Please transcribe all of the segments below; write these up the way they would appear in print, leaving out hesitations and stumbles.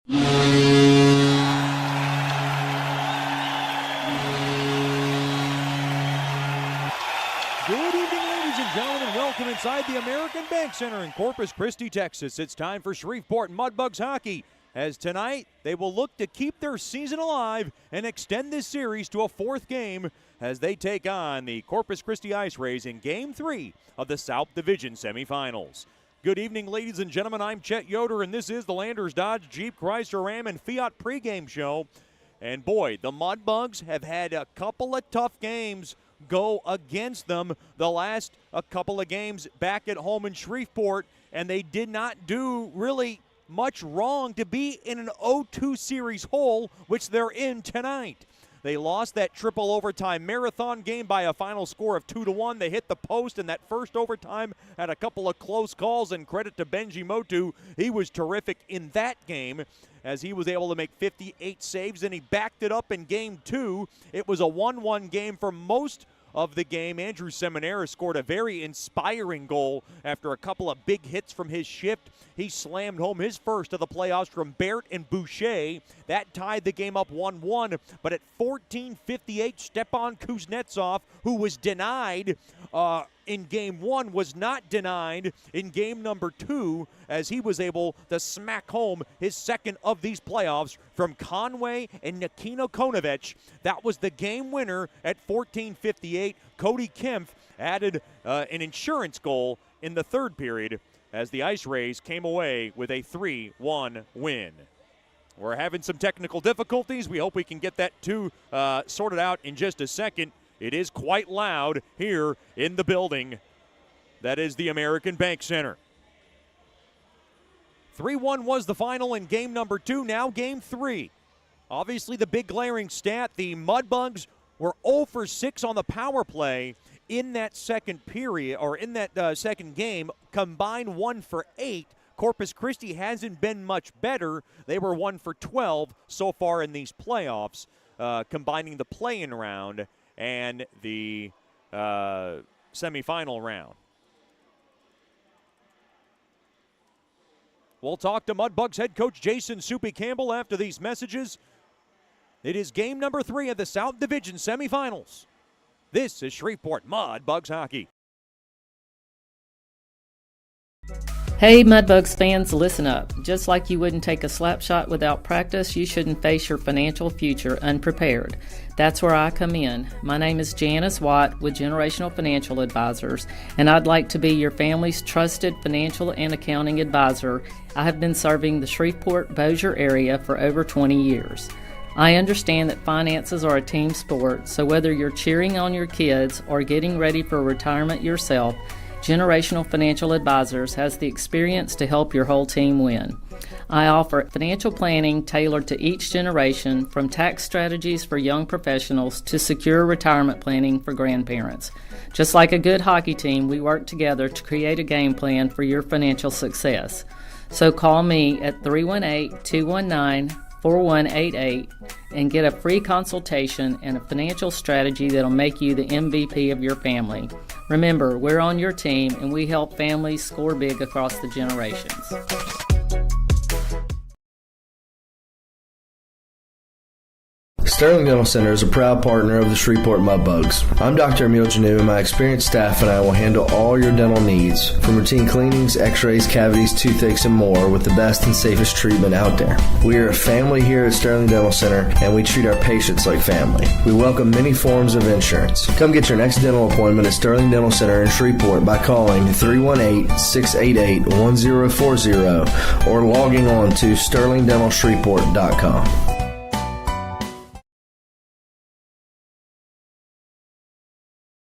Good evening, ladies and gentlemen. Welcome inside the American Bank Center in Corpus Christi, Texas. It's time for Shreveport Mudbugs hockey, as tonight they will look to keep their season alive and extend this series to a fourth game as they take on the Corpus Christi IceRays in Game 3 of the South Division semifinals. Good evening, ladies and gentlemen. I'm Chet Yoder, and this is the Landers Dodge Jeep Chrysler Ram and Fiat pregame show. And boy, the Mudbugs have had a couple of tough games go against them the last couple of games back at home in Shreveport, and they did not do really much wrong to be in an 0-2 series hole, which they're in tonight. They lost that triple overtime marathon game by a final score of 2-1. They hit the post in that first overtime, had a couple of close calls, and credit to Benji Motu. He was terrific in that game as he was able to make 58 saves, and he backed it up in Game 2. It was a 1-1 game for most of the game. Andrew Seminaris scored a very inspiring goal after a couple of big hits from his shift. He slammed home his first of the playoffs from Baird and Boucher. That tied the game up 1-1, but at 14:58, Stepan Kuznetsov, who was denied in Game 1, was not denied in Game number 2 as he was able to smack home his second of these playoffs from Conway and Nikino Konovich. That was the game winner at 14:58. Cody Kempf added an insurance goal in the third period as the IceRays came away with a 3-1 win. We're having some technical difficulties. We hope we can get that sorted out in just a second. It is quite loud here in the building. That is the American Bank Center. 3-1 was the final in game number 2. Now game 3. Obviously the big glaring stat, the Mudbugs were 0 for 6 on the power play in that second period, or in that second game, combined 1 for 8. Corpus Christi hasn't been much better. They were 1 for 12 so far in these playoffs, combining the play-in round and the semifinal round. We'll talk to Mudbugs head coach Jason Soupy Campbell after these messages. It is game number 3 of the South Division semifinals. This is Shreveport Mudbugs hockey. Hey Mudbugs fans, listen up. Just like you wouldn't take a slap shot without practice, you shouldn't face your financial future unprepared. That's where I come in. My name is Janice Watt with Generational Financial Advisors, and I'd like to be your family's trusted financial and accounting advisor. I have been serving the Shreveport-Bossier area for over 20 years. I understand that finances are a team sport, so whether you're cheering on your kids or getting ready for retirement yourself, Generational Financial Advisors has the experience to help your whole team win. I offer financial planning tailored to each generation, from tax strategies for young professionals to secure retirement planning for grandparents. Just like a good hockey team, we work together to create a game plan for your financial success. So call me at 318-219-4188 and get a free consultation and a financial strategy that'll make you the MVP of your family. Remember, we're on your team and we help families score big across the generations. Sterling Dental Center is a proud partner of the Shreveport Mudbugs. I'm Dr. Emil Janu, and my experienced staff and I will handle all your dental needs, from routine cleanings, x-rays, cavities, toothaches, and more, with the best and safest treatment out there. We are a family here at Sterling Dental Center, and we treat our patients like family. We welcome many forms of insurance. Come get your next dental appointment at Sterling Dental Center in Shreveport by calling 318-688-1040 or logging on to sterlingdentalshreveport.com.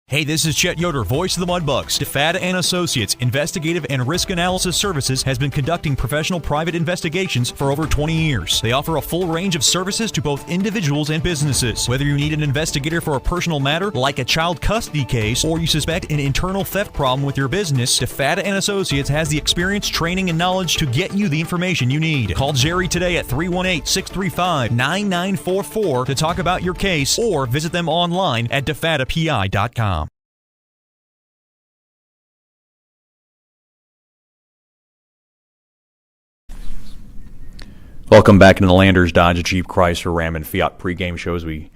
Hey, this is Chet Yoder, voice of the Mudbugs. DeFada and Associates Investigative and Risk Analysis Services has been conducting professional private investigations for over 20 years. They offer a full range of services to both individuals and businesses. Whether you need an investigator for a personal matter like a child custody case, or you suspect an internal theft problem with your business, DeFada and Associates has the experience, training, and knowledge to get you the information you need. Call Jerry today at 318-635-9944 to talk about your case, or visit them online at defadapi.com. Welcome back into the Landers Dodge Jeep Chrysler Ram and Fiat pregame show as we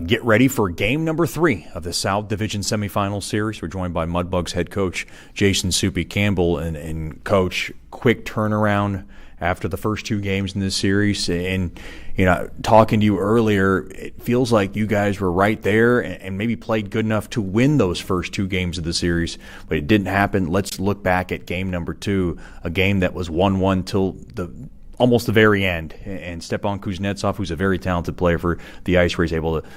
get ready for game number 3 of the South Division semifinal series. We're joined by Mudbugs head coach Jason Soupy Campbell. And Coach, quick turnaround after the first 2 games in this series. And, you know, talking to you earlier, it feels like you guys were right there and maybe played good enough to win those first 2 games of the series, but it didn't happen. Let's look back at game number 2, a game that was 1-1 till almost the very end, and Stepan Kuznetsov, who's a very talented player for the IceRays, able to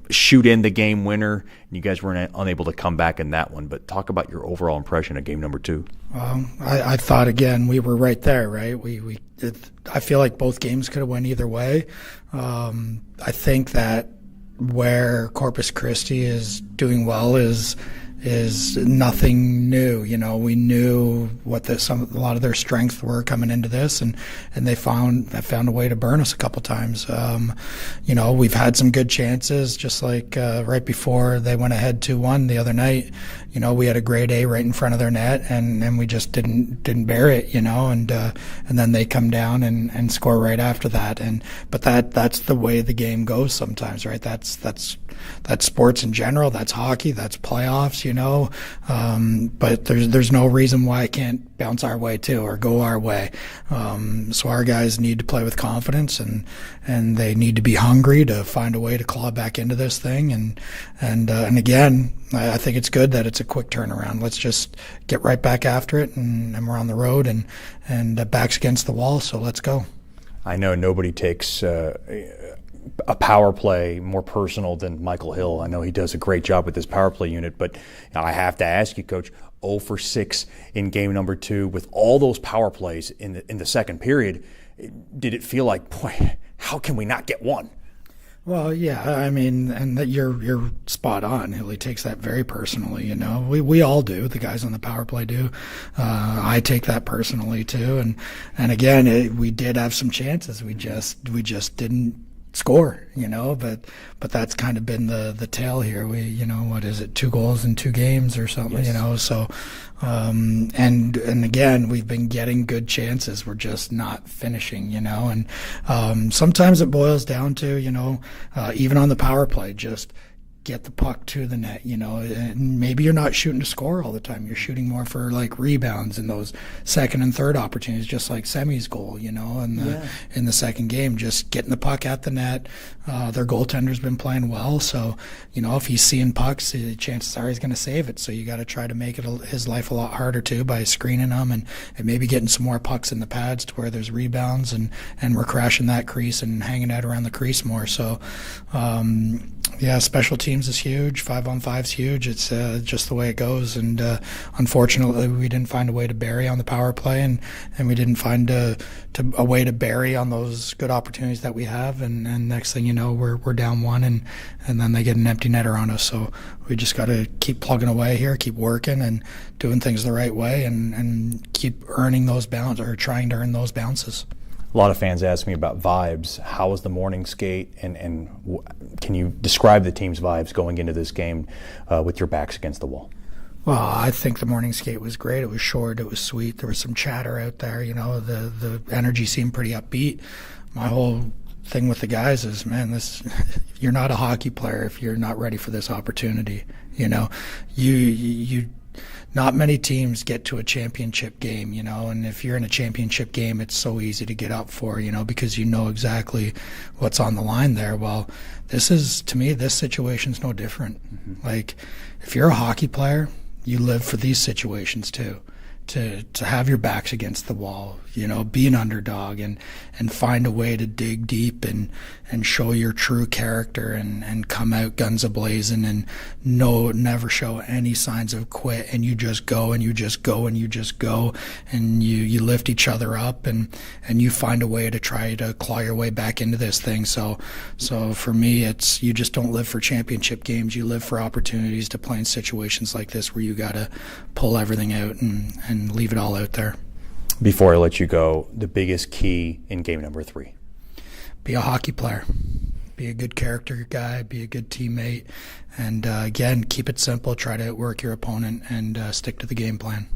shoot in the game winner. And you guys weren't unable to come back in that one. But talk about your overall impression of game number 2. I thought, again, we were right there, right? I feel like both games could have went either way. I think that where Corpus Christi is doing well is nothing new. We knew what a lot of their strengths were coming into this, and they found a way to burn us a couple times. We've had some good chances, just like right before they went ahead 2-1 the other night. We had a grade A right in front of their net, and we just didn't bear it. And then they come down and score right after that. But that's the way the game goes sometimes, right? That's sports in general. That's hockey. That's playoffs. But there's no reason why it can't bounce our way too, or go our way. So our guys need to play with confidence, and they need to be hungry to find a way to claw back into this thing. And again, I think it's good that it's a quick turnaround. Let's just get right back after it, and we're on the road, and backs against the wall. So let's go. I know nobody takes a power play more personal than Michael Hill. I know he does a great job with his power play unit, but I have to ask you, Coach, 0 for 6 in game number 2 with all those power plays in the second period. Did it feel like, boy, how can we not get one? Well, yeah, I mean, and that you're spot on. He takes that very personally. We all do. The guys on the power play do. I take that personally too. And again, we did have some chances. We just didn't score. But that's kind of been the tale here. We, what is it, 2 goals in 2 games or something? Yes. So. And again, we've been getting good chances. We're just not finishing, and sometimes it boils down to, even on the power play, just get the puck to the net, and maybe you're not shooting to score all the time. You're shooting more for like rebounds in those second and third opportunities, just like Semi's goal, in the second game, just getting the puck at the net. Their goaltender's been playing well, so if he's seeing pucks, the chances are he's going to save it. So you got to try to make it his life a lot harder too by screening him and maybe getting some more pucks in the pads to where there's rebounds and we're crashing that crease and hanging out around the crease more. So yeah, special teams is huge. 5-on-5 is huge. It's just the way it goes. And unfortunately, we didn't find a way to bury on the power play, and we didn't find a way to bury on those good opportunities that we have. And next thing you know, we're down 1, and then they get an empty netter on us. So we just got to keep plugging away here, keep working and doing things the right way, and keep earning those bounces, or trying to earn those bounces. A lot of fans ask me about vibes. How was the morning skate, and can you describe the team's vibes going into this game with your backs against the wall? Well, I think the morning skate was great. It was short. It was sweet. There was some chatter out there. The energy seemed pretty upbeat. My whole thing with the guys is, man, you're not a hockey player if you're not ready for this opportunity. You not many teams get to a championship game, and if you're in a championship game, it's so easy to get up for, because you know exactly what's on the line there. Well, to me, this situation's no different. Mm-hmm. Like, if you're a hockey player, you live for these situations too. To have your backs against the wall, be an underdog and find a way to dig deep and show your true character and come out guns a-blazing and never show any signs of quit, and you just go and you just go and you just go and you lift each other up and you find a way to try to claw your way back into this thing. So for me, it's, you just don't live for championship games. You live for opportunities to play in situations like this where you got to pull everything out and leave it all out there. Before I let you go, the biggest key in game number 3? Be a hockey player. Be a good character guy. Be a good teammate. And again, keep it simple. Try to outwork your opponent and stick to the game plan.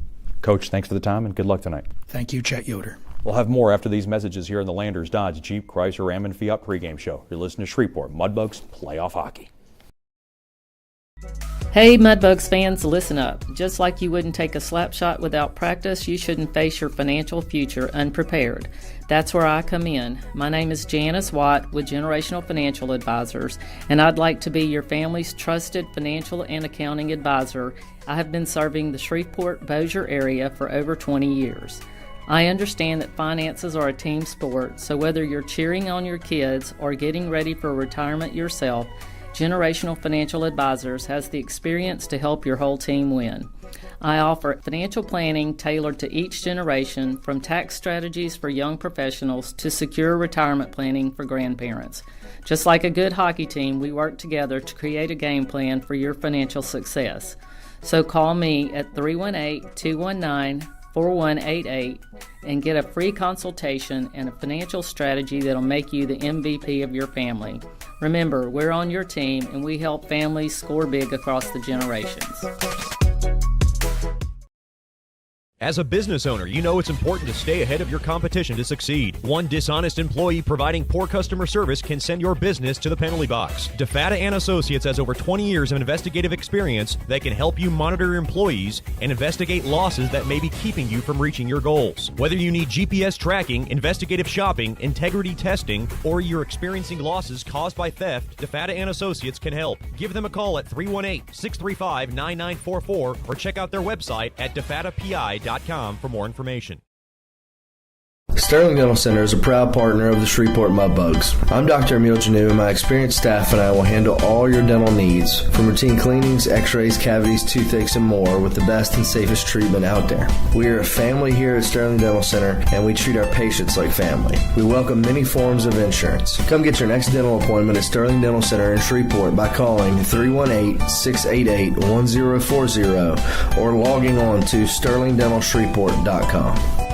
Coach, thanks for the time and good luck tonight. Thank you, Chet Yoder. We'll have more after these messages here on the Landers Dodge Jeep Chrysler Ram and Fiat pregame show. You're listening to Shreveport Mudbugs Playoff Hockey. Hey Mudbugs fans, listen up. Just like you wouldn't take a slap shot without practice, you shouldn't face your financial future unprepared. That's where I come in. My name is Janice Watt with Generational Financial Advisors, and I'd like to be your family's trusted financial and accounting advisor. I have been serving the Shreveport-Bossier area for over 20 years. I understand that finances are a team sport, so whether you're cheering on your kids or getting ready for retirement yourself, Generational Financial Advisors has the experience to help your whole team win. I offer financial planning tailored to each generation, from tax strategies for young professionals to secure retirement planning for grandparents. Just like a good hockey team, we work together to create a game plan for your financial success. So call me at 318-219-4188 and get a free consultation and a financial strategy that'll make you the MVP of your family. Remember, we're on your team and we help families score big across the generations. As a business owner, you know it's important to stay ahead of your competition to succeed. One dishonest employee providing poor customer service can send your business to the penalty box. DeFata & Associates has over 20 years of investigative experience that can help you monitor your employees and investigate losses that may be keeping you from reaching your goals. Whether you need GPS tracking, investigative shopping, integrity testing, or you're experiencing losses caused by theft, DeFata & Associates can help. Give them a call at 318-635-9944 or check out their website at defatapi.com for more information. Sterling Dental Center is a proud partner of the Shreveport Mudbugs. I'm Dr. Emil Janu, and my experienced staff and I will handle all your dental needs, from routine cleanings, x-rays, cavities, toothaches, and more, with the best and safest treatment out there. We are a family here at Sterling Dental Center, and we treat our patients like family. We welcome many forms of insurance. Come get your next dental appointment at Sterling Dental Center in Shreveport by calling 318-688-1040 or logging on to sterlingdentalshreveport.com.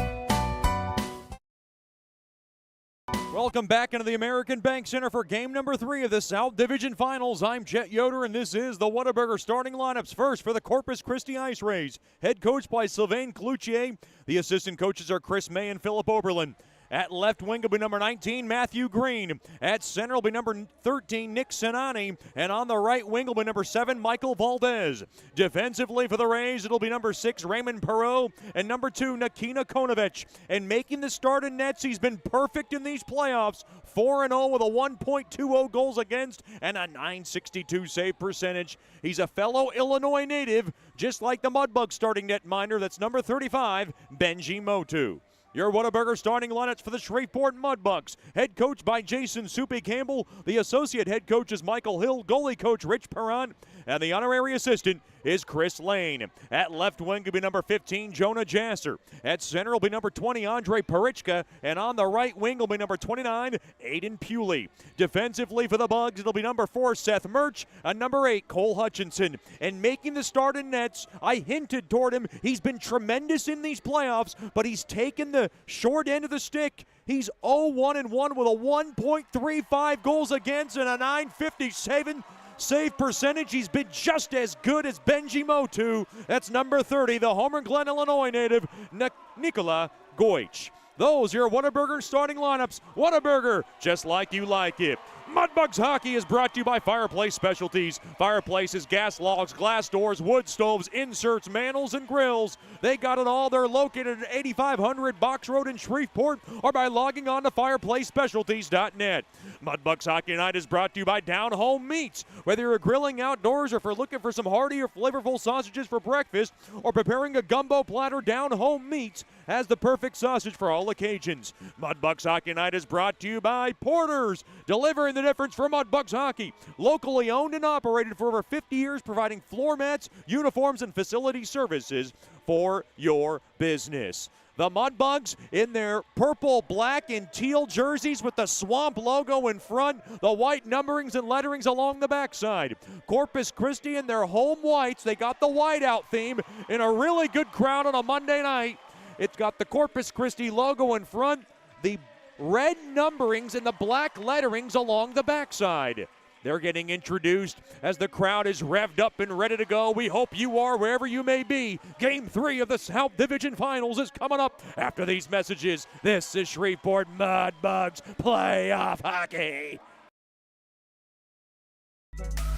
Welcome back into the American Bank Center for game number 3 of the South Division Finals. I'm Chet Yoder, and this is the Whataburger starting lineups. First for the Corpus Christi IceRays, head coached by Sylvain Cloutier. The assistant coaches are Chris May and Philip Oberlin. At left wing will be number 19, Matthew Green. At center will be number 13, Nick Sinani. And on the right wing will be number 7, Michael Valdez. Defensively for the Rays, it'll be number 6, Raymond Perot, and number 2, Nikina Konovich. And making the start in nets, he's been perfect in these playoffs. 4-0 with a 1.20 goals against and a .962 save percentage. He's a fellow Illinois native, just like the Mudbug starting netminder. That's number 35, Benji Motu. Your Whataburger starting lineups for the Shreveport Mudbugs. Head coach by Jason Soupy Campbell. The associate head coach is Michael Hill. Goalie coach Rich Perron. And the honorary assistant is Chris Lane. At left wing will be number 15, Jonah Jasser. At center will be number 20, Andre Parichka. And on the right wing will be number 29, Aiden Pewley. Defensively for the Bugs, it'll be number 4, Seth Murch, and number 8, Cole Hutchinson. And making the start in nets, I hinted toward him. He's been tremendous in these playoffs, but he's taken the short end of the stick. He's 0-1-1 with a 1.35 goals against and a .957 save percentage. He's been just as good as Benji Motu. That's number 30, the Homer Glen, Illinois native, Nikola Goich. Those are your Whataburger starting lineups. Whataburger, just like you like it. Mudbugs Hockey is brought to you by Fireplace Specialties. Fireplaces, gas logs, glass doors, wood stoves, inserts, mantles, and grills. They got it all. They're located at 8500 Box Road in Shreveport or by logging on to fireplacespecialties.net. Mudbugs Hockey Night is brought to you by Down Home Meats. Whether you're grilling outdoors or looking for some hearty or flavorful sausages for breakfast or preparing a gumbo platter, Down Home Meats has the perfect sausage for all occasions. Mudbugs Hockey Night is brought to you by Porter's, delivering the difference for Mudbugs Hockey. Locally owned and operated for over 50 years, providing floor mats, uniforms, and facility services for your business. The Mudbugs in their purple, black, and teal jerseys with the Swamp logo in front, the white numberings and letterings along the backside. Corpus Christi in their home whites. They got the whiteout theme in a really good crowd on a Monday night. It's got the Corpus Christi logo in front, the red numberings and the black letterings along the backside. They're getting introduced as the crowd is revved up and ready to go. We hope you are wherever you may be. Game 3 of the South Division Finals is coming up after these messages. This is Shreveport Mudbugs Playoff Hockey.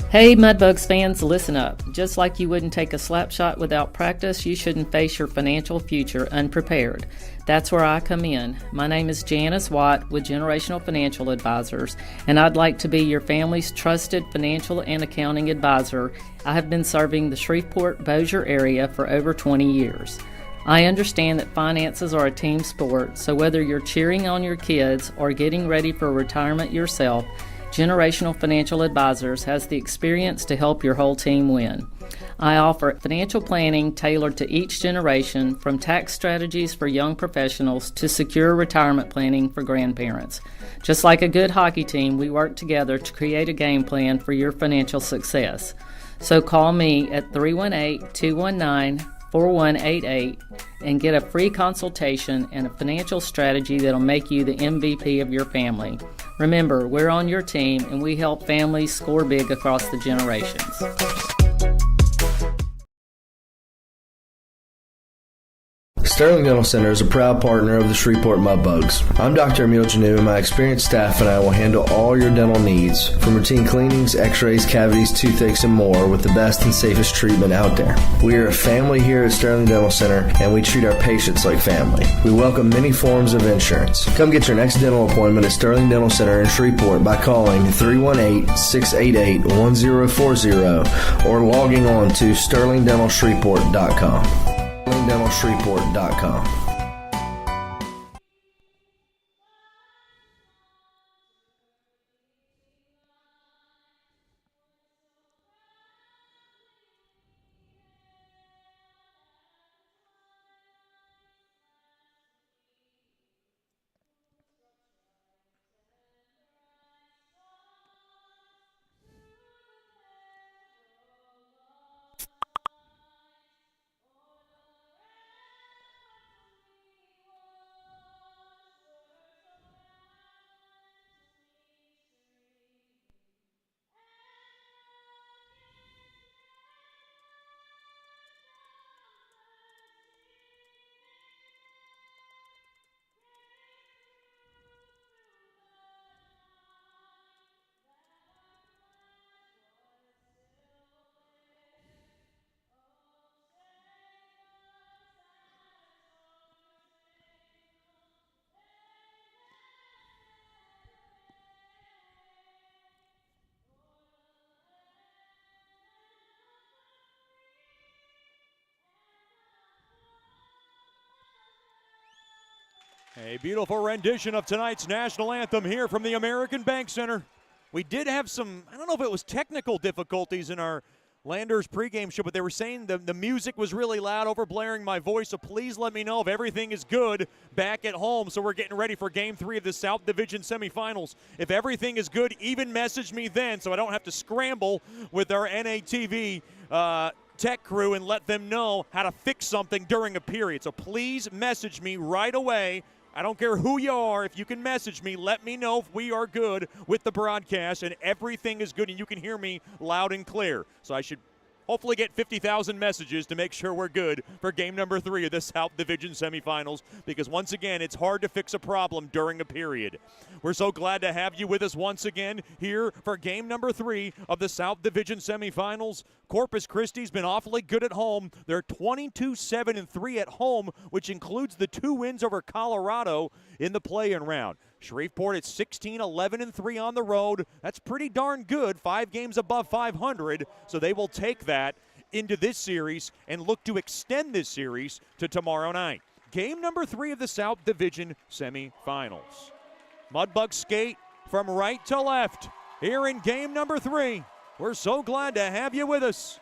Hey Mudbugs fans, listen up. Just like you wouldn't take a slap shot without practice, you shouldn't face your financial future unprepared. That's where I come in. My name is Janice Watt with Generational Financial Advisors, and I'd like to be your family's trusted financial and accounting advisor. I have been serving the Shreveport-Bossier area for over 20 years. I understand that finances are a team sport, so whether you're cheering on your kids or getting ready for retirement yourself, Generational Financial Advisors has the experience to help your whole team win. I offer financial planning tailored to each generation, from tax strategies for young professionals to secure retirement planning for grandparents. Just like a good hockey team, we work together to create a game plan for your financial success. So call me at 318-219-4188 and get a free consultation and a financial strategy that'll make you the MVP of your family. Remember, we're on your team and we help families score big across the generations. Sterling Dental Center is a proud partner of the Shreveport Mudbugs. I'm Dr. Emil Janu, and my experienced staff and I will handle all your dental needs, from routine cleanings, x-rays, cavities, toothaches, and more, with the best and safest treatment out there. We are a family here at Sterling Dental Center, and we treat our patients like family. We welcome many forms of insurance. Come get your next dental appointment at Sterling Dental Center in Shreveport by calling 318-688-1040 or logging on to sterlingdentalshreveport.com. sterlingdentalshreveport.com. A beautiful rendition of tonight's national anthem here from the American Bank Center. We did have some, I don't know if it was technical difficulties in our Landers pregame show, but they were saying the music was really loud, overblaring my voice, so please let me know if everything is good back at home. So we're getting ready for Game 3 of the South Division semifinals. If everything is good, even message me then so I don't have to scramble with our NATV tech crew and let them know how to fix something during a period. So please message me right away. I don't care who you are. If you can message me, let me know if we are good with the broadcast and everything is good and you can hear me loud and clear. So I should hopefully get 50,000 messages to make sure we're good for game number 3 of the South Division semifinals, because once again, it's hard to fix a problem during a period. We're so glad to have you with us once again here for game number 3 of the South Division semifinals. Corpus Christi's been awfully good at home. They're 22-7-3 at home, which includes the 2 wins over Colorado in the play-in round. Shreveport at 16-11-3 on the road. That's pretty darn good, 5 games above 500, so they will take that into this series and look to extend this series to tomorrow night. Game number 3 of the South Division semifinals. Mudbugs skate from right to left here in game number 3. We're so glad to have you with us.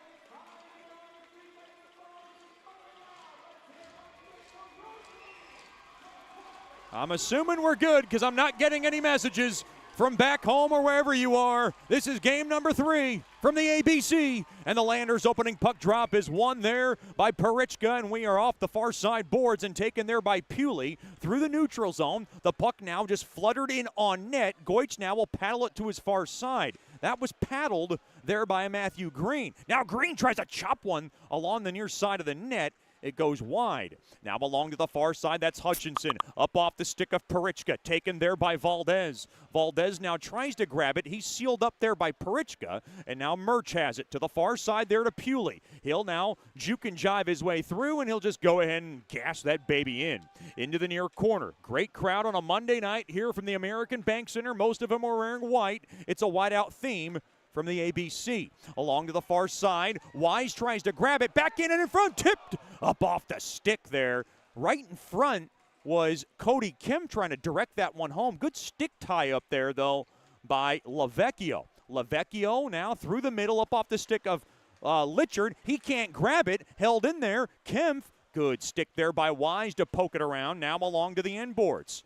I'm assuming we're good because I'm not getting any messages from back home or wherever you are. This is game number 3 from the ABC, and the Landers opening puck drop is won there by Perichka, and we are off the far side boards and taken there by Pewley through the neutral zone. The puck now just fluttered in on net. Goich now will paddle it to his far side. That was paddled there by Matthew Green. Now Green tries to chop one along the near side of the net. It goes wide. Now along to the far side, that's Hutchinson. Up off the stick of Parichka, taken there by Valdez. Valdez now tries to grab it. He's sealed up there by Parichka, and now Murch has it to the far side there to Pewley. He'll now juke and jive his way through, and he'll just go ahead and gas that baby in. Into the near corner. Great crowd on a Monday night here from the American Bank Center. Most of them are wearing white. It's a whiteout theme from the ABC. Along to the far side, Wise tries to grab it, back in and in front, tipped up off the stick there. Right in front was Cody Kim trying to direct that one home. Good stick tie up there, though, by Lavecchio. Lavecchio now through the middle, up off the stick of Litchard. He can't grab it, held in there. Kempf, good stick there by Wise to poke it around. Now along to the end boards.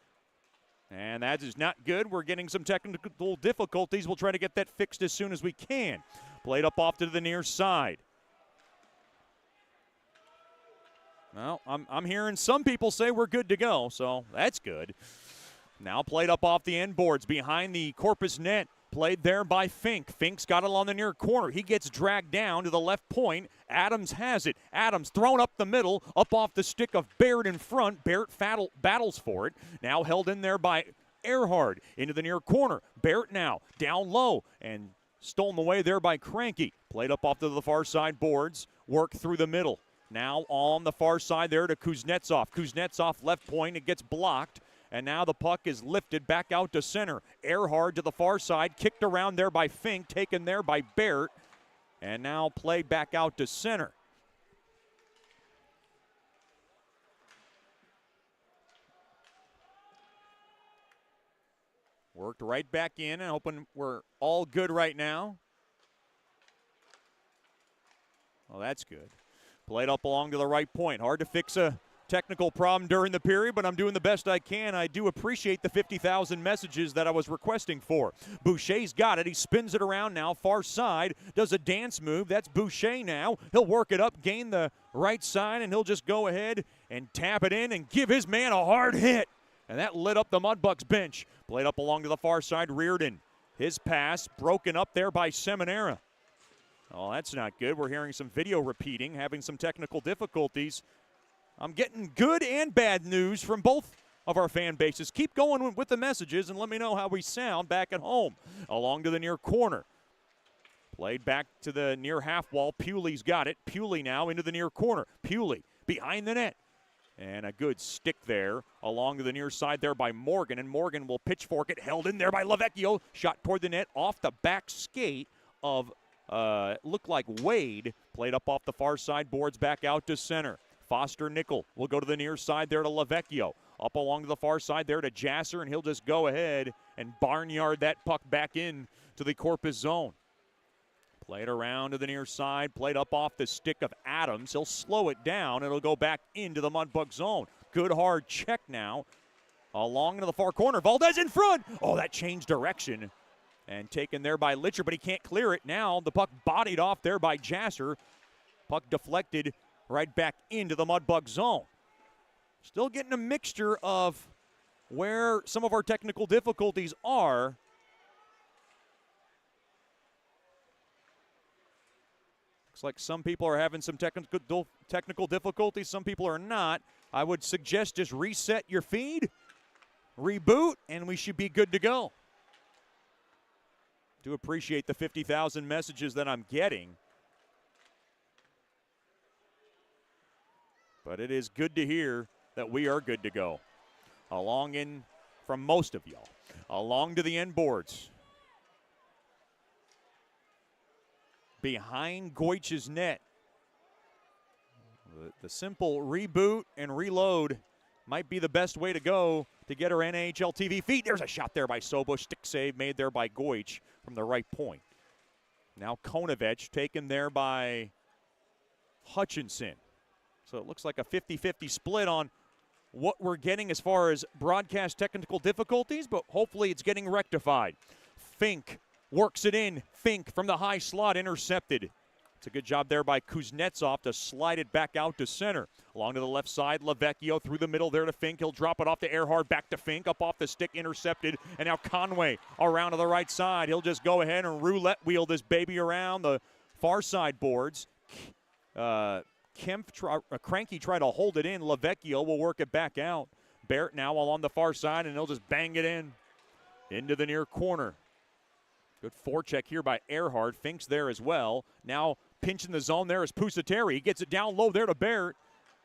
And that is not good. We're getting some technical difficulties. We'll try to get that fixed as soon as we can. Played up off to the near side. Well, I'm hearing some people say we're good to go, so that's good. Now played up off the end boards behind the Corpus net. Played there by Fink. Fink's got it on the near corner. He gets dragged down to the left point. Adams has it. Adams thrown up the middle, up off the stick of Barrett in front. Barrett battles for it. Now held in there by Earhart into the near corner. Barrett now down low and stolen away there by Cranky. Played up off to the far side boards. Work through the middle. Now on the far side there to Kuznetsov. Kuznetsov left point. It gets blocked. And now the puck is lifted back out to center. Earhart to the far side, kicked around there by Fink, taken there by Barrett, and now played back out to center. Worked right back in and hoping we're all good right now. Well, that's good. Played up along to the right point. Hard to fix a technical problem during the period, but I'm doing the best I can. I do appreciate the 50,000 messages that I was requesting for. Boucher's got it. He spins it around now, far side, does a dance move. That's Boucher now. He'll work it up, gain the right side, and he'll just go ahead and tap it in and give his man a hard hit. And that lit up the Mudbugs bench. Played up along to the far side, Reardon. His pass broken up there by Seminara. Oh, that's not good. We're hearing some video repeating, having some technical difficulties. I'm getting good and bad news from both of our fan bases. Keep going with the messages and let me know how we sound back at home. Along to the near corner. Played back to the near half wall. Pewley's got it. Pewley now into the near corner. Pewley behind the net. And a good stick there along to the near side there by Morgan. And Morgan will pitchfork it. Held in there by Lavecchio. Shot toward the net off the back skate of, looked like Wade. Played up off the far side boards back out to center. Foster Nickel will go to the near side there to Lavecchio. Up along to the far side there to Jasser, and he'll just go ahead and barnyard that puck back in to the Corpus zone. Played around to the near side, played up off the stick of Adams. He'll slow it down. It'll go back into the Mudbug zone. Good hard check now. Along to the far corner. Valdez in front. Oh, that changed direction. And taken there by Litcher, but he can't clear it. Now the puck bodied off there by Jasser. Puck deflected right back into the Mudbug zone. Still getting a mixture of where some of our technical difficulties are. Looks like some people are having some technical difficulties. Some people are not. I would suggest just reset your feed, reboot, and we should be good to go. Do appreciate the 50,000 messages that I'm getting. But it is good to hear that we are good to go. Along in from most of y'all. Along to the end boards. Behind Goich's net. The simple reboot and reload might be the best way to go to get our NHL TV feed. There's a shot there by Sobush. Stick save made there by Goich from the right point. Now Konovich taken there by Hutchinson. So it looks like a 50-50 split on what we're getting as far as broadcast technical difficulties, but hopefully it's getting rectified. Fink works it in. Fink from the high slot intercepted. It's a good job there by Kuznetsov to slide it back out to center. Along to the left side, Lavecchio through the middle there to Fink. He'll drop it off to Earhart, back to Fink, up off the stick, intercepted. And now Conway around to the right side. He'll just go ahead and roulette wheel this baby around the far side boards. Cranky tried to hold it in. Lavecchio will work it back out. Barrett now along the far side, and he'll just bang it in. Into the near corner. Good forecheck here by Earhart. Fink's there as well. Now pinching the zone there is Pusateri. He gets it down low there to Barrett.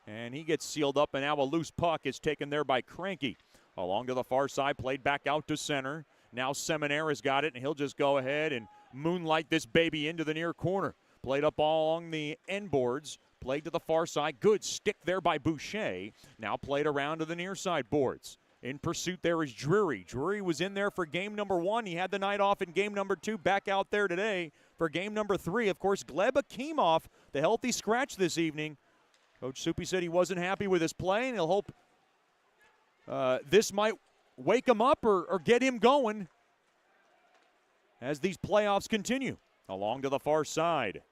And he gets sealed up, and now a loose puck is taken there by Cranky. Along to the far side, played back out to center. Now Seminara's got it, and he'll just go ahead and moonlight this baby into the near corner. Played up along the end boards. Played to the far side. Good stick there by Boucher. Now played around to the near side boards. In pursuit there is Drury. Drury was in there for game number 1. He had the night off in game number 2. Back out there today for game number 3. Of course, Gleb Akimov, the healthy scratch this evening. Coach Soupy said he wasn't happy with his play, and he'll hope this might wake him up or get him going as these playoffs continue. Along to the far side.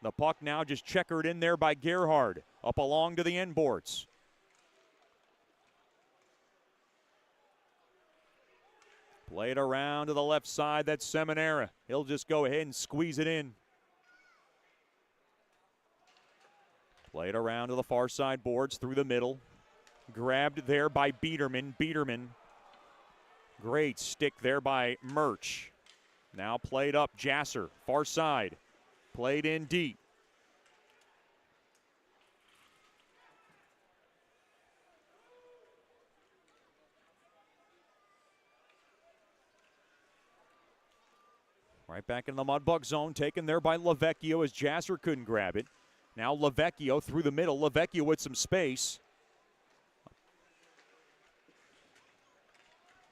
The puck now just checkered in there by Gerhard. Up along to the end boards. Played around to the left side. That's Seminara. He'll just go ahead and squeeze it in. Played around to the far side boards through the middle. Grabbed there by Biederman. Great stick there by Murch. Now played up. Jasser, far side. Played in deep. Right back in the Mudbug zone, taken there by Lavecchio as Jasser couldn't grab it. Now Lavecchio through the middle. Lavecchio with some space.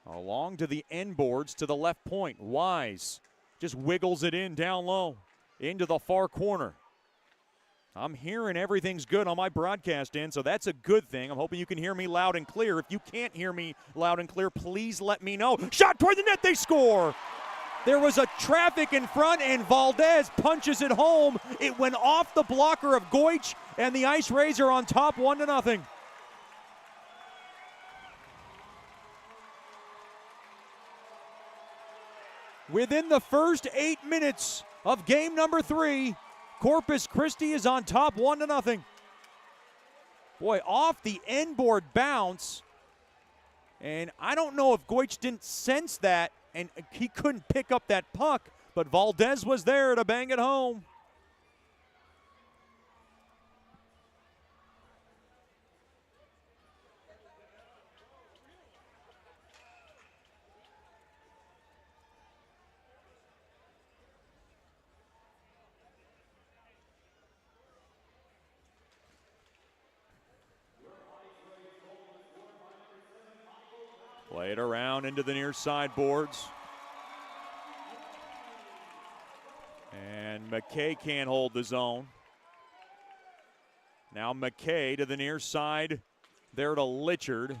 Along to the end boards to the left point. Wise just wiggles it in down low into the far corner. I'm hearing everything's good on my broadcast end, so that's a good thing. I'm hoping you can hear me loud and clear. If you can't hear me loud and clear, please let me know. Shot toward the net, they score. There was a traffic in front, and Valdez punches it home. It went off the blocker of Goich, and the IceRays are on top 1-0. Within the first 8 minutes of game number 3, Corpus Christi is on top 1-0. Boy, off the end board bounce, and I don't know if Goich didn't sense that, and he couldn't pick up that puck, but Valdez was there to bang it home. Play it around into the near side boards. And McKay can't hold the zone. Now McKay to the near side. There to Litchard.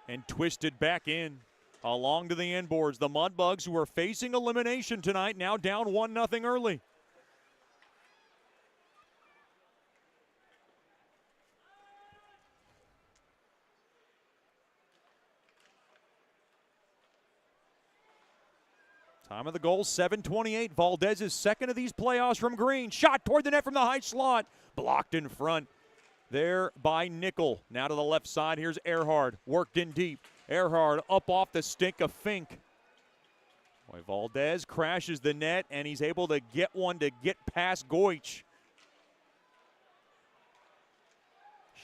And twisted back in. Along to the end boards. The Mudbugs, who are facing elimination tonight, now down 1-0 early. Time of the goal, 7:28. Valdez is second of these playoffs from Green. Shot toward the net from the high slot. Blocked in front there by Nickel. Now to the left side, here's Earhart. Worked in deep. Earhart up off the stick of Fink. Boy, Valdez crashes the net, and he's able to get one to get past Goich.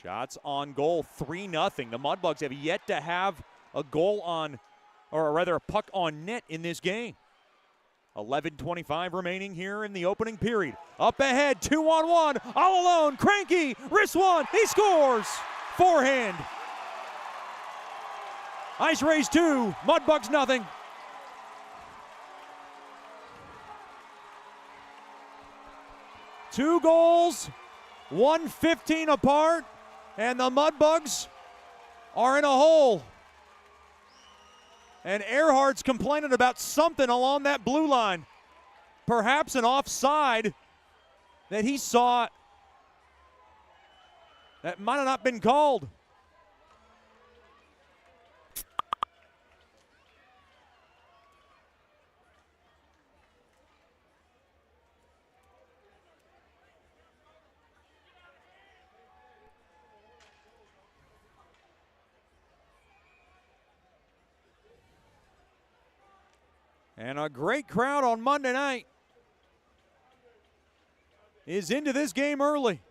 Shots on goal, 3-0. The Mudbugs have yet to have a goal on, or rather a puck on net in this game. 11:25 remaining here in the opening period. Up ahead, 2-on-1, all alone, Cranky, wrist one, he scores! Forehand. IceRays 2, Mudbugs 0. Two goals, 1:15 apart, and the Mudbugs are in a hole. And Earhart's complaining about something along that blue line. Perhaps an offside. that he saw that might have not been called. And a great crowd on Monday night is into this game early.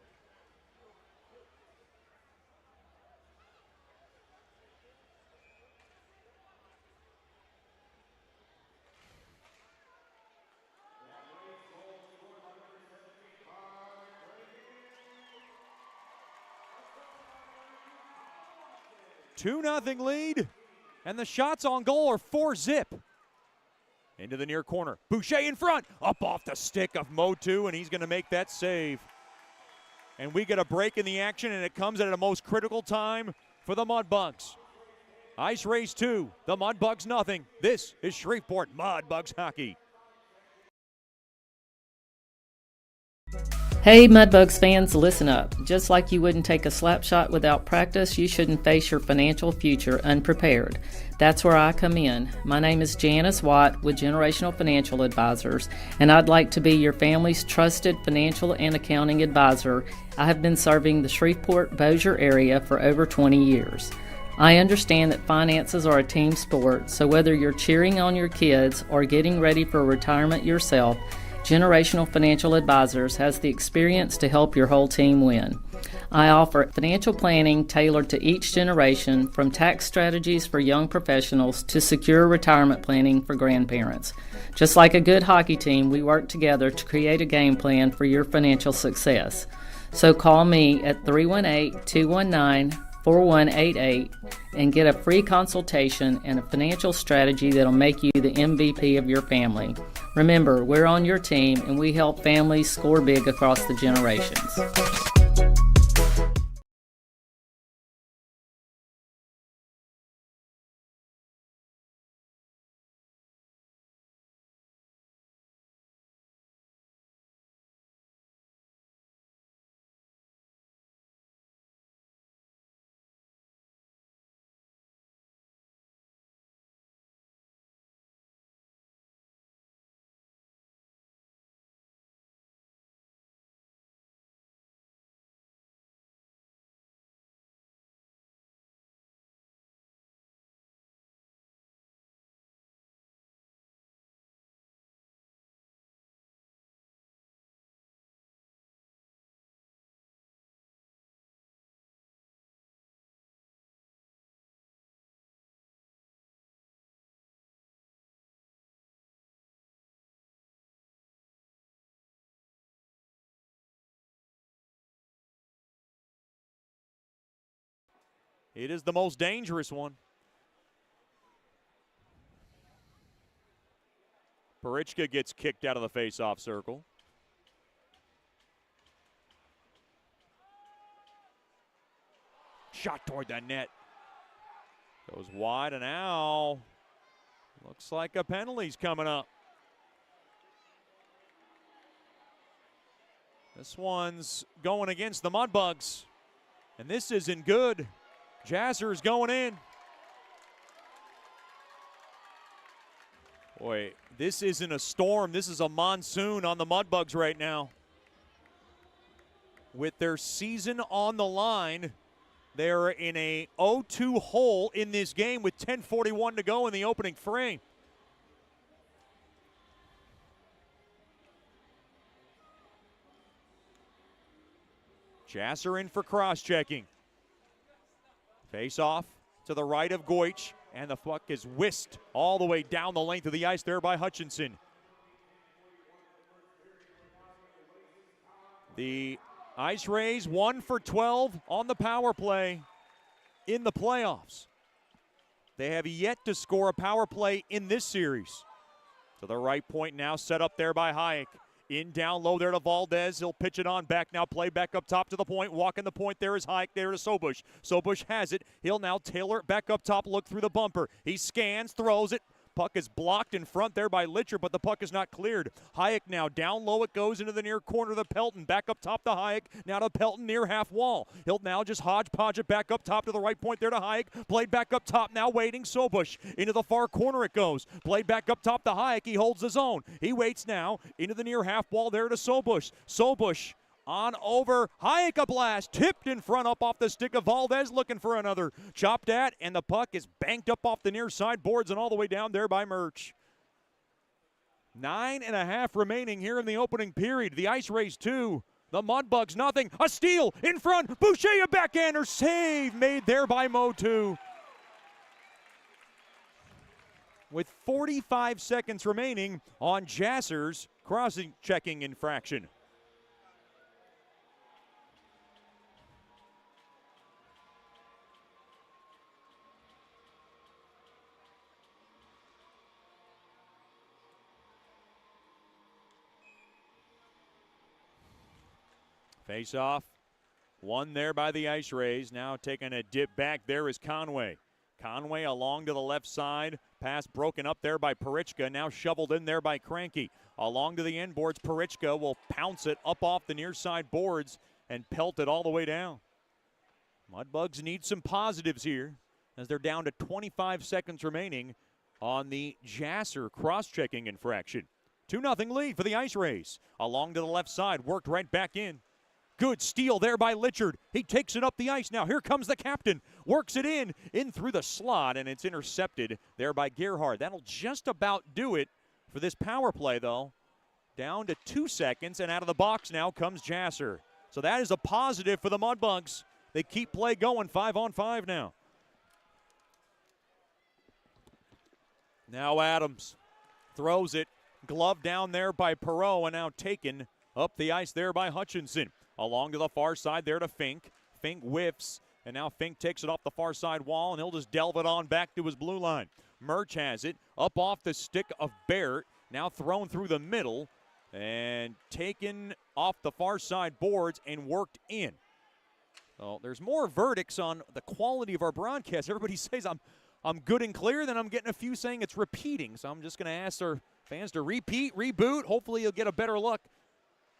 Two 2-0 lead, and the shots on goal are 4-zip. Into the near corner. Boucher in front. Up off the stick of Motu, and he's going to make that save. And we get a break in the action, and it comes at a most critical time for the Mudbugs. IceRays 2, the Mudbugs nothing. This is Shreveport Mudbugs hockey. Hey Mudbugs fans, listen up. Just like you wouldn't take a slap shot without practice, you shouldn't face your financial future unprepared. That's where I come in. My name is Janice Watt with Generational Financial Advisors, and I'd like to be your family's trusted financial and accounting advisor. I have been serving the Shreveport-Bossier area for over 20 years. I understand that finances are a team sport, so whether you're cheering on your kids or getting ready for retirement yourself, Generational Financial Advisors has the experience to help your whole team win. I offer financial planning tailored to each generation, from tax strategies for young professionals to secure retirement planning for grandparents. Just like a good hockey team, we work together to create a game plan for your financial success. So call me at 318-219-4188 and get a free consultation and a financial strategy that'll make you the MVP of your family. Remember, we're on your team and we help families score big across the generations. It is the most dangerous one. Parichka gets kicked out of the face-off circle. Shot toward the net. Goes wide, and now looks like a penalty's coming up. This one's going against the Mudbugs, and this isn't good. Jazzer's going in. Boy, this isn't a storm. This is a monsoon on the Mudbugs right now. With their season on the line, they're in a 0-2 hole in this game with 10:41 to go in the opening frame. Jasser in for cross-checking. Face off to the right of Goich, and the puck is whisked all the way down the length of the ice there by Hutchinson. The IceRays 1 for 12 on the power play in the playoffs. They have yet to score a power play in this series. To the right point now, set up there by Hayek. In down low there to Valdez. He'll pitch it on back now. Play back up top to the point. Walking the point there is Hayek there to Sobush. Sobush has it. He'll now tailor it back up top. Look through the bumper. He scans, throws it. Puck is blocked in front there by Litcher, but the puck is not cleared. Hayek now down low. It goes into the near corner of the Pelton. Back up top to Hayek. Now to Pelton near half wall. He'll now just hodgepodge it back up top to the right point there to Hayek. Played back up top now waiting. Sobush into the far corner it goes. Played back up top to Hayek. He holds his own. He waits now into the near half wall there to Sobush. Sobush on over, Hayek a blast, tipped in front up off the stick of Valdez, looking for another. Chopped at, and the puck is banked up off the near side boards and all the way down there by Murch. 9.5 remaining here in the opening period. The IceRays 2, the Mudbugs nothing. A steal in front, Boucher a backhander, save made there by Mo 2. With 45 seconds remaining on Jasser's cross-checking infraction. Face off, one there by the IceRays. Now taking a dip back there is Conway. Conway along to the left side. Pass broken up there by Parichka. Now shoveled in there by Cranky. Along to the end boards. Parichka will pounce it up off the near side boards and pelt it all the way down. Mudbugs need some positives here as they're down to 25 seconds remaining on the Jasser cross-checking infraction. 2-0 lead for the IceRays. Along to the left side. Worked right back in. Good steal there by Litchard. He takes it up the ice now. Here comes the captain. Works it in through the slot, and it's intercepted there by Gerhard. That'll just about do it for this power play, though. Down to 2 seconds, and out of the box now comes Jasser. So that is a positive for the Mudbugs. They keep play going, 5-on-5 now. Now Adams throws it. Glove down there by Perreault, and now taken up the ice there by Hutchinson. Along to the far side there to Fink. Fink whiffs, and now Fink takes it off the far side wall, and he'll just delve it on back to his blue line. Murch has it up off the stick of Barrett, now thrown through the middle and taken off the far side boards and worked in. So there's more verdicts on the quality of our broadcast. Everybody says I'm good and clear, then I'm getting a few saying it's repeating. So I'm just going to ask our fans to repeat, reboot. Hopefully you'll get a better look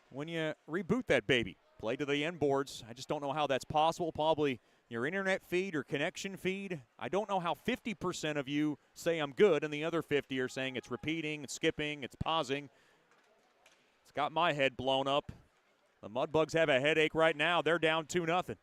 when you reboot that baby. Play to the end boards. I just don't know how that's possible. Probably your internet feed or connection feed. I don't know how 50% of you say I'm good and the other 50 are saying it's repeating, it's skipping, it's pausing. It's got my head blown up. The Mudbugs have a headache right now. They're down 2-0.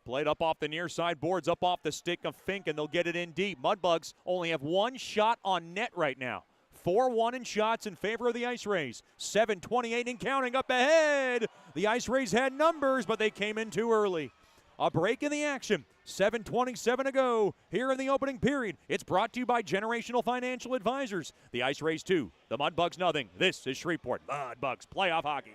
Played up off the near side boards, up off the stick of Fink, and they'll get it in deep. Mudbugs only have one shot on net right now. 4-1 in shots in favor of the IceRays. 7:28 and counting up ahead. The IceRays had numbers, but they came in too early. A break in the action. 7:27 to go here in the opening period. It's brought to you by Generational Financial Advisors. The IceRays 2, the Mudbugs nothing. This is Shreveport Mudbugs playoff hockey.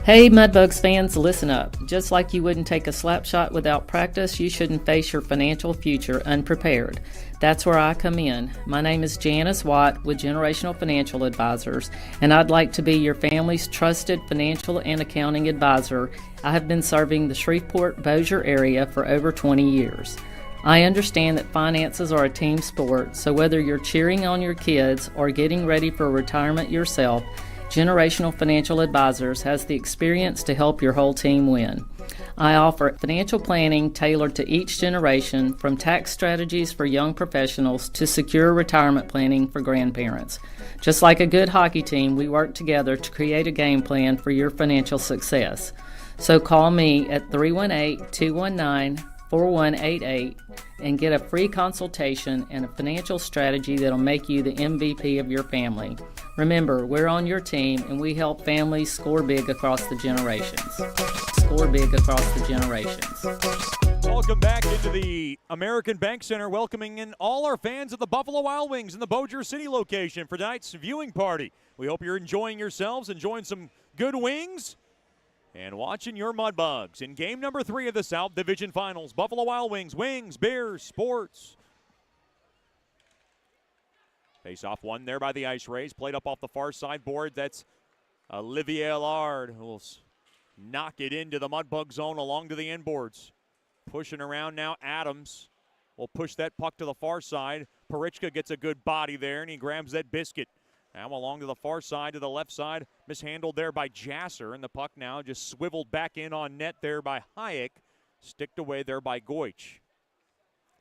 Hey Mudbugs fans, listen up. Just like you wouldn't take a slap shot without practice, you shouldn't face your financial future unprepared. That's where I come in. My name is Janice Watt with Generational Financial Advisors, and I'd like to be your family's trusted financial and accounting advisor. I have been serving the Shreveport-Bossier area for over 20 years. I understand that finances are a team sport, so whether you're cheering on your kids or getting ready for retirement yourself, Generational Financial Advisors has the experience to help your whole team win. I offer financial planning tailored to each generation, from tax strategies for young professionals to secure retirement planning for grandparents. Just like a good hockey team, we work together to create a game plan for your financial success. So call me at 318-219-4188 and get a free consultation and a financial strategy that'll make you the MVP of your family. Remember, we're on your team and we help families score big across the generations. Score big across the generations. Welcome back into the American Bank Center, welcoming in all our fans of the Buffalo Wild Wings in the Bossier City location for tonight's viewing party. We hope you're enjoying yourselves, enjoying some good wings, and watching your Mudbugs in game number 3 of the South Division Finals. Buffalo Wild Wings, Wings, Bears, Sports. Face off one there by the IceRays. Played up off the far side board. That's Olivier Allard who will knock it into the Mudbug zone along to the end boards. Pushing around now, Adams. will push that puck to the far side. Parichka gets a good body there, and he grabs that biscuit. Now along to the far side, to the left side, mishandled there by Jasser, and the puck now just swiveled back in on net there by Hayek, sticked away there by Goich.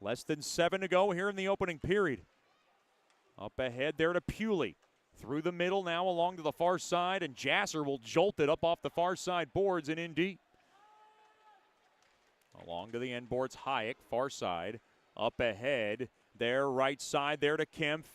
Less than 7 to go here in the opening period. Up ahead there to Pewley. Through the middle now along to the far side, and Jasser will jolt it up off the far side boards and in deep. Along to the end boards, Hayek, far side. Up ahead there, right side there to Kempf.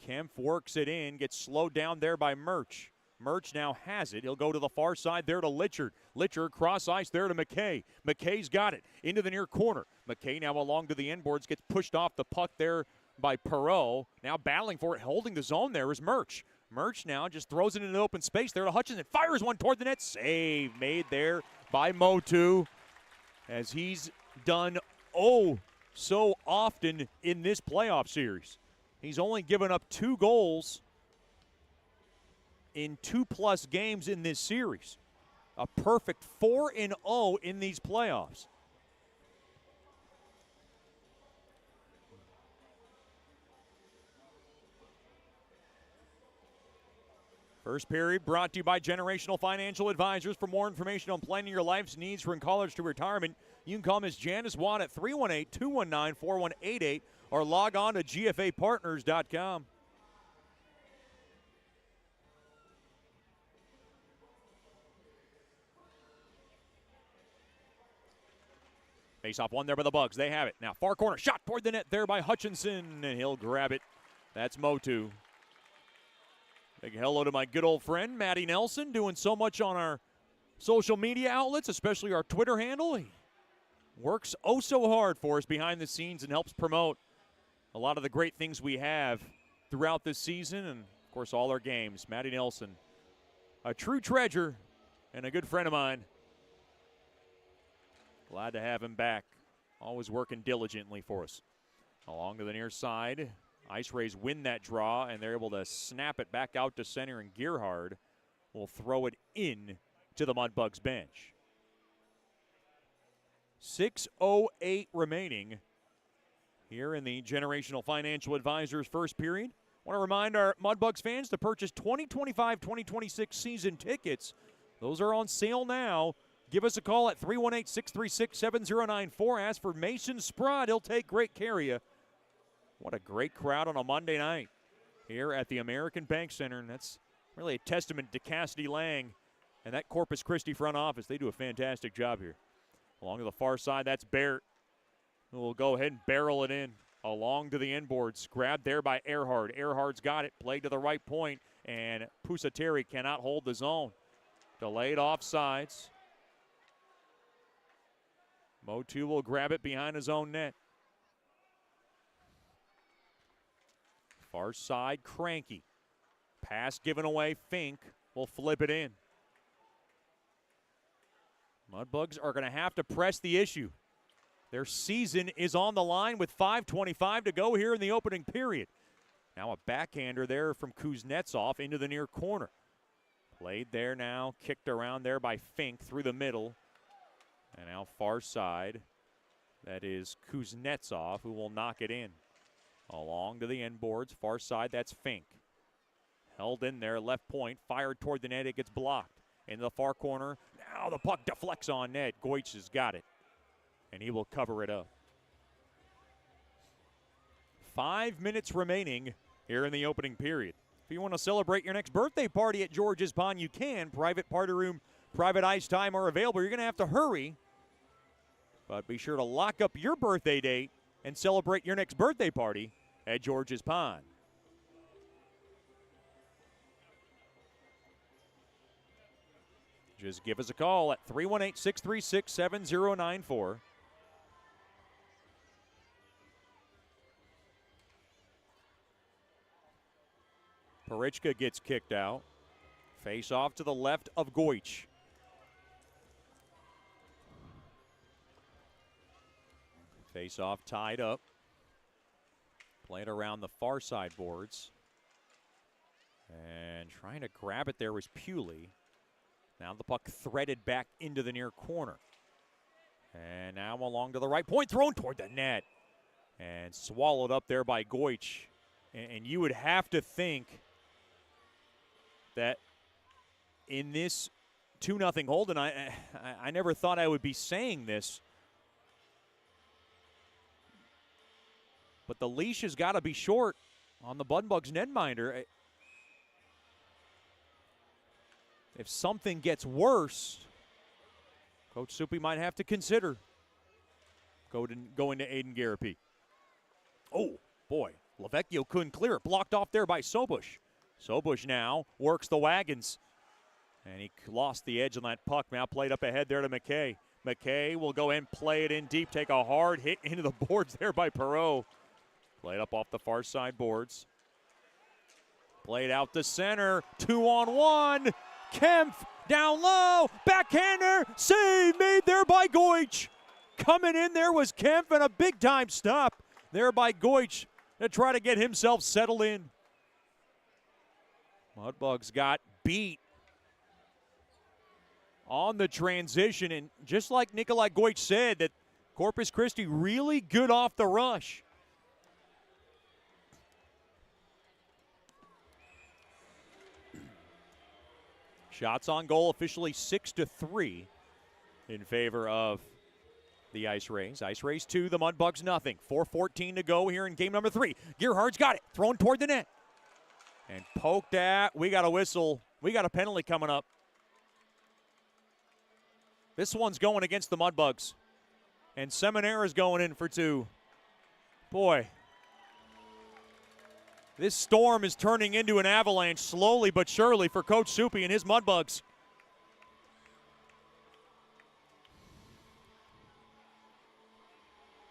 Kempf works it in, gets slowed down there by Murch. Murch now has it. He'll go to the far side there to Litchard. Litchard cross ice there to McKay. McKay's got it into the near corner. McKay now along to the end boards, gets pushed off the puck there by Perreault. Now battling for it, holding the zone there is Murch. Murch now just throws it into open space there to Hutchinson. Fires one toward the net. Save made there by Motu, as he's done so often in this playoff series. He's only given up 2 goals in 2+ games in this series. A perfect 4-0 in these playoffs. First period brought to you by Generational Financial Advisors. For more information on planning your life's needs from college to retirement, you can call Ms. Janice Watt at 318-219-4188 or log on to gfapartners.com. Face-off one there by the Bugs. They have it. Now far corner, shot toward the net there by Hutchinson, and he'll grab it. That's Motu. Big hello to my good old friend, Matty Nelson, doing so much on our social media outlets, especially our Twitter handle. He works so hard for us behind the scenes and helps promote a lot of the great things we have throughout this season and, of course, all our games. Matty Nelson, a true treasure and a good friend of mine. Glad to have him back. Always working diligently for us. Along to the near side. IceRays win that draw, and they're able to snap it back out to center, and Gerhard will throw it in to the Mudbugs bench. 6:08 remaining here in the Generational Financial Advisors first period. I want to remind our Mudbugs fans to purchase 2025-2026 season tickets. Those are on sale now. Give us a call at 318-636-7094. Ask for Mason Sprott. He'll take great care of you. What a great crowd on a Monday night here at the American Bank Center. And that's really a testament to Cassidy Lang and that Corpus Christi front office. They do a fantastic job here. Along to the far side, that's Barrett, who will go ahead and barrel it in. Along to the inboards, grabbed there by Earhart. Earhart's got it, played to the right point, and Pusateri cannot hold the zone. Delayed offsides. Motu will grab it behind his own net. Far side, Cranky. Pass given away, Fink will flip it in. Mudbugs are going to have to press the issue. Their season is on the line with 5:25 to go here in the opening period. Now a backhander there from Kuznetsov into the near corner. Played there now, kicked around there by Fink through the middle. And now far side, that is Kuznetsov, who will knock it in. Along to the end boards, far side, that's Fink. Held in there, left point, fired toward the net, it gets blocked. Into the far corner, now the puck deflects on net. Goich has got it, and he will cover it up. 5 minutes remaining here in the opening period. If you want to celebrate your next birthday party at George's Pond, you can. Private party room, private ice time are available. You're going to have to hurry, but be sure to lock up your birthday date and celebrate your next birthday party at George's Pond. Just give us a call at 318-636-7094. Parichka gets kicked out. Face off to the left of Goich. Face off tied up. Played around the far side boards. And trying to grab it there was Pewley. Now the puck threaded back into the near corner. And now along to the right point, thrown toward the net. And swallowed up there by Goich. And you would have to think that in this 2-0 hold, and I never thought I would be saying this, but the leash has got to be short on the Mudbugs netminder. If something gets worse, Coach Soupy might have to consider going to Aiden Garapi. Oh, boy. Lavecchio couldn't clear it. Blocked off there by Sobush. Sobush now works the wagons. And he lost the edge on that puck. Now played up ahead there to McKay. McKay will go and play it in deep. Take a hard hit into the boards there by Perot. Played up off the far side boards. Played out to center. 2-on-1. Kempf down low. Backhander. Save made there by Goich. Coming in there was Kempf, and a big-time stop there by Goich to try to get himself settled in. Mudbugs got beat on the transition, and just like Nikolai Goich said, that Corpus Christi really good off the rush. Shots on goal officially 6-3 in favor of the IceRays. IceRays 2, the Mudbugs nothing. 4:14 to go here in game number 3. Gerhard's got it, thrown toward the net. And poked at, we got a whistle. We got a penalty coming up. This one's going against the Mudbugs. And Seminara's going in for 2. Boy, this storm is turning into an avalanche slowly but surely for Coach Soupy and his Mudbugs.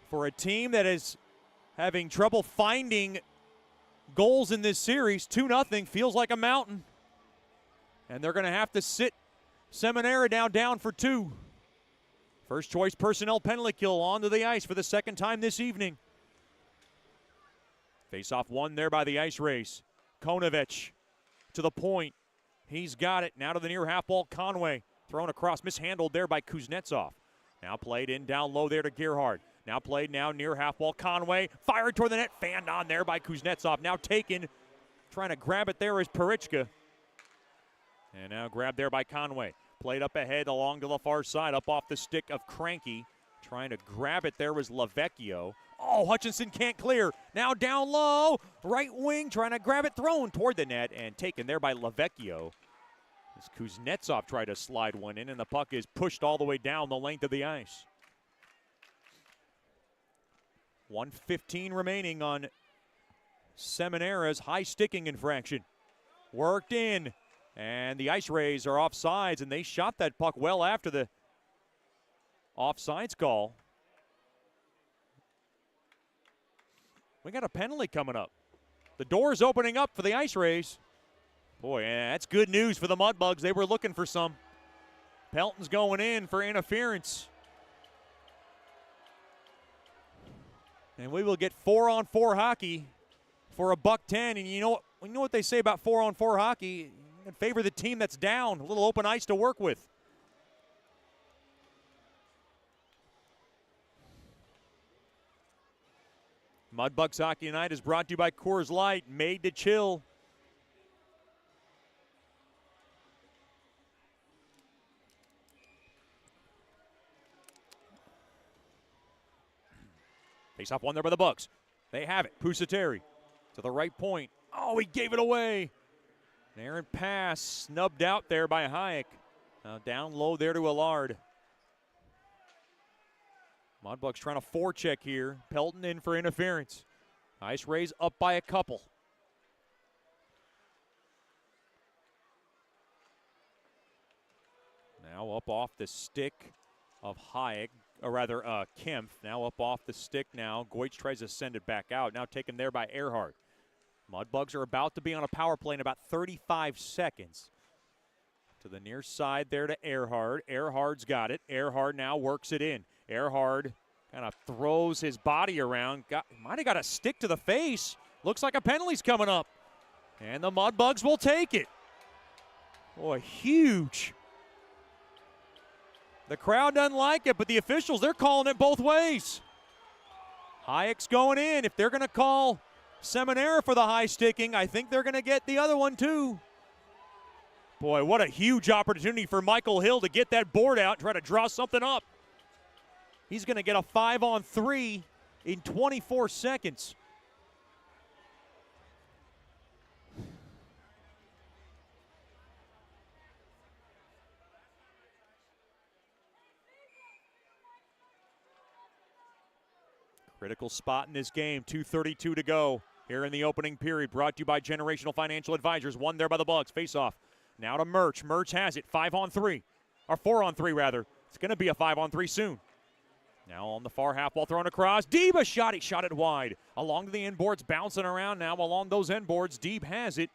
For a team that is having trouble finding goals in this series, 2-0 feels like a mountain. And they're going to have to sit Seminara down for 2. First choice personnel penalty kill onto the ice for the second time this evening. Face-off won there by the IceRays. Konovich to the point. He's got it. Now to the near half wall, Conway. Thrown across, mishandled there by Kuznetsov. Now played in down low there to Gerhard. Now played now near half wall, Conway. Fired toward the net, fanned on there by Kuznetsov. Now taken, trying to grab it there is Perichka. And now grabbed there by Conway. Played up ahead along to the far side, up off the stick of Cranky. Trying to grab it there was Lavecchio. Oh, Hutchinson can't clear. Now down low, right wing, trying to grab it, thrown toward the net, and taken there by Lavecchio. As Kuznetsov tried to slide one in, and the puck is pushed all the way down the length of the ice. 1:15 remaining on Seminara's high sticking infraction. Worked in, and the IceRays are offsides, and they shot that puck well after the offsides call. We got a penalty coming up. The door's opening up for the IceRays. Boy, that's good news for the Mudbugs. They were looking for some. Pelton's going in for interference. And we will get 4-on-4 hockey for $1.10. And you know what they say about 4-on-4 hockey? In favor of the team that's down. A little open ice to work with. Mudbugs Hockey Night is brought to you by Coors Light, made to chill. Face-off won there by the Bugs. They have it. Pusateri to the right point. Oh, he gave it away. An errant pass snubbed out there by Hayek. Now down low there to Allard. Mudbugs trying to forecheck here. Pelton in for interference. IceRays up by a couple. Now up off the stick of Hayek. Or rather, Kempf. Now up off the stick now. Goich tries to send it back out. Now taken there by Earhart. Mudbugs are about to be on a power play in about 35 seconds. To the near side there to Earhart. Earhart's got it. Earhart now works it in. Earhart kind of throws his body around. Might have got a stick to the face. Looks like a penalty's coming up. And the Mudbugs will take it. Boy, huge. The crowd doesn't like it, but the officials, they're calling it both ways. Hayek's going in. If they're going to call Seminara for the high sticking, I think they're going to get the other one too. Boy, what a huge opportunity for Michael Hill to get that board out and try to draw something up. He's going to get a 5-on-3 in 24 seconds. Critical spot in this game, 2:32 to go here in the opening period. Brought to you by Generational Financial Advisors. One there by the Bugs. Face off. Now to Murch. Murch has it. 5-on-3. Or 4-on-3 rather. It's going to be a 5-on-3 soon. Now on the far half, ball thrown across. Deeb a shot. He shot it wide. Along the end boards, bouncing around now along those end boards. Deeb has it.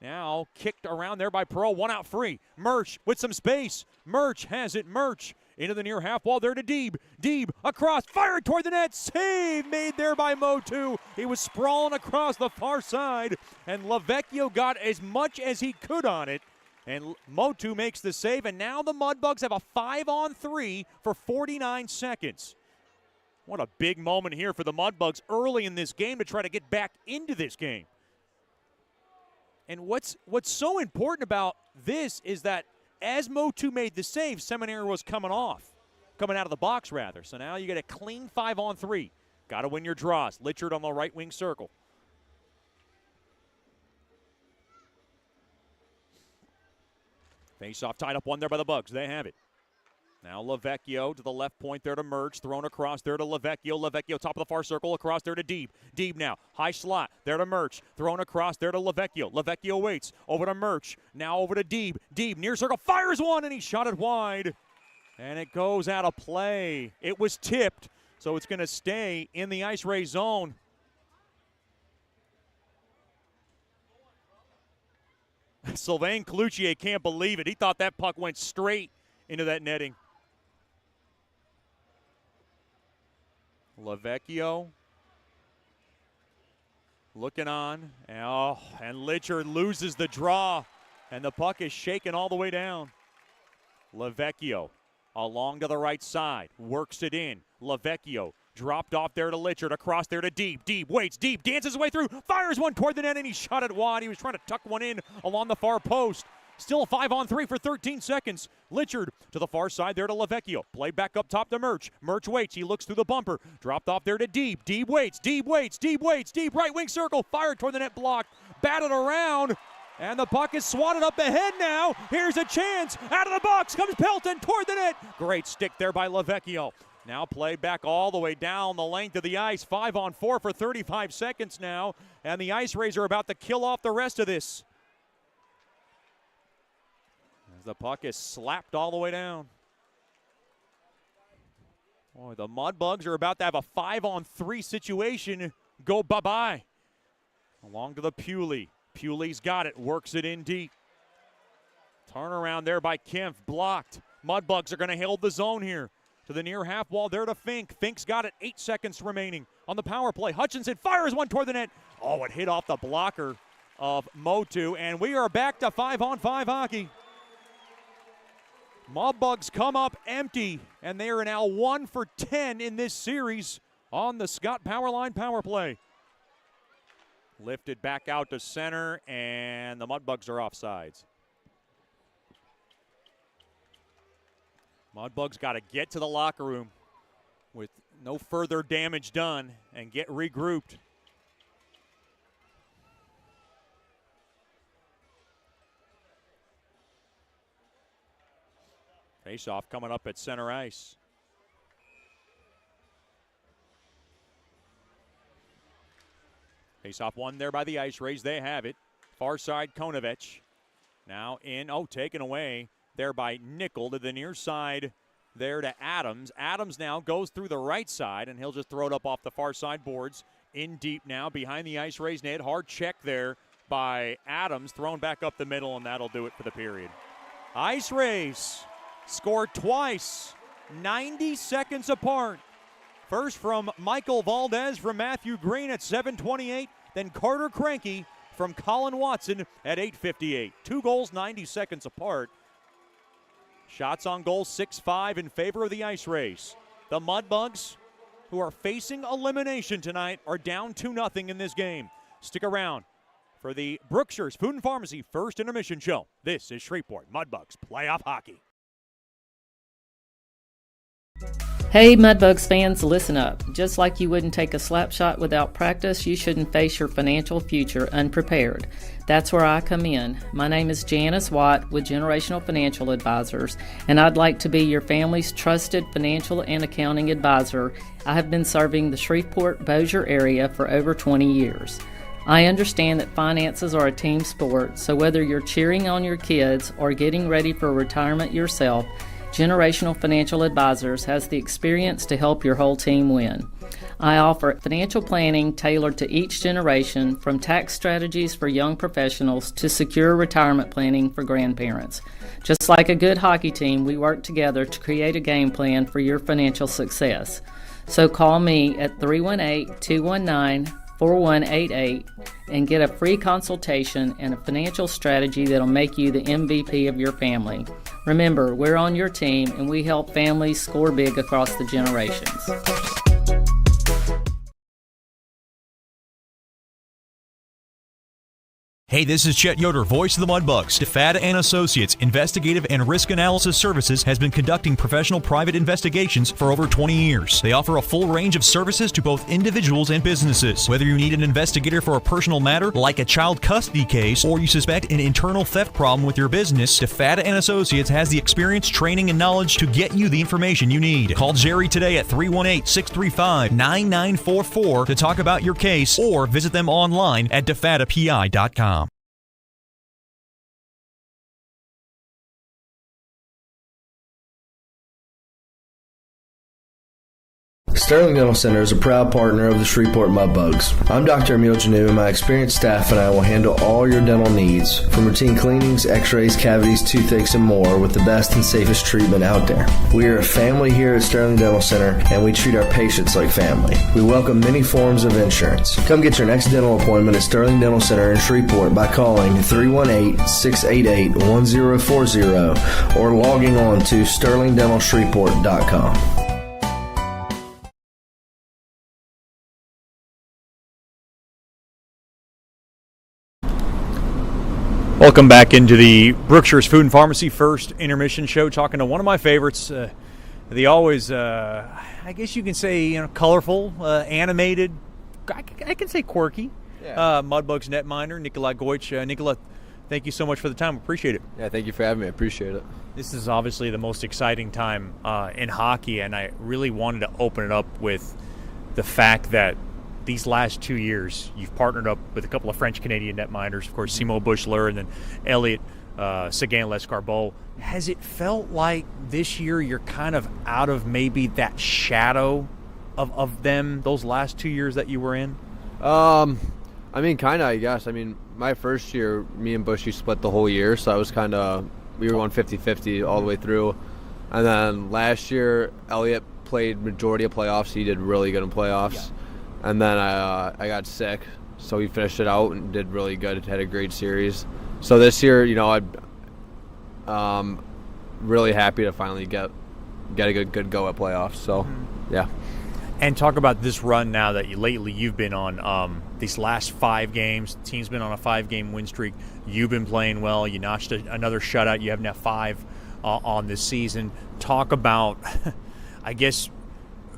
Now kicked around there by Pearl. One out free. Murch with some space. Murch has it. Murch into the near half wall there to Deeb. Deeb across. Fired toward the net. Save made there by Motu. He was sprawling across the far side. And Lavecchio got as much as he could on it. And Motu makes the save. And now the Mudbugs have a 5-on-3 for 49 seconds. What a big moment here for the Mudbugs early in this game to try to get back into this game. And what's so important about this is that as Motu made the save, Seminara was coming out of the box rather. So now you get a clean 5-on-3. Got to win your draws. Litchard on the right wing circle. Face-off tied up one there by the Bugs. They have it. Now Lavecchio to the left point there to Murch. Thrown across there to Lavecchio. Lavecchio top of the far circle across there to Deeb. Deeb now. High slot there to Murch. Thrown across there to Lavecchio. Lavecchio waits. Over to Murch. Now over to Deeb. Deeb near circle. Fires one and he shot it wide. And it goes out of play. It was tipped. So it's going to stay in the IceRays zone. Sylvain Cloutier can't believe it. He thought that puck went straight into that netting. Lavecchio looking on. Oh, and Litchard loses the draw, and the puck is shaken all the way down. Lavecchio along to the right side, works it in. Lavecchio dropped off there to Litchard, across there to Deeb. Deeb waits, Deeb dances his way through, fires one toward the net, and he shot it wide. He was trying to tuck one in along the far post. Still a 5-on-3 for 13 seconds. Litchard to the far side there to Lavecchio. Play back up top to Murch. Murch waits. He looks through the bumper. Dropped off there to Deeb. Deeb waits. Deeb waits. Deeb waits. Deeb right wing circle. Fired toward the net, blocked. Batted around. And the puck is swatted up ahead now. Here's a chance. Out of the box comes Pelton toward the net. Great stick there by Lavecchio. Now played back all the way down the length of the ice. 5-on-4 for 35 seconds now. And the IceRays are about to kill off the rest of this. As the puck is slapped all the way down. Boy, the Mudbugs are about to have a 5-on-3 situation go bye-bye. Along to the Pewley. Pewley's got it, works it in deep. Turnaround there by Kempf, blocked. Mudbugs are going to hold the zone here. To the near half wall there to Fink. Fink's got it, 8 seconds remaining on the power play. Hutchinson fires one toward the net. Oh, it hit off the blocker of Motu, and we are back to 5-on-5 hockey. Mudbugs come up empty, and they are now 1 for 10 in this series on the Scott Powerline power play. Lifted back out to center, and the Mudbugs are offsides. Mudbugs got to get to the locker room with no further damage done and get regrouped. Face-off coming up at center ice. Face-off won there by the IceRays. They have it. Far side, Konovich. Now in, taken away there by Nickel to the near side there to Adams. Adams now goes through the right side, and he'll just throw it up off the far side boards. In deep now behind the IceRays net. Hard check there by Adams. Thrown back up the middle, and that'll do it for the period. IceRays scored twice, 90 seconds apart. First from Michael Valdez from Matthew Green at 7:28, then Carter Cranky from Colin Watson at 8:58. 2 goals, 90 seconds apart. Shots on goal, 6-5 in favor of the IceRays. The Mudbugs who are facing elimination tonight, are down 2-0 in this game. Stick around for the Brookshire's Food and Pharmacy first intermission show. This is Shreveport Mudbugs Playoff Hockey. Hey Mudbugs fans, listen up. Just like you wouldn't take a slap shot without practice, you shouldn't face your financial future unprepared. That's where I come in. My name is Janice Watt with Generational Financial Advisors, and I'd like to be your family's trusted financial and accounting advisor. I have been serving the Shreveport-Bossier area for over 20 years. I understand that finances are a team sport, so whether you're cheering on your kids or getting ready for retirement yourself, Generational Financial Advisors has the experience to help your whole team win. I offer financial planning tailored to each generation, from tax strategies for young professionals to secure retirement planning for grandparents. Just like a good hockey team, we work together to create a game plan for your financial success. So call me at 318-219-4188 and get a free consultation and a financial strategy that'll make you the MVP of your family. Remember, we're on your team and we help families score big across the generations. Hey, this is Chet Yoder, voice of the Mudbugs. DeFada and Associates Investigative and Risk Analysis Services has been conducting professional private investigations for over 20 years. They offer a full range of services to both individuals and businesses. Whether you need an investigator for a personal matter like a child custody case, or you suspect an internal theft problem with your business, DeFada and Associates has the experience, training, and knowledge to get you the information you need. Call Jerry today at 318-635-9944 to talk about your case, or visit them online at defadapi.com. Sterling Dental Center is a proud partner of the Shreveport Mudbugs. I'm Dr. Emil Janu, and my experienced staff and I will handle all your dental needs, from routine cleanings, x-rays, cavities, toothaches, and more, with the best and safest treatment out there. We are a family here at Sterling Dental Center, and we treat our patients like family. We welcome many forms of insurance. Come get your next dental appointment at Sterling Dental Center in Shreveport by calling 318-688-1040 or logging on to sterlingdentalshreveport.com. Welcome back into the Brookshire's Food and Pharmacy first intermission show, talking to one of my favorites, the always, I guess you can say, colorful, animated, I can say quirky, Mudbugs netminder, Nikolai Goich. Nikola, thank you so much for the time. Appreciate it. Yeah, thank you for having me. I appreciate it. This is obviously the most exciting time in hockey, and I really wanted to open it up with the fact that these last 2 years, you've partnered up with a couple of French-Canadian netminders, of course, Simo Buchler and then Elliot Seguin-Lescarbot. Has it felt like this year you're kind of out of maybe that shadow of them, those last 2 years that you were in? I mean, kind of, I guess. I mean, my first year, me and Bushy split the whole year, so I was kind of, we were going 50-50 all the way through. And then last year, Elliot played majority of playoffs. He did really good in playoffs. Yeah. And then I got sick, so he finished it out and did really good. Had a great series. So this year, I'm really happy to finally get a good go at playoffs. So, yeah. And talk about this run now that you've been on these last 5 games. The team's been on a 5-game win streak. You've been playing well. You notched another shutout. You have now 5 on this season. Talk about, I guess,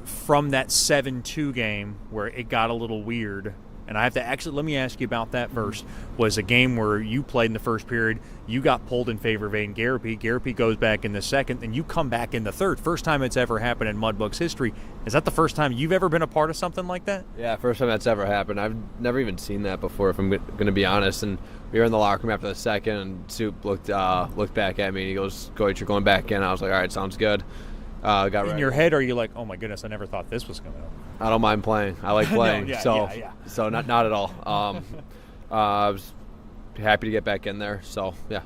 from that 7-2 game where it got a little weird, and I have to actually, let me ask you about that first, was a game where you played in the first period, you got pulled in favor of Aiden Garapi. Garapi goes back in the second, and you come back in the third. First time it's ever happened in Mudbugs history. Is that the first time you've ever been a part of something like that? Yeah, first time that's ever happened. I've never even seen that before, if I'm going to be honest. And we were in the locker room after the second, and Soup looked back at me, and he goes, "Goich, you're going back in." I was like, all right, sounds good. Got ready. In your head, are you like, oh my goodness, I never thought this was going to happen? I don't mind playing. I like playing. No, So not at all. I was happy to get back in there. So, yeah.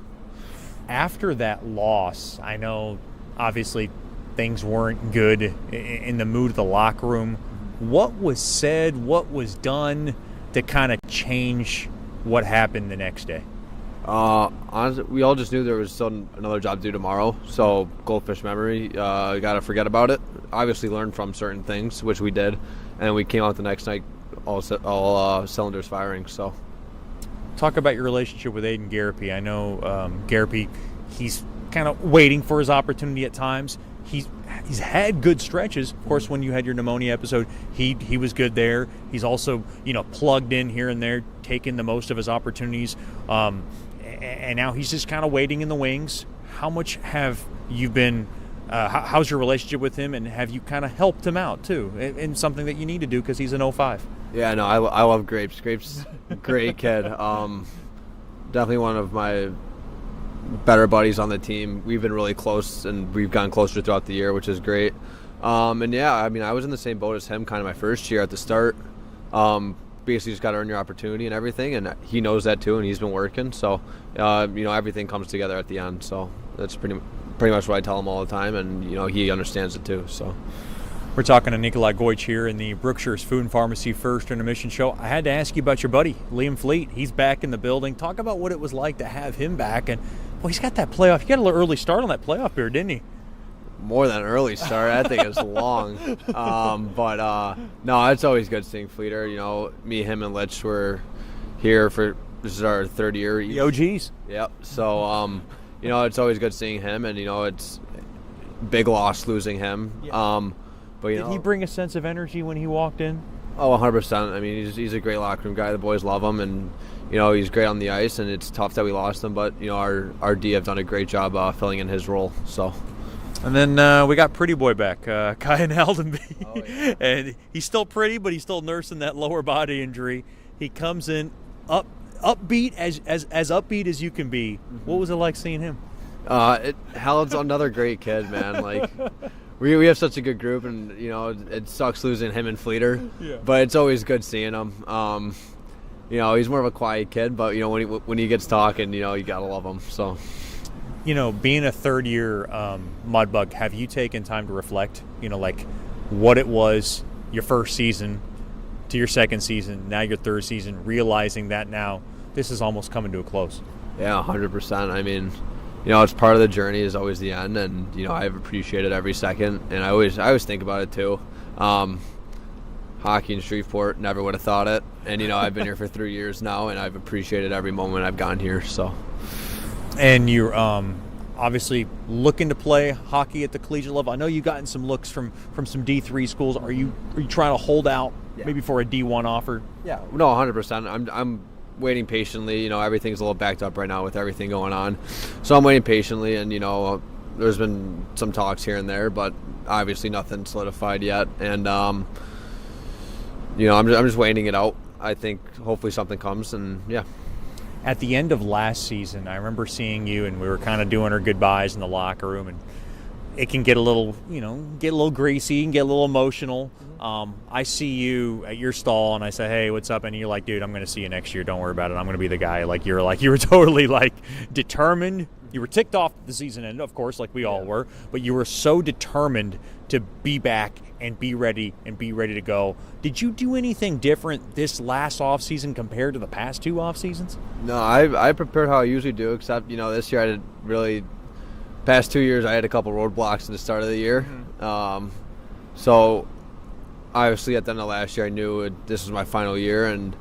After that loss, I know obviously things weren't good in the mood of the locker room. What was said, what was done to kind of change what happened the next day? Honestly, we all just knew there was still another job to do tomorrow. So goldfish memory, gotta forget about it. Obviously, learn from certain things, which we did, and we came out the next night all cylinders firing. So, talk about your relationship with Aiden Garapi. I know Garapi, he's kind of waiting for his opportunity at times. He's had good stretches. Of course, when you had your pneumonia episode, he was good there. He's also plugged in here and there, taking the most of his opportunities. And now he's just kind of waiting in the wings. How much have you been? How's your relationship with him, and have you kind of helped him out too in something that you need to do because he's an 05? Yeah, no, I love Grapes. Grapes, great kid. Definitely one of my better buddies on the team. We've been really close, and we've gotten closer throughout the year, which is great. And yeah, I mean, I was in the same boat as him kind of my first year at the start. Basically just got to earn your opportunity and everything, and he knows that too, and he's been working. So, everything comes together at the end. So that's pretty much what I tell him all the time, and he understands it too. So. We're talking to Nikolai Goich here in the Brookshire's Food and Pharmacy First Intermission Show. I had to ask you about your buddy, Liam Fleet. He's back in the building. Talk about what it was like to have him back. And, boy, he's got that playoff. He got a little early start on that playoff here, didn't he? More than an early start. I think it was long. No, it's always good seeing Fleeter. Me, him, and Litch were here for this is our third year. The OGs. Yep. So, it's always good seeing him, and, it's big loss losing him. Yeah. But did he bring a sense of energy when he walked in? Oh, 100%. I mean, he's a great locker room guy. The boys love him, and he's great on the ice. And it's tough that we lost him, but our D have done a great job filling in his role. So. And then we got Pretty Boy back, Kyan Aldenby. Oh, yeah. And he's still pretty, but he's still nursing that lower body injury. He comes in upbeat as upbeat as you can be. Mm-hmm. What was it like seeing him? Hal's another great kid, man. Like. We have such a good group, and it sucks losing him and Fleeter, yeah. But it's always good seeing him. He's more of a quiet kid, but when he gets talking, you gotta love him. So, being a third-year Mudbug, have you taken time to reflect? Like what it was your first season to your second season, now your third season, realizing that now this is almost coming to a close. Yeah, 100%. I mean. It's part of the journey is always the end, and I've appreciated every second, and I always think about it too. Hockey in Shreveport, never would have thought it, and I've been here for 3 years now, and I've appreciated every moment I've gotten here. So, and you're obviously looking to play hockey at the collegiate level. I know you've gotten some looks from some D3 schools. Are you trying to hold out maybe for a D1 offer? Yeah, no, 100%. I'm waiting patiently. Everything's a little backed up right now with everything going on, so I'm waiting patiently, and there's been some talks here and there, but obviously nothing solidified yet, and I'm just waiting it out. I think hopefully something comes, and yeah. At the end of last season, I remember seeing you, and we were kind of doing our goodbyes in the locker room, and it can get a little greasy and get a little emotional. I see you at your stall, and I say, "Hey, what's up?" And you're like, "Dude, I'm going to see you next year. Don't worry about it. I'm going to be the guy." You were totally determined. You were ticked off at the season end, of course, like we all were, but you were so determined to be back and be ready to go. Did you do anything different this last off season compared to the past two off seasons? No, I prepared how I usually do, except this year I did really. Past 2 years, I had a couple roadblocks at the start of the year. Mm-hmm. So, obviously, at the end of last year, I knew this was my final year, and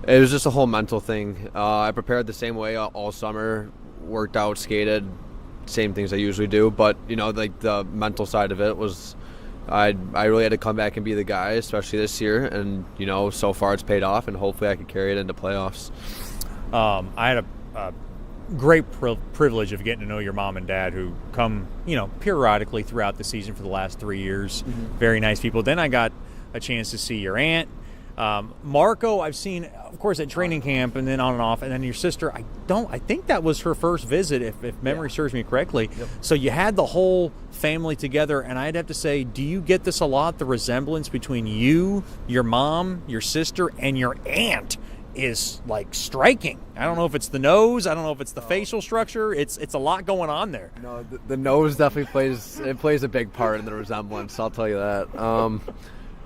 it was just a whole mental thing. I prepared the same way all summer, worked out, skated, same things I usually do. But, the mental side of it was I really had to come back and be the guy, especially this year. And, so far it's paid off, and hopefully I could carry it into playoffs. I had a great privilege of getting to know your mom and dad, who come periodically throughout the season for the last 3 years. Mm-hmm. Very nice people. Then I got a chance to see your aunt, Marco. I've seen, of course, at training camp, and then on and off. And then your sister, I think that was her first visit, if memory serves me correctly. Yep. So you had the whole family together, and I'd have to say, do you get this a lot, the resemblance between you, your mom, your sister, and your aunt is striking? I don't know if it's the nose, I don't know if it's the facial structure. It's a lot going on there. No, the nose definitely plays a big part in the resemblance, I'll tell you that.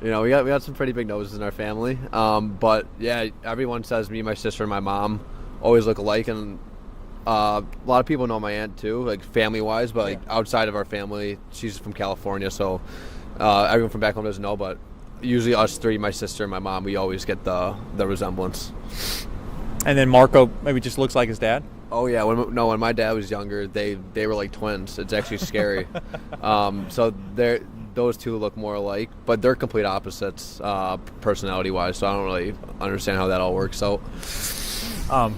We got some pretty big noses in our family. But yeah, everyone says me, my sister, and my mom always look alike, and A lot of people know my aunt too, like family-wise, but like outside of our family, she's from California, so everyone from back home doesn't know. But usually us three, my sister and my mom, we always get the resemblance. And then Marco maybe just looks like his dad? Oh yeah, when my dad was younger, they were like twins. It's actually scary. So those two look more alike, but they're complete opposites personality-wise. So I don't really understand how that all works out.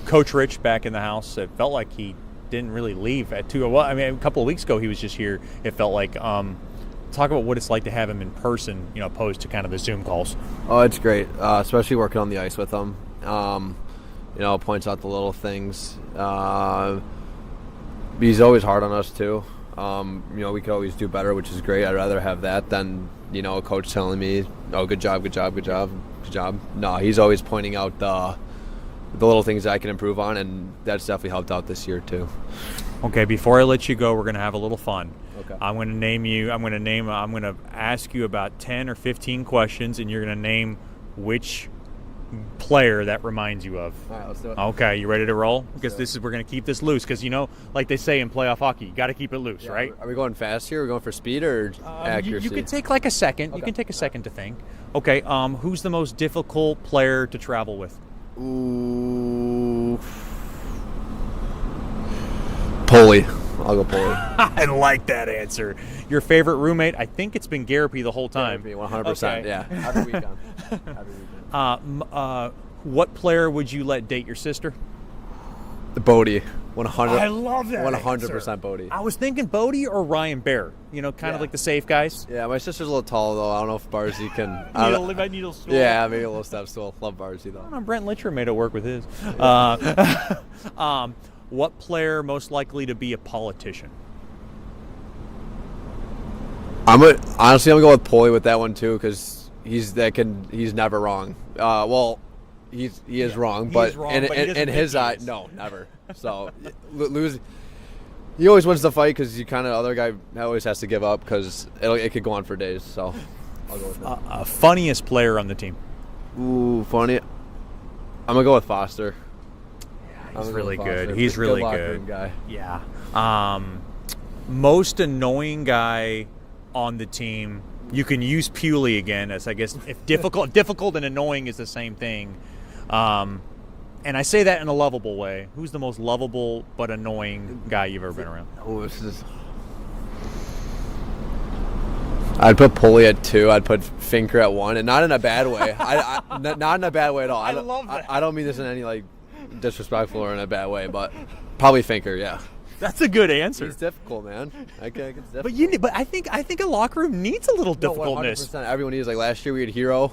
Coach Rich back in the house. It felt like he didn't really leave at 2. Well, I mean, a couple of weeks ago he was just here. It felt like. Talk about what it's like to have him in person, opposed to kind of the Zoom calls. Oh, it's great, especially working on the ice with him. Points out the little things. He's always hard on us too. We could always do better, which is great. I'd rather have that than a coach telling me, "Oh, good job, good job, good job, good job." No, he's always pointing out the little things that I can improve on, and that's definitely helped out this year too. Okay, before I let you go, we're going to have a little fun. Okay. I'm going to ask you about 10 or 15 questions, and you're going to name which player that reminds you of. All right, let's do it. Okay, you ready to roll? Because we're going to keep this loose, because like they say in playoff hockey, you got to keep it loose, right? Are we going fast here? Are we going for speed or accuracy? You can take like a second. Okay. You can take a second to think. Okay, who's the most difficult player to travel with? Ooh. Pulley. I'll go Pulley. I like that answer. Your favorite roommate? I think it's been Garapy the whole time. Garapy, 100%. Okay. Yeah. Every weekend. What player would you let date your sister? Bodie. 100. I love that 100% Bodie. I was thinking Bodie or Ryan Bear. Kind of like the safe guys. Yeah, my sister's a little tall though. I don't know if Barzy can. Needle stool. Yeah, maybe a little step stool. Love Barzy though. I don't know, Brent Litcher made it work with his. What player most likely to be a politician? Honestly, I'm gonna go with Pulley with that one too, because he's never wrong. He is wrong, but in his eye, no, never. So lose. He always wins the fight because other guy always has to give up because it could go on for days. So I'll go with him. Funniest player on the team? Ooh, funny. I'm gonna go with Foster. He's really good. He's really good. Guy. Yeah. Most annoying guy on the team. You can use Pewley again, as I guess if difficult and annoying is the same thing. And I say that in a lovable way. Who's the most lovable but annoying guy you've ever been around? Oh, I'd put Pulley at 2. I'd put Finker at 1, and not in a bad way. Not in a bad way at all. I love that. I don't mean this in any disrespectful or in a bad way, but probably Finker. Yeah. That's a good answer. It's difficult, man. It's difficult. But I think a locker room needs a little difficultness. 100%. Everyone needs last year we had Hero,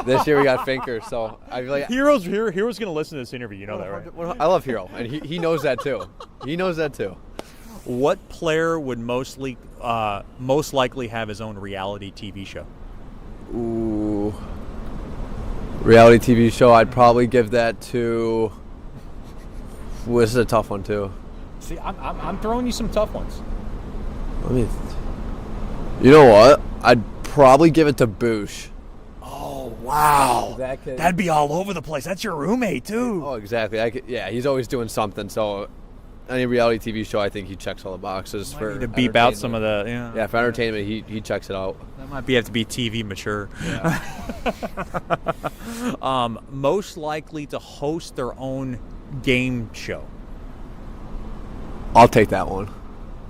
this year we got Finker. So I feel like Hero's going to listen to this interview. You know that, right? I love Hero, and he knows that too. He knows that too. What player would most likely have his own reality TV show? Ooh, reality TV show. I'd probably give that to. Ooh, this is a tough one too. See, I'm throwing you some tough ones. You know what? I'd probably give it to Boosh. Oh, wow. That'd be all over the place. That's your roommate, too. Oh, exactly. He's always doing something. So any reality TV show, I think he checks all the boxes. For need to beep out some of the... Yeah, for entertainment, he checks it out. That might have to be TV mature. Yeah. Most likely to host their own game show. I'll take that one.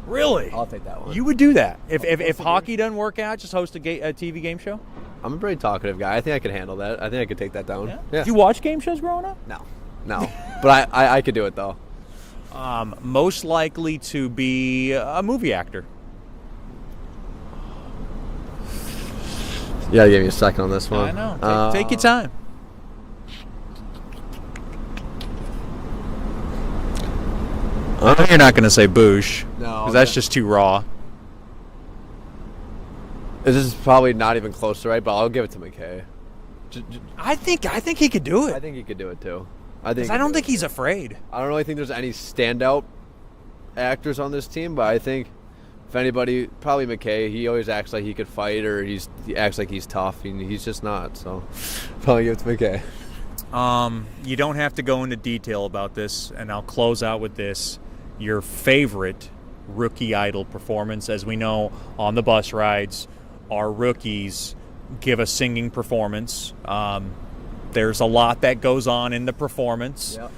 Really? I'll take that one. You would do that if hockey doesn't work out? Just host a TV game show. I'm a pretty talkative guy. I think I could handle that. I think I could take that down. Yeah. Did you watch game shows growing up? No. But I could do it though. Most likely to be a movie actor. Yeah, give me a second on this one. I know. Take your time. You're not going to say Boosh. No. Because that's just too raw. This is probably not even close to right, but I'll give it to McKay. I think he could do it. I think he could do it too. I don't think he's afraid. I don't really think there's any standout actors on this team, but I think if anybody, probably McKay. He always acts like he could fight, or he acts like he's tough, and he's just not. So probably give it to McKay. You don't have to go into detail about this, and I'll close out with this. your favorite rookie idol performance. As we know, on the bus rides, our rookies give a singing performance. There's a lot that goes on in the performance. Yep.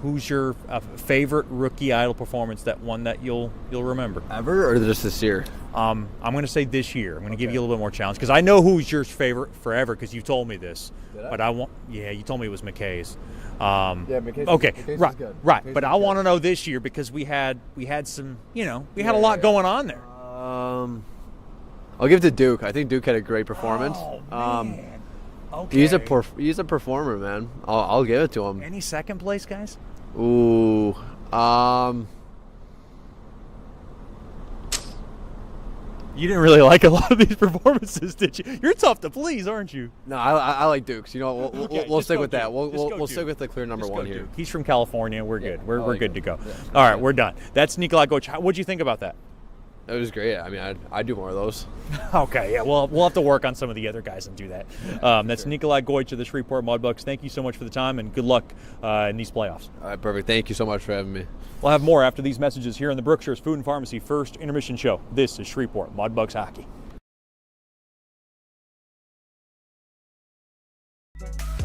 Who's your favorite rookie idol performance, that one that you'll remember? Ever or just this year? I'm going to say this year. I'm going to give you a little bit more challenge because I know who's your favorite forever because you told me this. Did I? But you told me it was McKay's. Yeah, McKay's. Okay, McKay's right, is good. right. McKay's But is I good. want to know this year because we had some, we had a lot going on there. I'll give it to Duke. I think Duke had a great performance. Oh, man. Okay. He's a performer, man. I'll give it to him. Any second place, guys? Ooh. You didn't really like a lot of these performances, did you? You're tough to please, aren't you? No, I like Dukes. You know, we'll stick with that. We'll Duke. stick with the clear number one here. Duke. He's from California. We're good. We're like good to it. go. Yeah. All right, we're done. That's Nikolai Goich. What'd you think about that? It was great. I mean, I'd do more of those. Okay, yeah, we'll have to work on some of the other guys and do that. That's Nikolai Goich of the Shreveport Mudbugs. Thank you so much for the time, and good luck in these playoffs. All right, perfect. Thank you so much for having me. We'll have more after these messages here on the Brookshire's Food and Pharmacy First Intermission Show. This is Shreveport Mudbugs Hockey.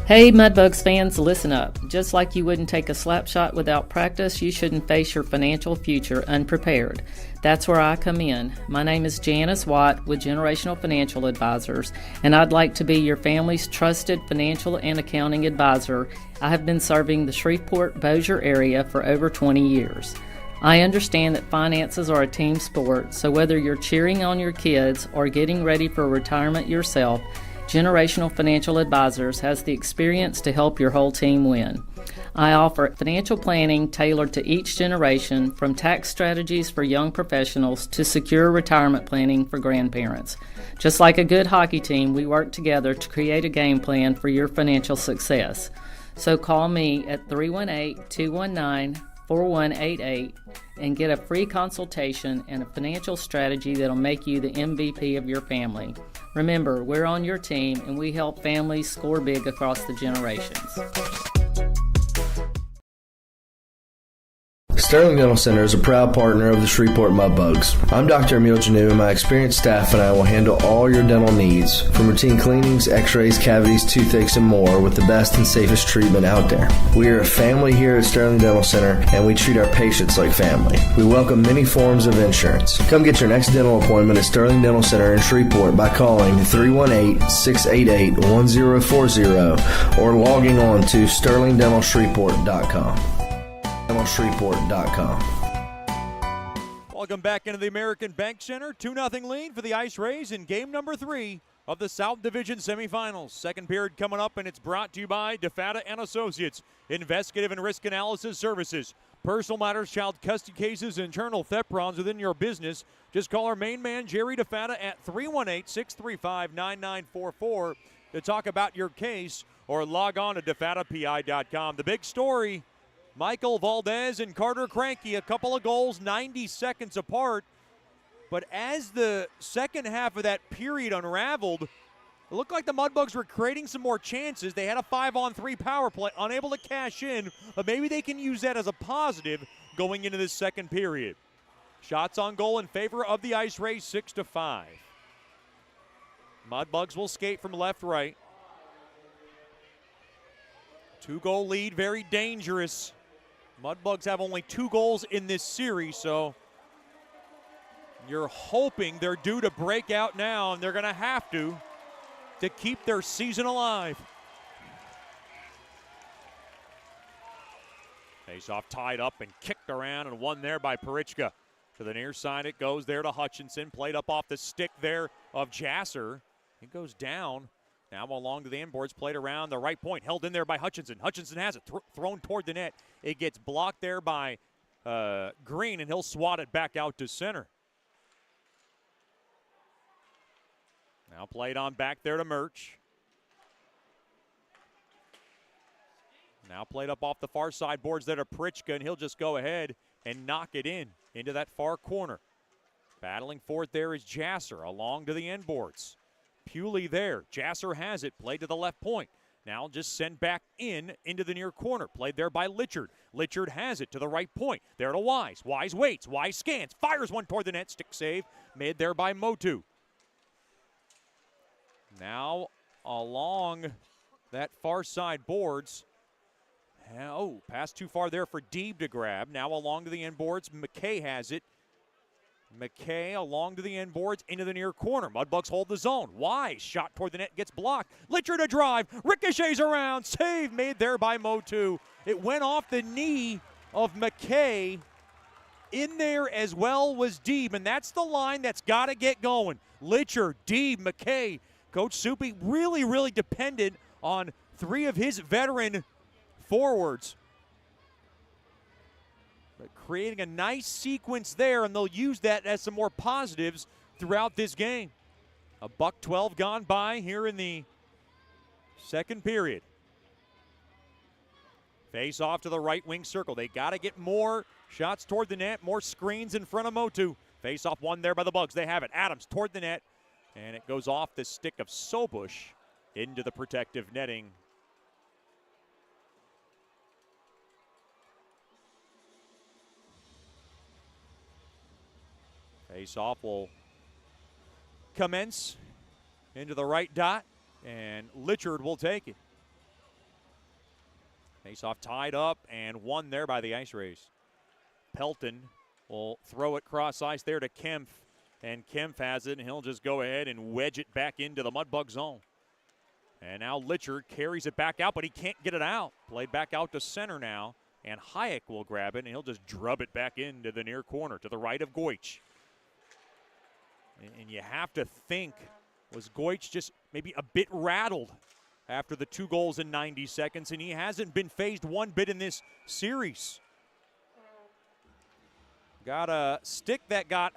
Hey Mudbugs fans, listen up. Just like you wouldn't take a slap shot without practice, you shouldn't face your financial future unprepared. That's where I come in. My name is Janice Watt with Generational Financial Advisors, and I'd like to be your family's trusted financial and accounting advisor. I have been serving the Shreveport-Bossier area for over 20 years. I understand that finances are a team sport, so whether you're cheering on your kids or getting ready for retirement yourself, Generational Financial Advisors has the experience to help your whole team win. I offer financial planning tailored to each generation, from tax strategies for young professionals to secure retirement planning for grandparents. Just like a good hockey team, we work together to create a game plan for your financial success. So call me at 318-219-4188 and get a free consultation and a financial strategy that'll make you the MVP of your family. Remember, we're on your team and we help families score big across the generations. Sterling Dental Center is a proud partner of the Shreveport Mudbugs. I'm Dr. Emil Janu, and my experienced staff and I will handle all your dental needs, from routine cleanings, x-rays, cavities, toothaches, and more, with the best and safest treatment out there. We are a family here at Sterling Dental Center, and we treat our patients like family. We welcome many forms of insurance. Come get your next dental appointment at Sterling Dental Center in Shreveport by calling 318-688-1040 or logging on to sterlingdentalshreveport.com. Welcome back into the American Bank Center. 2-0 lead for the IceRays in game number 3 of the South Division semifinals. Second period coming up, and it's brought to you by DeFata and Associates, Investigative and Risk Analysis Services. Personal matters, child custody cases, internal theft problems within your business. Just call our main man, Jerry DeFata, at 318-635-9944 to talk about your case, or log on to DeFataPI.com. The big story: Michael Valdez and Carter Cranky, a couple of goals 90 seconds apart. But as the second half of that period unraveled, it looked like the Mudbugs were creating some more chances. They had a 5-on-3 power play, unable to cash in, but maybe they can use that as a positive going into this second period. Shots on goal in favor of the IceRays, 6-5. Mudbugs will skate from left-right. 2-goal lead, very dangerous. Mudbugs have only 2 goals in this series, so you're hoping they're due to break out now, and they're going to have to keep their season alive. Face-off tied up and kicked around and won there by Parichka. To the near side it goes there to Hutchinson. Played up off the stick there of Jasser. It goes down. Now along to the inboards, played around the right point, held in there by Hutchinson. Hutchinson has it thrown toward the net. It gets blocked there by Green, and he'll swat it back out to center. Now played on back there to Murch. Now played up off the far side boards there to Pritchka, and he'll just go ahead and knock it in into that far corner. Battling for it there is Jasser along to the inboards. Pewley there. Jasser has it. Played to the left point. Now just send back into the near corner. Played there by Litchard. Litchard has it to the right point. There to Wise. Wise waits. Wise scans. Fires one toward the net. Stick save made there by Motu. Now along that far side boards. Oh, pass too far there for Deeb to grab. Now along to the end boards. McKay has it. McKay along to the end boards into the near corner. Mudbugs hold the zone. Wise shot toward the net gets blocked. Litchard a drive. Ricochets around. Save made there by Motu. It went off the knee of McKay. In there as well was Deeb, and that's the line that's got to get going. Litchard, Deeb, McKay. Coach Soupy really, really dependent on three of his veteran forwards. But creating a nice sequence there, and they'll use that as some more positives throughout this game. A $1:12 gone by here in the second period. Face off to the right wing circle. They got to get more shots toward the net, more screens in front of Motu. Face off one there by the Bugs. They have it. Adams toward the net, and it goes off the stick of Sobush into the protective netting. Face-off will commence into the right dot, and Litchard will take it. Face-off tied up and won there by the IceRays. Pelton will throw it cross ice there to Kempf, and Kempf has it, and he'll just go ahead and wedge it back into the Mudbug zone. And now Litchard carries it back out, but he can't get it out. Played back out to center now, and Hayek will grab it, and he'll just drub it back into the near corner to the right of Goich. And you have to think, was Goich just maybe a bit rattled after the 2 goals in 90 seconds, and he hasn't been phased one bit in this series. Got a stick that got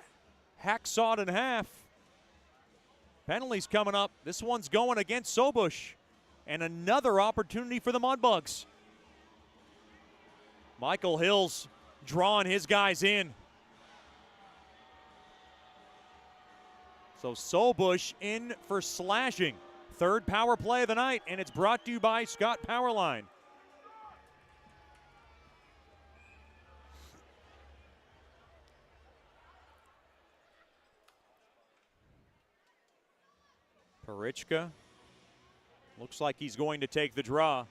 hacksawed in half. Penalties coming up. This one's going against Sobush. And another opportunity for the Mudbugs. Michael Hill's drawing his guys in. So Sobush in for slashing. Third power play of the night, and it's brought to you by Scott Powerline. Parichka looks like he's going to take the draw.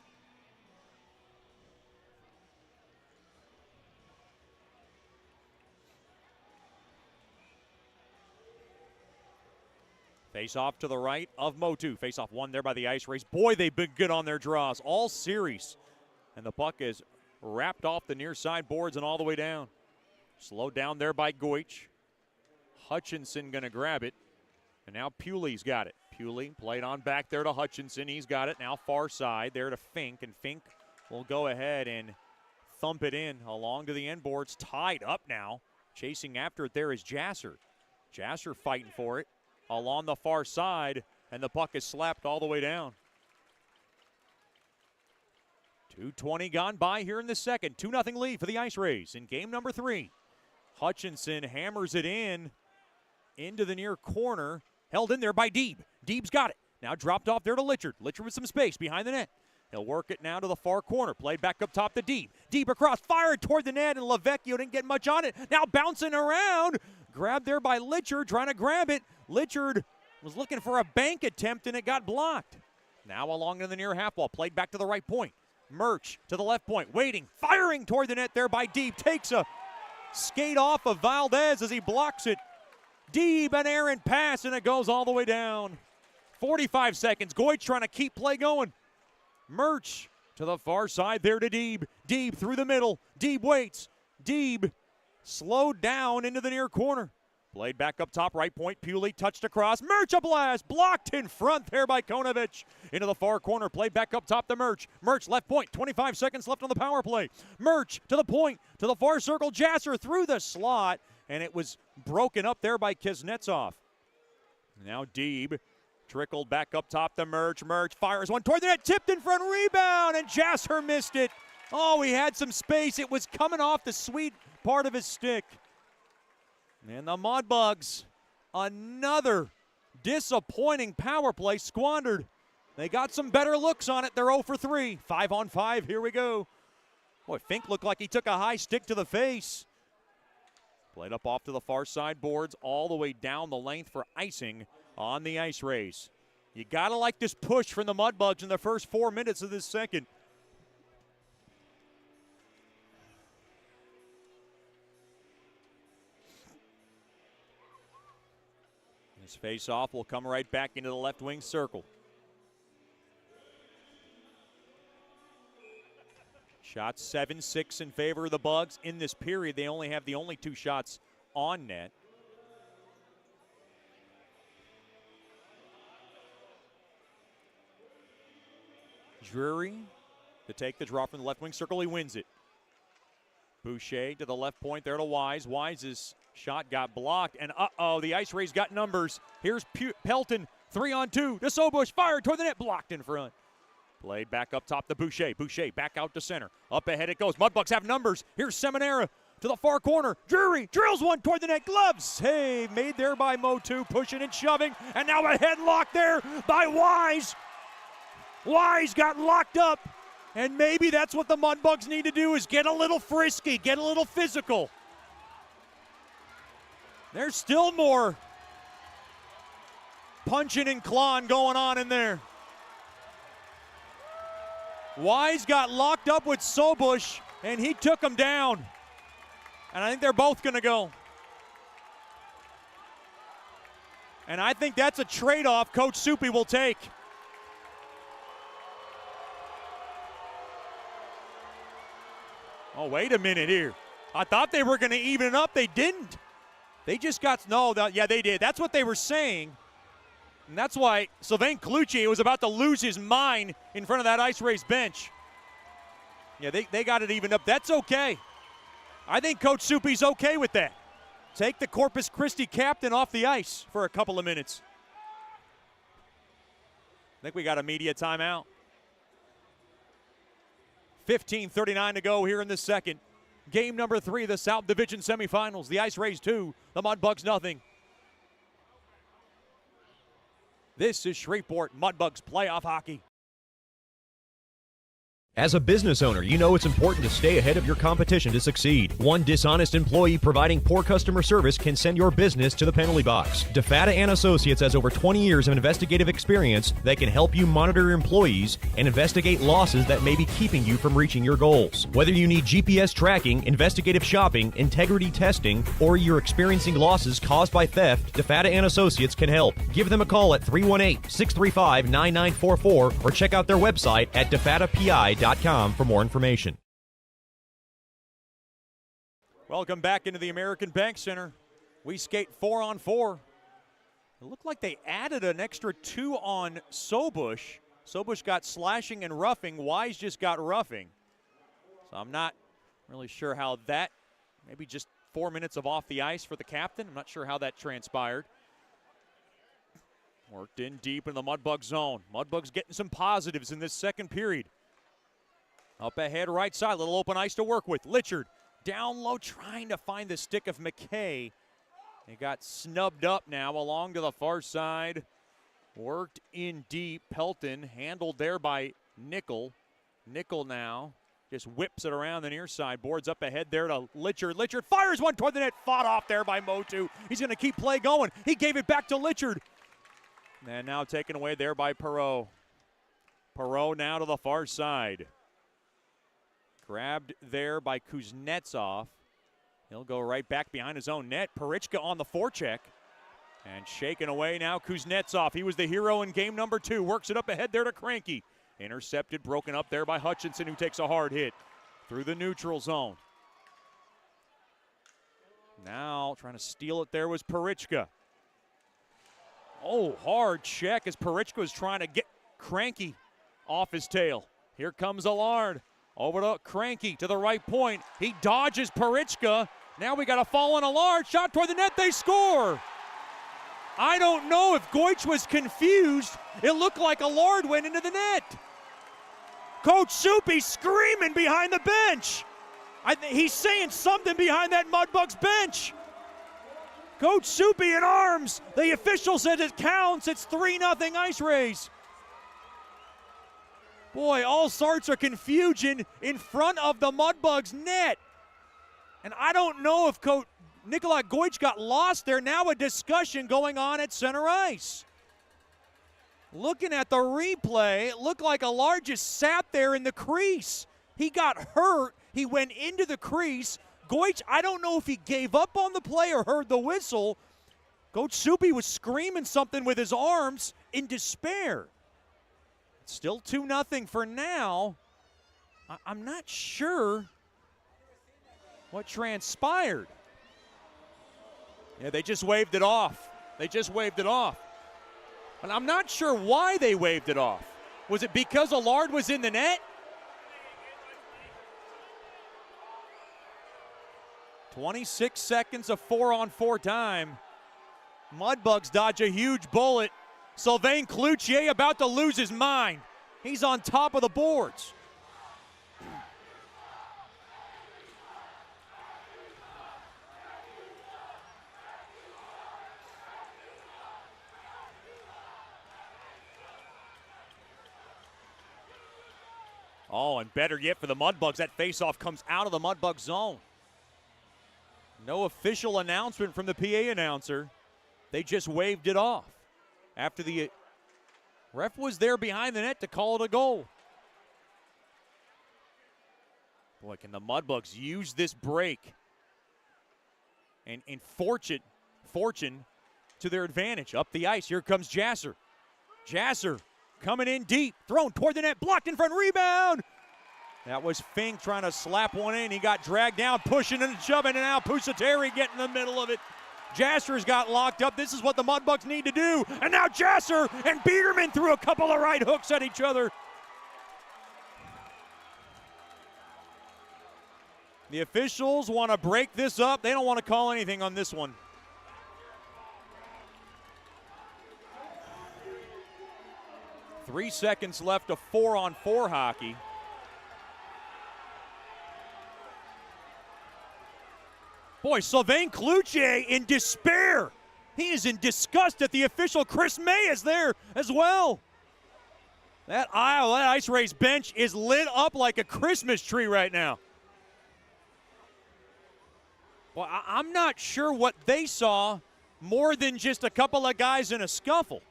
Face off to the right of Motu. Face off one there by the IceRays. Boy, they've been good on their draws all series. And the puck is wrapped off the near side boards and all the way down. Slowed down there by Goich. Hutchinson going to grab it. And now Pewley's got it. Pewley played on back there to Hutchinson. He's got it now far side there to Fink. And Fink will go ahead and thump it in along to the end boards. Tied up now. Chasing after it there is Jasser. Jasser fighting for it along the far side, and the puck is slapped all the way down. 2:20 gone by here in the second. 2-0 lead for the IceRays in game number 3. Hutchinson hammers it into the near corner. Held in there by Deeb. Deeb's got it. Now dropped off there to Litchard. Litchard with some space behind the net. He'll work it now to the far corner. Played back up top to Deeb. Deeb across, fired toward the net, and Lavecchio didn't get much on it. Now bouncing around. Grabbed there by Litchard, trying to grab it. Litchard was looking for a bank attempt, and it got blocked. Now along in the near half wall. Played back to the right point. Murch to the left point. Waiting. Firing toward the net there by Deeb. Takes a skate off of Valdez as he blocks it. Deeb, an errant pass, and it goes all the way down. 45 seconds. Goich trying to keep play going. Murch to the far side there to Deeb. Deeb through the middle. Deeb waits. Deeb slowed down into the near corner. Played back up top right point. Pewley touched across. Murch a blast. Blocked in front there by Konovich. Into the far corner. Played back up top to Murch. Murch left point. 25 seconds left on the power play. Murch to the point. To the far circle. Jasser through the slot. And it was broken up there by Kuznetsov. Now Deeb trickled back up top to Murch. Murch fires one toward the net. Tipped in front. Rebound. And Jasser missed it. Oh, he had some space. It was coming off the sweet part of his stick. And the Mudbugs, another disappointing power play squandered. They got some better looks on it. They're 0 for 3. 5 on 5. Here we go. Boy, Fink looked like he took a high stick to the face. Played up off to the far side boards, all the way down the length for icing on the IceRays. You got to like this push from the Mudbugs in the first 4 minutes of this second. This face-off will come right back into the left wing circle. Shots 7-6 in favor of the Bugs. In this period, they only have the only 2 shots on net. Drury to take the draw from the left wing circle. He wins it. Boucher to the left point there to Wise. Wise's shot got blocked, and the IceRays got numbers. Here's Pelton, 3-on-2 to Sobush, fired toward the net, blocked in front. Played back up top to Boucher. Boucher back out to center. Up ahead it goes. Mudbugs have numbers. Here's Seminara to the far corner. Drury drills one toward the net. Gloves. Hey, made there by Motu, pushing and shoving, and now a headlock there by Wise. Wise got locked up, and maybe that's what the Mudbugs need to do, is get a little frisky, get a little physical. There's still more punching and clawing going on in there. Wise got locked up with Sobush, and he took him down. And I think they're both going to go. And I think that's a trade-off Coach Soupy will take. Oh, wait a minute here. I thought they were going to even it up. They didn't. They just got, yeah, they did. That's what they were saying. And that's why Sylvain Cloutier was about to lose his mind in front of that IceRays bench. Yeah, they got it evened up. That's okay. I think Coach Soupy's okay with that. Take the Corpus Christi captain off the ice for a couple of minutes. I think we got a media timeout. 15:39 to go here in the second. Game number 3 of the South Division semifinals. The IceRays 2, the Mudbugs nothing. This is Shreveport Mudbugs playoff hockey. As a business owner, you know it's important to stay ahead of your competition to succeed. One dishonest employee providing poor customer service can send your business to the penalty box. DeFata and Associates has over 20 years of investigative experience that can help you monitor your employees and investigate losses that may be keeping you from reaching your goals. Whether you need GPS tracking, investigative shopping, integrity testing, or you're experiencing losses caused by theft, DeFata and Associates can help. Give them a call at 318-635-9944 or check out their website at defatapi.com for more information. Welcome back into the American Bank Center. We skate 4-on-4. It looked like they added an extra 2 on Sobush. Sobush got slashing and roughing. Wise just got roughing. So I'm not really sure how that, maybe just 4 minutes of off the ice for the captain. I'm not sure how that transpired. Worked in deep in the Mudbug zone. Mudbugs getting some positives in this second period. Up ahead, right side, little open ice to work with. Litchard down low, trying to find the stick of McKay. He got snubbed up now along to the far side. Worked in deep. Pelton handled there by Nickel. Nickel now just whips it around the near side. Boards up ahead there to Litchard. Litchard fires one toward the net. Fought off there by Motu. He's going to keep play going. He gave it back to Litchard. And now taken away there by Perreault. Perreault now to the far side. Grabbed there by Kuznetsov. He'll go right back behind his own net. Perichka on the forecheck. And shaken away now Kuznetsov. He was the hero in game number 2. Works it up ahead there to Cranky. Intercepted, broken up there by Hutchinson, who takes a hard hit through the neutral zone. Now trying to steal it there was Perichka. Oh, hard check as Perichka was trying to get Cranky off his tail. Here comes Allard. Over to Cranky to the right point. He dodges Perichka. Now we got a fall on Allard. Shot toward the net. They score. I don't know if Goich was confused. It looked like Allard went into the net. Coach Soupy screaming behind the bench. He's saying something behind that Mudbugs bench. Coach Soupy in arms. The official said it counts. It's 3-0 IceRays. Boy, all sorts of confusion in front of the Mudbugs net. And I don't know if Coach Nikolai Goich got lost there. Now a discussion going on at center ice. Looking at the replay, it looked like Allard just sat there in the crease. He got hurt. He went into the crease. Goich, I don't know if he gave up on the play or heard the whistle. Coach Soupy was screaming something with his arms in despair. Still 2-0 for now. I'm not sure what transpired. Yeah, they just waved it off. They just waved it off. And I'm not sure why they waved it off. Was it because Allard was in the net? 26 seconds of 4-on-4 time. Mudbugs dodge a huge bullet. Sylvain Cloutier about to lose his mind. He's on top of the boards. Oh, and better yet for the Mudbugs, that faceoff comes out of the Mudbug zone. No official announcement from the PA announcer. They just waved it off after the ref was there behind the net to call it a goal. Boy, can the Mudbugs use this break and fortune to their advantage. Up the ice, here comes Jasser. Jasser coming in deep, thrown toward the net, blocked in front, rebound. That was Fink trying to slap one in. He got dragged down, pushing and shoving, and now Pusateri getting in the middle of it. Jasser's got locked up. This is what the Mudbugs need to do. And now Jasser and Biederman threw a couple of right hooks at each other. The officials want to break this up. They don't want to call anything on this one. Three seconds left of 4-on-4 hockey. Boy, Sylvain Cloutier in despair. He is in disgust at the official. Chris May is there as well. That IceRays bench is lit up like a Christmas tree right now. Well, I'm not sure what they saw more than just a couple of guys in a scuffle.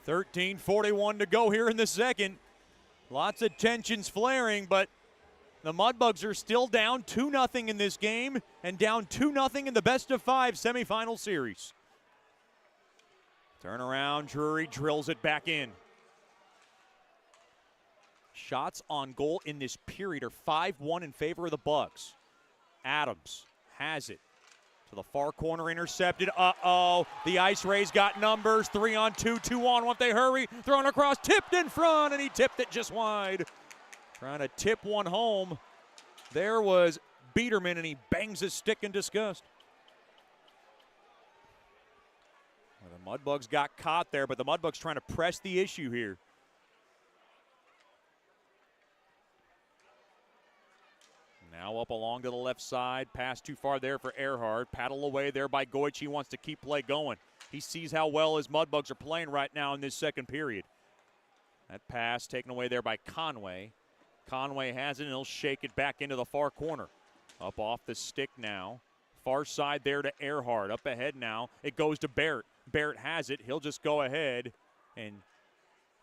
.41 to go here in the second. Lots of tensions flaring, but the Mudbugs are still down 2-0 in this game and down 2-0 in the best-of-5 semifinal series. Turnaround, Drury drills it back in. Shots on goal in this period are 5-1 in favor of the Bugs. Adams has it. To the far corner, intercepted. Uh-oh, the IceRays got numbers. 3-on-2, 2-on-1 if they hurry. Thrown across, tipped in front, and he tipped it just wide. Trying to tip one home. There was Biederman, and he bangs his stick in disgust. Well, the Mudbugs got caught there, but the Mudbugs trying to press the issue here. Now up along to the left side. Pass too far there for Earhart. Paddle away there by Goich. He wants to keep play going. He sees how well his Mudbugs are playing right now in this second period. That pass taken away there by Conway. Conway has it, and he'll shake it back into the far corner. Up off the stick now. Far side there to Earhart. Up ahead now. It goes to Barrett. Barrett has it. He'll just go ahead and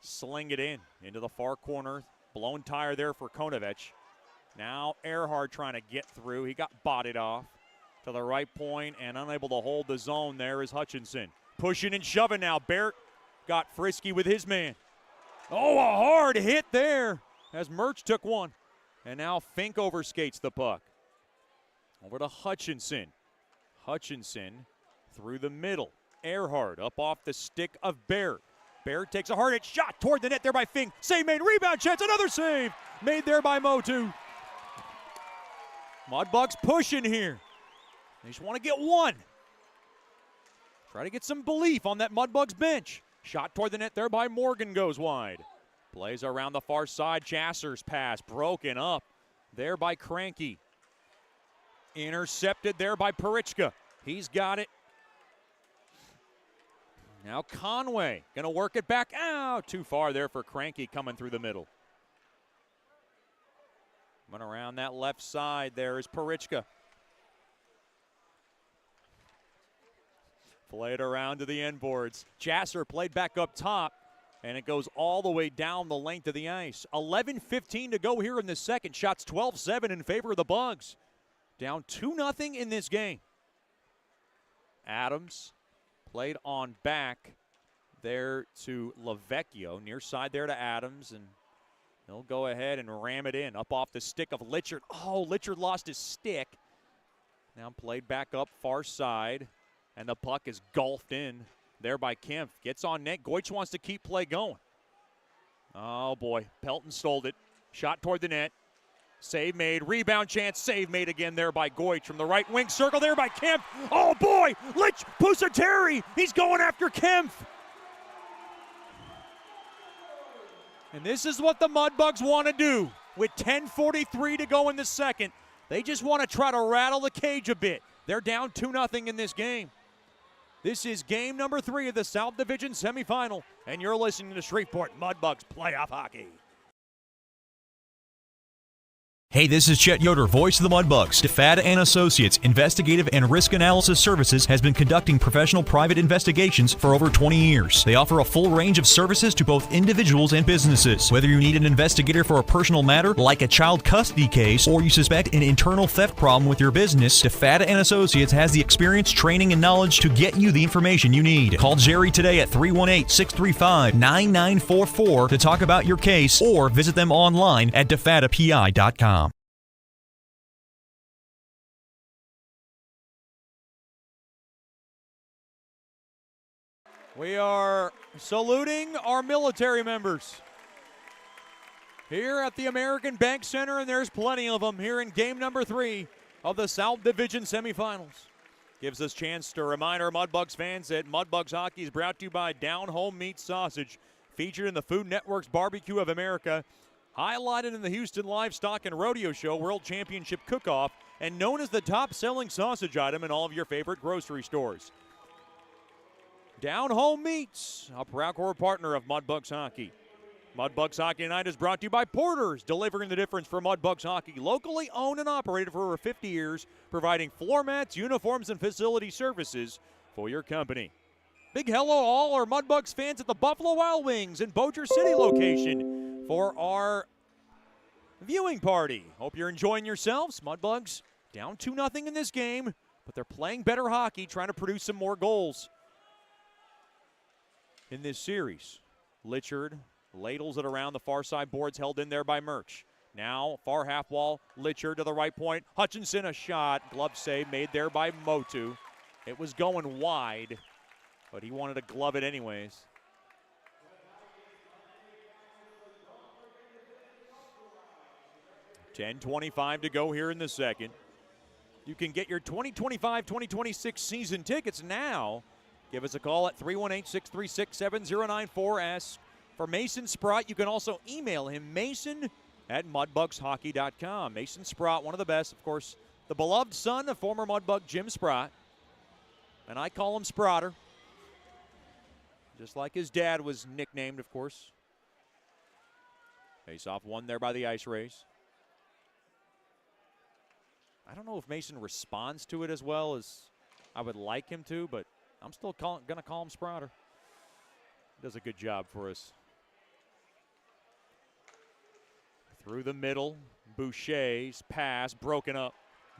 sling it into the far corner. Blown tire there for Konovich. Now Earhart trying to get through. He got bodied off to the right point and unable to hold the zone. There is Hutchinson. Pushing and shoving now. Barrett got frisky with his man. Oh, a hard hit there as Mertz took one. And now Fink overskates the puck. Over to Hutchinson. Hutchinson through the middle. Earhart up off the stick of Barrett. Barrett takes a hard hit shot toward the net there by Fink. Save made, rebound chance, another save made there by Motu. Mudbugs pushing here. They just want to get one. Try to get some belief on that Mudbugs bench. Shot toward the net there by Morgan goes wide. Plays around the far side. Jasser's pass broken up there by Cranky. Intercepted there by Perichka. He's got it. Now Conway going to work it back out. Too far there for Cranky coming through the middle. Coming around that left side there is Parichka. Played around to the end boards. Jasser played back up top, and it goes all the way down the length of the ice. 11:15 to go here in the second. Shots 12-7 in favor of the Bugs. Down 2-0 in this game. Adams played on back there to Lavecchio. Near side there to Adams, and he'll go ahead and ram it in. Up off the stick of Litchard. Oh, Litchard lost his stick. Now played back up far side. And the puck is golfed in there by Kempf. Gets on net. Goich wants to keep play going. Oh, boy. Pelton stole it. Shot toward the net. Save made. Rebound chance. Save made again there by Goich from the right wing circle there by Kempf. Oh, boy. Pusateri. He's going after Kempf. And this is what the Mudbugs want to do with 10:43 to go in the second. They just want to try to rattle the cage a bit. They're down 2-0 in this game. This is game number 3 of the South Division semifinal, and you're listening to Shreveport Mudbugs Playoff Hockey. Hey, this is Chet Yoder, voice of the Mudbugs. DeFada and Associates Investigative and Risk Analysis Services has been conducting professional private investigations for over 20 years. They offer a full range of services to both individuals and businesses. Whether you need an investigator for a personal matter like a child custody case or you suspect an internal theft problem with your business, DeFada and Associates has the experience, training, and knowledge to get you the information you need. Call Jerry today at 318-635-9944 to talk about your case or visit them online at defadapi.com. We are saluting our military members here at the American Bank Center, and there's plenty of them here in game number 3 of the South Division semifinals. Gives us a chance to remind our Mudbugs fans that Mudbugs Hockey is brought to you by Down Home Meat Sausage, featured in the Food Network's Barbecue of America, highlighted in the Houston Livestock and Rodeo Show World Championship Cook-Off, and known as the top-selling sausage item in all of your favorite grocery stores. Down Home Meats, a proud core partner of Mudbugs Hockey. Mudbugs Hockey Tonight is brought to you by Porter's, delivering the difference for Mudbugs Hockey. Locally owned and operated for over 50 years, providing floor mats, uniforms, and facility services for your company. Big hello all our Mudbugs fans at the Buffalo Wild Wings in Bossier City location for our viewing party. Hope you're enjoying yourselves. Mudbugs down 2-0 in this game, but they're playing better hockey, trying to produce some more goals in this series. Litchard ladles it around the far side boards, held in there by Murch. Now far half wall, Litchard to the right point. Hutchinson a shot, glove save made there by Motu. It was going wide, but he wanted to glove it anyways. $10:25 to go here in the second. You can get your 2025-2026 season tickets now. Give us a call at 318-636-7094. Ask for Mason Sprott. You can also email him, mason@mudbugshockey.com. Mason Sprott, one of the best, of course, the beloved son of former Mudbug Jim Sprott. And I call him Sprotter, just like his dad was nicknamed, of course. Face-off won there by the IceRays. I don't know if Mason responds to it as well as I would like him to, but I'm still going to call him Sprotter. Does a good job for us. Through the middle, Boucher's pass broken up.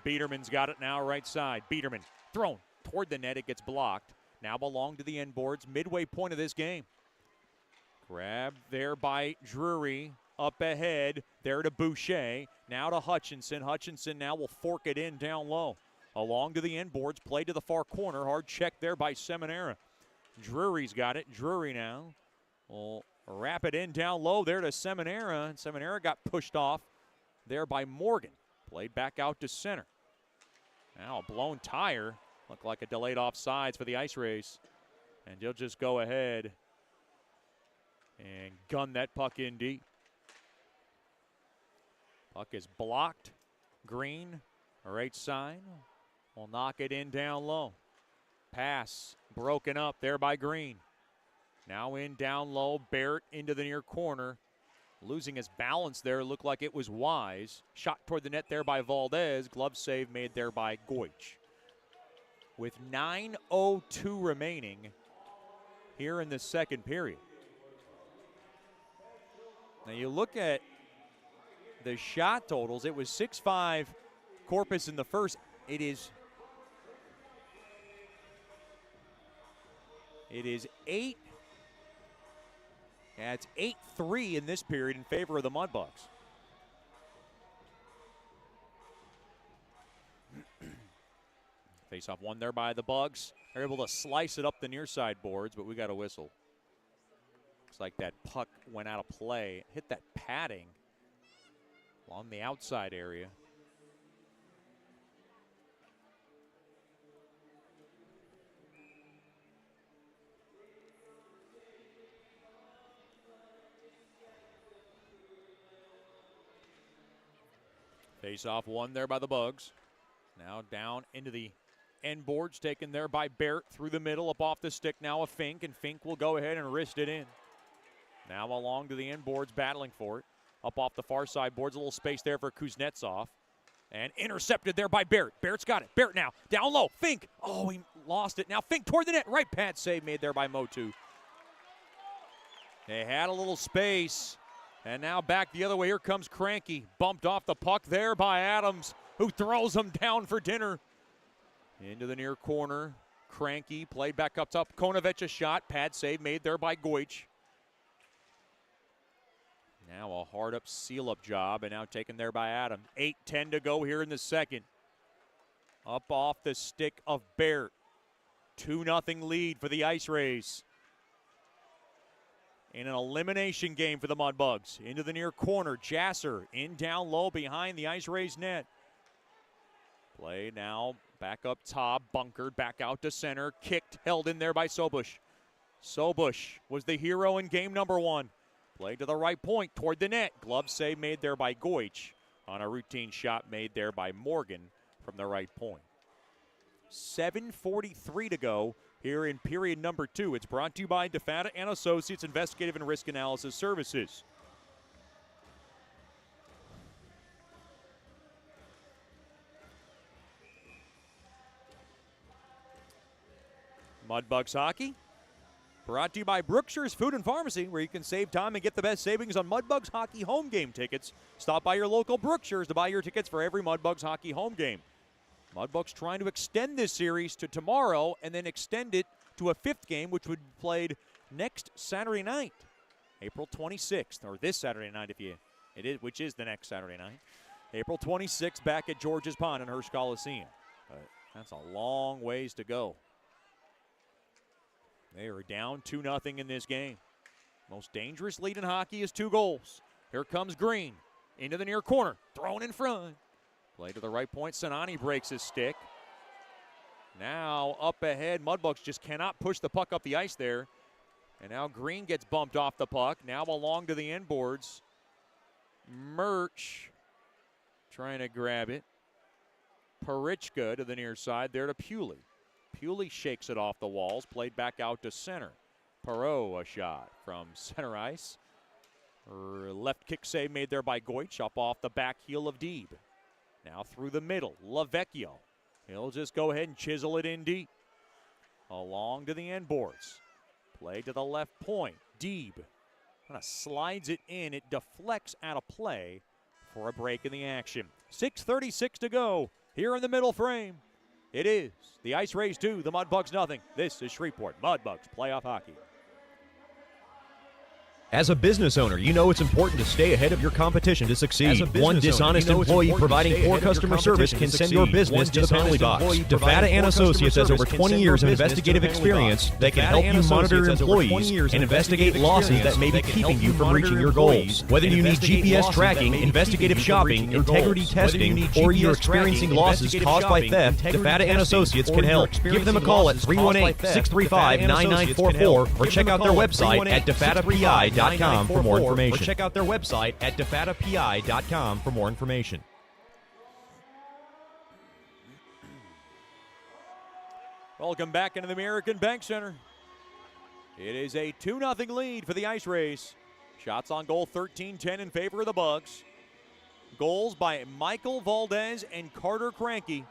Biederman's got it now right side. Biederman thrown toward the net. It gets blocked. Now belong to the end boards. Midway point of this game. Grabbed there by Drury. Up ahead. There to Boucher. Now to Hutchinson. Hutchinson now will fork it in down low. Along to the end boards, played to the far corner. Hard check there by Seminara. Drury's got it. Drury now will wrap it in down low there to Seminara. And Seminara got pushed off there by Morgan. Played back out to center. Now a blown tire. Looked like a delayed offsides for the IceRays. And they'll just go ahead and gun that puck in deep. Puck is blocked. Green, right side. Will knock it in down low. Pass broken up there by Green. Now in down low, Barrett into the near corner. Losing his balance there, looked like it was Wise. Shot toward the net there by Valdez. Glove save made there by Goich. With 9:02 remaining here in the second period. Now you look at the shot totals. It was 6-5 Corpus in the first. It is 8. Yeah, it's 8-3 in this period in favor of the Mudbugs. Face-off won there by the Bugs. They're able to slice it up the near side boards, but we got a whistle. Looks like that puck went out of play. Hit that padding along the outside area. Face-off won there by the Bugs. Now down into the end boards, taken there by Barrett through the middle, up off the stick now of Fink, and Fink will go ahead and wrist it in. Now along to the end boards, battling for it. Up off the far side boards, a little space there for Kuznetsov. And intercepted there by Barrett. Barrett's got it. Barrett now, down low, Fink. Oh, he lost it. Now Fink toward the net, right pad save made there by Motu. They had a little space. And now back the other way, here comes Cranky. Bumped off the puck there by Adams, who throws him down for dinner. Into the near corner, Cranky played back up top. Konovich a shot, pad save made there by Goich. Now a hard-up seal-up job, and now taken there by Adams. 8:10 to go here in the second. Up off the stick of Barrett. 2-0 lead for the IceRays. In an elimination game for the Mudbugs. Into the near corner, Jasser in down low behind the IceRays net. Play now back up top, bunkered, back out to center, kicked, held in there by Sobush. Sobush was the hero in game number 1. Play to the right point, toward the net. Glove save made there by Goich on a routine shot made there by Morgan from the right point. 7:43 to go here in period number 2. It's brought to you by DeFata and Associates Investigative and Risk Analysis Services. Mudbugs hockey brought to you by Brookshire's Food and Pharmacy, where you can save time and get the best savings on Mudbugs hockey home game tickets. Stop by your local Brookshire's to buy your tickets for every Mudbugs hockey home game. Mudbugs trying to extend this series to tomorrow and then extend it to a 5th game, which would be played next Saturday night, April 26th, or this Saturday night which is the next Saturday night. April 26th back at George's Pond in Hirsch Coliseum. But that's a long ways to go. They are down 2-0 in this game. Most dangerous lead in hockey is 2 goals. Here comes Green into the near corner, thrown in front. Play to the right point, Sinani breaks his stick. Now up ahead, Mudbugs just cannot push the puck up the ice there. And now Green gets bumped off the puck. Now along to the end boards. Murch trying to grab it. Parichka to the near side there to Pewley. Pewley shakes it off the walls, played back out to center. Perot a shot from center ice. Left kick save made there by Goich, up off the back heel of Deeb. Now through the middle, Lavecchio. He'll just go ahead and chisel it in deep. Along to the end boards. Play to the left point, Deeb. Kind of slides it in, it deflects out of play for a break in the action. 6:36 to go here in the middle frame. It is the IceRays 2, the Mudbugs nothing. This is Shreveport Mudbugs playoff hockey. As a business owner, you know it's important to stay ahead of your competition to succeed. One dishonest employee providing poor customer service can send your business to the penalty box. DeFata and Associates has over 20 years of investigative experience that can help you monitor your employees and investigate losses that may be keeping you from reaching your goals. Whether you need GPS tracking, investigative shopping, integrity testing, or you're experiencing losses caused by theft, DeFata and Associates can help. Give them a call at 318-635-9944 or check out their website at DeFataPI.com for more information. Or check out their website at DeFataPI.com for more information. Welcome back into the American Bank Center. It is a 2-0 lead for the IceRays. Shots on goal 13-10 in favor of the Bugs. Goals by Michael Valdez and Carter Cranky.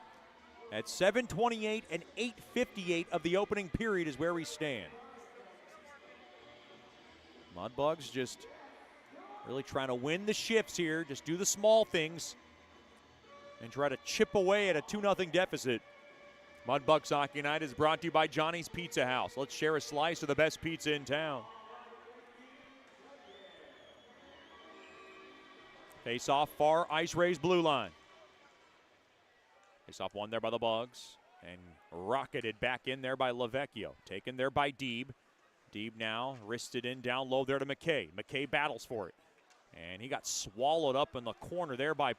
At 7:28 and 8:58 of the opening period is where we stand. Mudbugs just really trying to win the shifts here. Just do the small things and try to chip away at a 2-0 deficit. Mudbugs Hockey Night is brought to you by Johnny's Pizza House. Let's share a slice of the best pizza in town. Face off far IceRays blue line. Face off one there by the Bugs and rocketed back in there by Lavecchio. Taken there by Deeb. Deeb now wristed in down low there to McKay. McKay battles for it. And he got swallowed up in the corner there by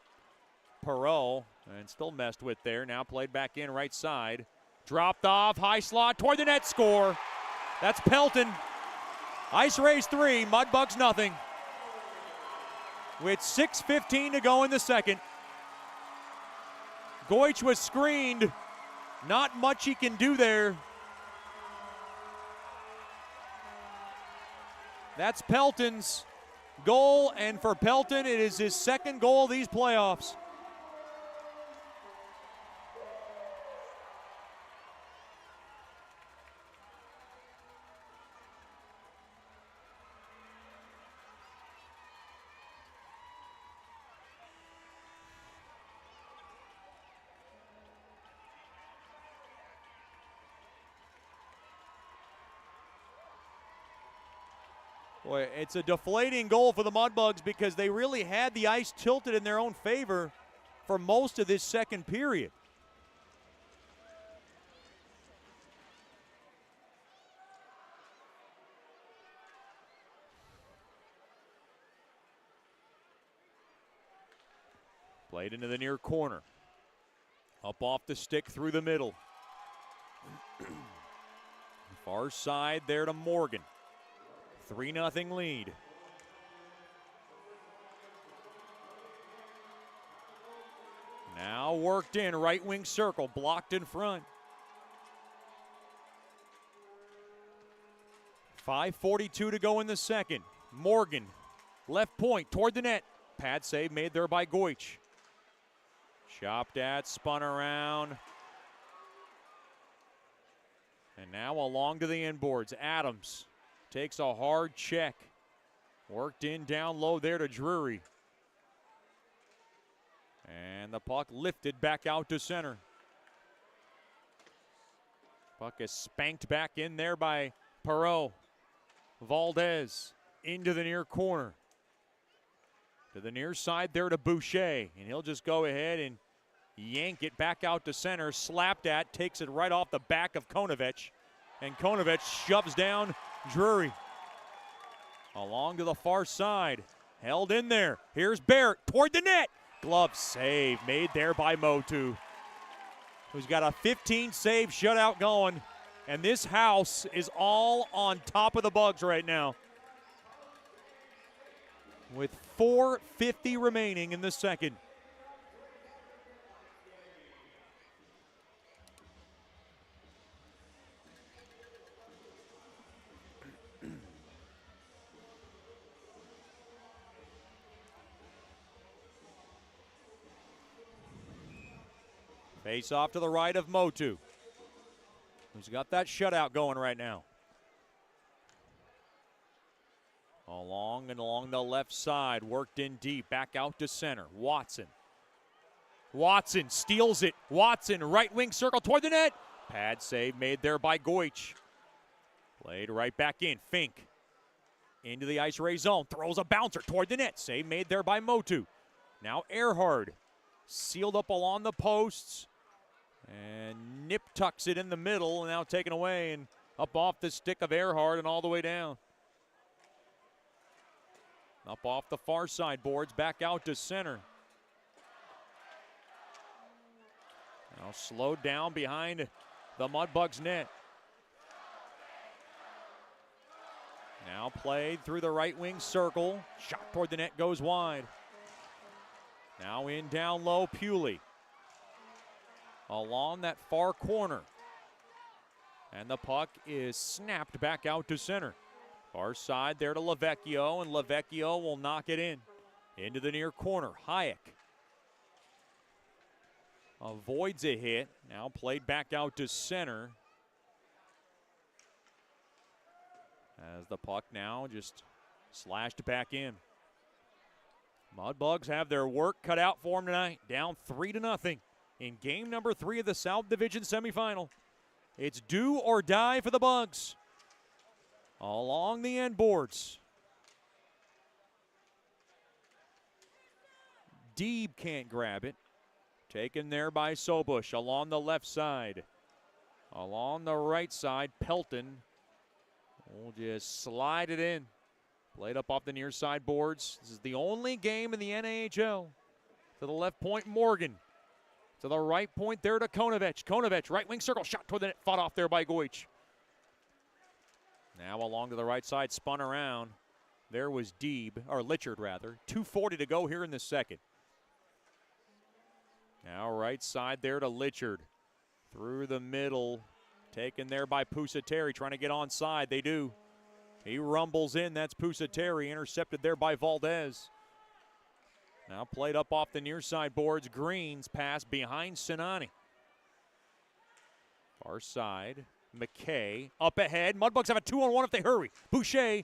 Perot and still messed with there. Now played back in right side. Dropped off, high slot toward the net, score. That's Pelton. IceRays 3, Mudbugs nothing. With 6:15 to go in the second. Goich was screened. Not much he can do there. That's Pelton's goal, and for Pelton, it is his second goal of these playoffs. Boy, it's a deflating goal for the Mudbugs because they really had the ice tilted in their own favor for most of this second period. Played into the near corner. Up off the stick through the middle. Far side there to Morgan. 3-0 lead. Now worked in, right wing circle, blocked in front. 5:42 to go in the second. Morgan, left point toward the net. Pad save made there by Goich. Chopped at, spun around. And now along to the inboards. Adams takes a hard check. Worked in down low there to Drury. And the puck lifted back out to center. Puck is spanked back in there by Perot. Valdez into the near corner. To the near side there to Boucher. And he'll just go ahead and yank it back out to center. Slapped at, takes it right off the back of Konovich. And Konovich shoves down Drury. Along to the far side. Held in there. Here's Barrett toward the net. Glove save made there by Motu, who's got a 15-save shutout going. And this house is all on top of the Bugs right now. With 4:50 remaining in the second. Face off to the right of Motu, who's got that shutout going right now. Along the left side, worked in deep, back out to center. Watson steals it. Watson, right wing circle toward the net. Pad save made there by Goich. Played right back in. Fink into the IceRays zone, throws a bouncer toward the net. Save made there by Motu. Now Earhart sealed up along the posts. And nip tucks it in the middle, and now taken away and up off the stick of Earhart and all the way down. Up off the far side boards, back out to center. Now slowed down behind the Mudbugs net. Now played through the right wing circle. Shot toward the net goes wide. Now in down low, Pewley. Along that far corner. And the puck is snapped back out to center. Far side there to Lavecchio, and Lavecchio will knock it in. Into the near corner, Hayek avoids a hit. Now played back out to center. As the puck now just slashed back in. Mudbugs have their work cut out for them tonight. Down 3-0 in game number 3 of the South Division semifinal. It's do or die for the Bugs. Along the end boards. Deeb can't grab it. Taken there by Sobush along the left side. Along the right side, Pelton will just slide it in. Played up off the near side boards. This is the only game in the NAHL. To the left point, Morgan. To the right point there to Konovich. Konovich, right wing circle, shot toward the net, fought off there by Goich. Now along to the right side, spun around. There was Deeb, or Litchard rather. 2:40 to go here in the second. Now right side there to Litchard. Through the middle, taken there by Pusateri, trying to get onside. They do. He rumbles in, that's Pusateri, intercepted there by Valdez. Now played up off the near side boards. Green's pass behind Sinani. Far side, McKay up ahead. Mudbugs have a 2-on-1 if they hurry. Boucher, his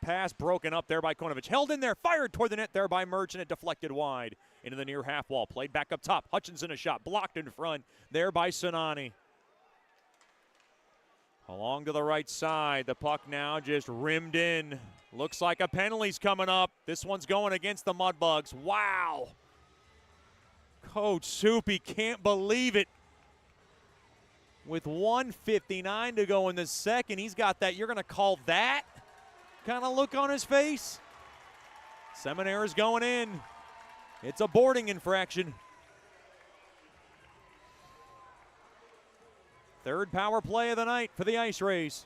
pass broken up there by Konovich. Held in there, fired toward the net there by Merchant. It deflected wide into the near half wall. Played back up top. Hutchinson a shot, blocked in front there by Sinani. Along to the right side, the puck now just rimmed in. Looks like a penalty's coming up. This one's going against the Mudbugs. Wow. Coach Soupy can't believe it. With 1:59 to go in the second, he's got that, you're going to call that kind of look on his face. Seminary's going in. It's a boarding infraction. Third power play of the night for the IceRays.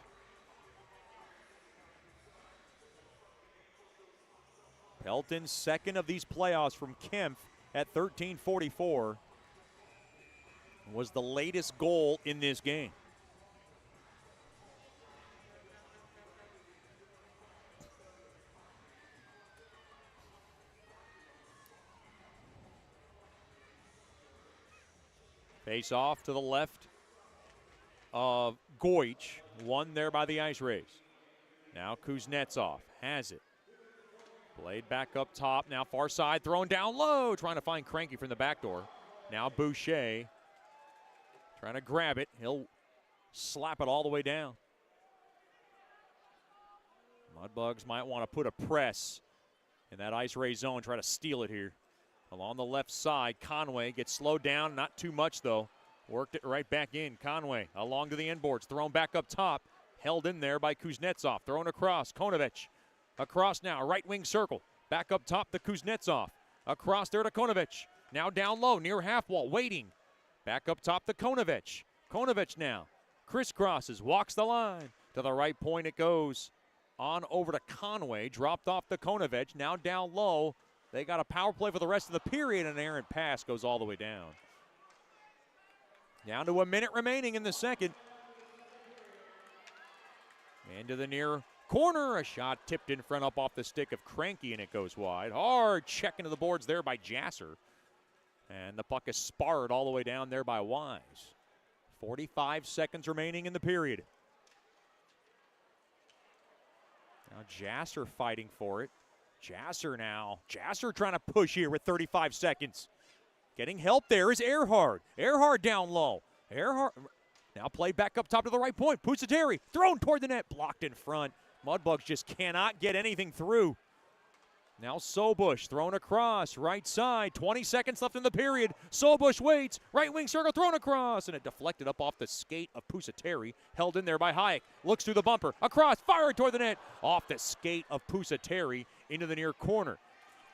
Pelton's second of these playoffs from Kempf at 13:44 was the latest goal in this game. Face off to the left of Goich, won there by the IceRays. Now Kuznetsov has it. Played back up top, now far side, thrown down low, trying to find Cranky from the back door. Now Boucher trying to grab it. He'll slap it all the way down. Mudbugs might want to put a press in that IceRay zone, try to steal it here. Along the left side, Conway gets slowed down, not too much though. Worked it right back in. Conway along to the end boards, thrown back up top. Held in there by Kuznetsov, thrown across. Konovich across now, right wing circle. Back up top to Kuznetsov. Across there to Konovich. Now down low, near half wall, waiting. Back up top to Konovich. Konovich now crisscrosses, walks the line. To the right point it goes. On over to Conway, dropped off to Konovich. Now down low. They got a power play for the rest of the period, and an errant pass goes all the way down. Down to a minute remaining in the second. Into the near corner. A shot tipped in front up off the stick of Cranky, and it goes wide. Hard check into the boards there by Jasser. And the puck is sparred all the way down there by Wise. 45 seconds remaining in the period. Now Jasser fighting for it. Jasser now. Jasser trying to push here with 35 seconds. Getting help there is Earhart. Earhart down low. Earhart now played back up top to the right point. Pusateri thrown toward the net. Blocked in front. Mudbugs just cannot get anything through. Now Sobush thrown across. Right side. 20 seconds left in the period. Sobush waits. Right wing circle thrown across. And it deflected up off the skate of Pusateri. Held in there by Hayek. Looks through the bumper. Across. Fired toward the net. Off the skate of Pusateri into the near corner.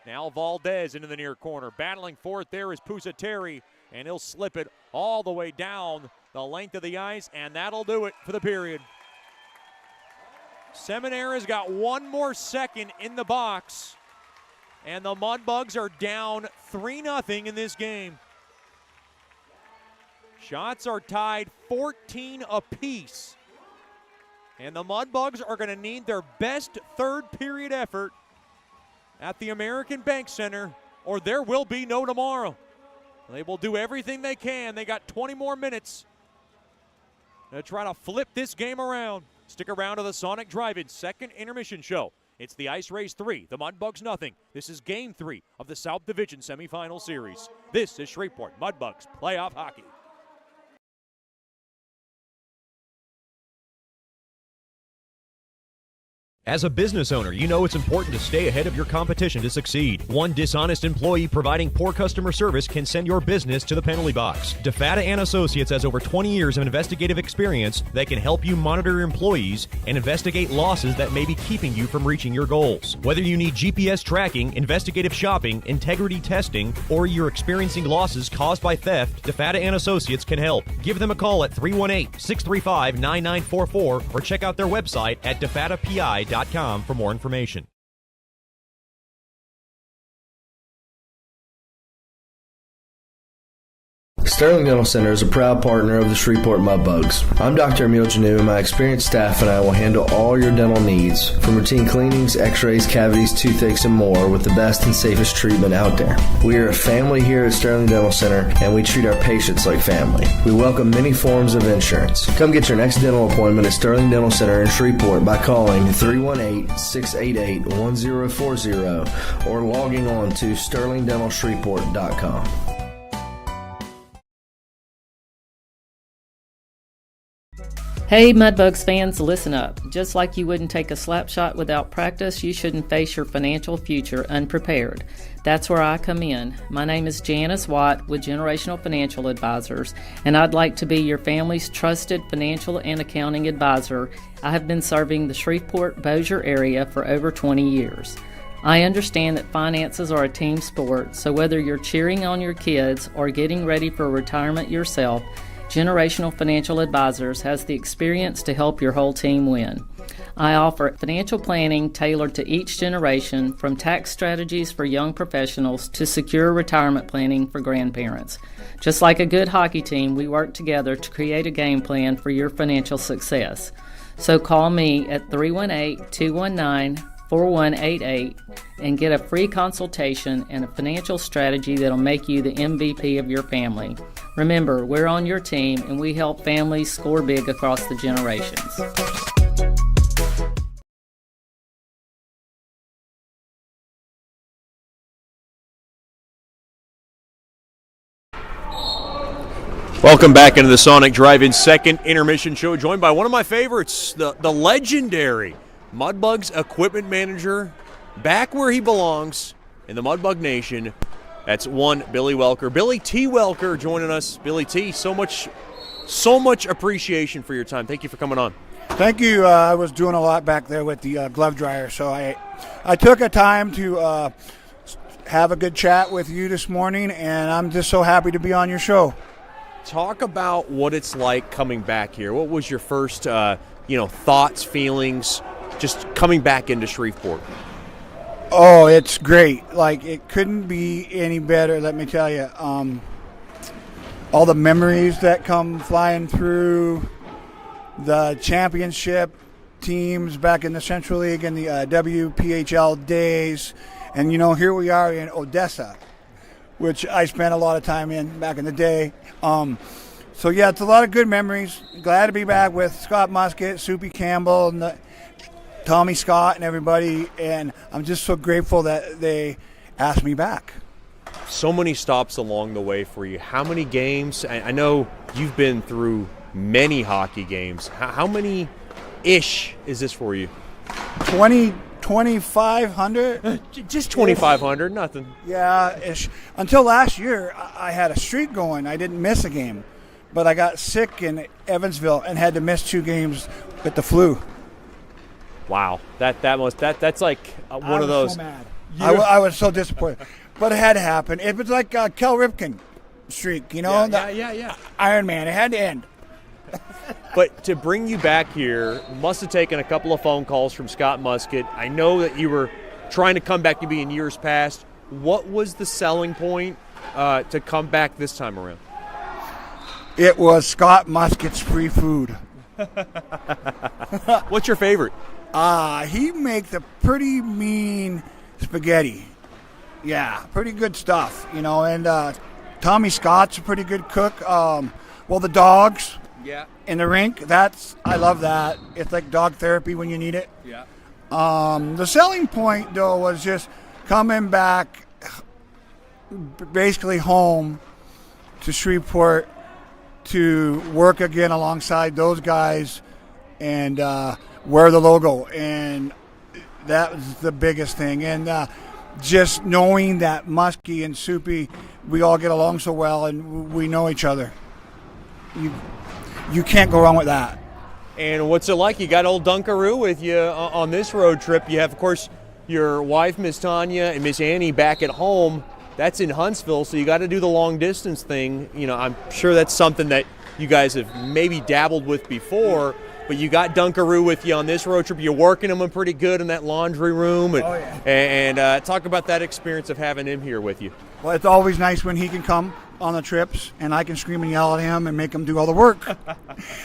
Now Valdez into the near corner. Battling for it there is Pusateri. And he'll slip it all the way down the length of the ice. And that'll do it for the period. Seminara's got one more second in the box. And the Mudbugs are down 3-0 in this game. Shots are tied 14 apiece. And the Mudbugs are going to need their best third period effort at the American Bank Center, or there will be no tomorrow. They will do everything they can. They got 20 more minutes to try to flip this game around. Stick around to the Sonic Drive-In second intermission show. It's the IceRays 3, the Mudbugs nothing. This is Game 3 of the South Division semifinal series. This is Shreveport Mudbugs playoff hockey. As a business owner, you know it's important to stay ahead of your competition to succeed. One dishonest employee providing poor customer service can send your business to the penalty box. DeFata & Associates has over 20 years of investigative experience that can help you monitor your employees and investigate losses that may be keeping you from reaching your goals. Whether you need GPS tracking, investigative shopping, integrity testing, or you're experiencing losses caused by theft, DeFata & Associates can help. Give them a call at 318-635-9944 or check out their website at defatapi.com for more information. Sterling Dental Center is a proud partner of the Shreveport Mudbugs. I'm Dr. Emil Janu, and my experienced staff and I will handle all your dental needs, from routine cleanings, x-rays, cavities, toothaches, and more, with the best and safest treatment out there. We are a family here at Sterling Dental Center, and we treat our patients like family. We welcome many forms of insurance. Come get your next dental appointment at Sterling Dental Center in Shreveport by calling 318-688-1040 or logging on to sterlingdentalshreveport.com. Hey Mudbugs fans, listen up. Just like you wouldn't take a slap shot without practice, you shouldn't face your financial future unprepared. That's where I come in. My name is Janice Watt with Generational Financial Advisors, and I'd like to be your family's trusted financial and accounting advisor. I have been serving the Shreveport-Bossier area for over 20 years. I understand that finances are a team sport, so whether you're cheering on your kids or getting ready for retirement yourself, Generational Financial Advisors has the experience to help your whole team win. I offer financial planning tailored to each generation, from tax strategies for young professionals to secure retirement planning for grandparents. Just like a good hockey team, we work together to create a game plan for your financial success. So call me at 318-219-4188 and get a free consultation and a financial strategy that'll make you the MVP of your family. Remember, we're on your team and we help families score big across the generations. Welcome back into the Sonic Drive-In second intermission show, joined by one of my favorites, the legendary Mudbugs equipment manager, back where he belongs in the Mudbug Nation. That's one Billy Welker. Billy T. Welker joining us. Billy T., so much appreciation for your time. Thank you for coming on. Thank you. I was doing a lot back there with the glove dryer, so I took a time to have a good chat with you this morning, and I'm just so happy to be on your show. Talk about what it's like coming back here. What was your first, thoughts, feelings, just coming back into Shreveport? Oh, it's great. Like, it couldn't be any better, let me tell you. All the memories that come flying through, the championship teams back in the Central League and the WPHL days. And, here we are in Odessa, which I spent a lot of time in back in the day. So, yeah, it's a lot of good memories. Glad to be back with Scott Musket, Soupy Campbell, and Tommy Scott and everybody, and I'm just so grateful that they asked me back. So many stops along the way for you. How many games? I know you've been through many hockey games. How many-ish is this for you? 2,500? Just 2,500, nothing. Yeah, ish. Until last year, I had a streak going. I didn't miss a game, but I got sick in Evansville and had to miss 2 games with the flu. Wow, that's like one of those. So mad. I was so disappointed, but it had to happen. It was like Kel Ripken streak, Yeah. Iron Man. It had to end. But to bring you back here, must have taken a couple of phone calls from Scott Musket. I know that you were trying to come back to be in years past. What was the selling point to come back this time around? It was Scott Muskett's free food. What's your favorite? He makes a pretty mean spaghetti. Yeah, pretty good stuff, you know. And Tommy Scott's a pretty good cook. Well, the dogs in the rink, I love that. It's like dog therapy when you need it. Yeah. The selling point, though, was just coming back basically home to Shreveport to work again alongside those guys and wear the logo. And that was the biggest thing. And just knowing that Muskie and Soupy, we all get along so well and we know each other. You can't go wrong with that. And what's it like? You got old Dunkaroo with you on this road trip. You have, of course, your wife, Miss Tanya, and Miss Annie back at home. That's in Huntsville, so you got to do the long distance thing. You know, I'm sure that's something that you guys have maybe dabbled with before, but you got Dunkaroo with you on this road trip. You're working him pretty good in that laundry room. And talk about that experience of having him here with you. Well, it's always nice when he can come on the trips and I can scream and yell at him and make him do all the work.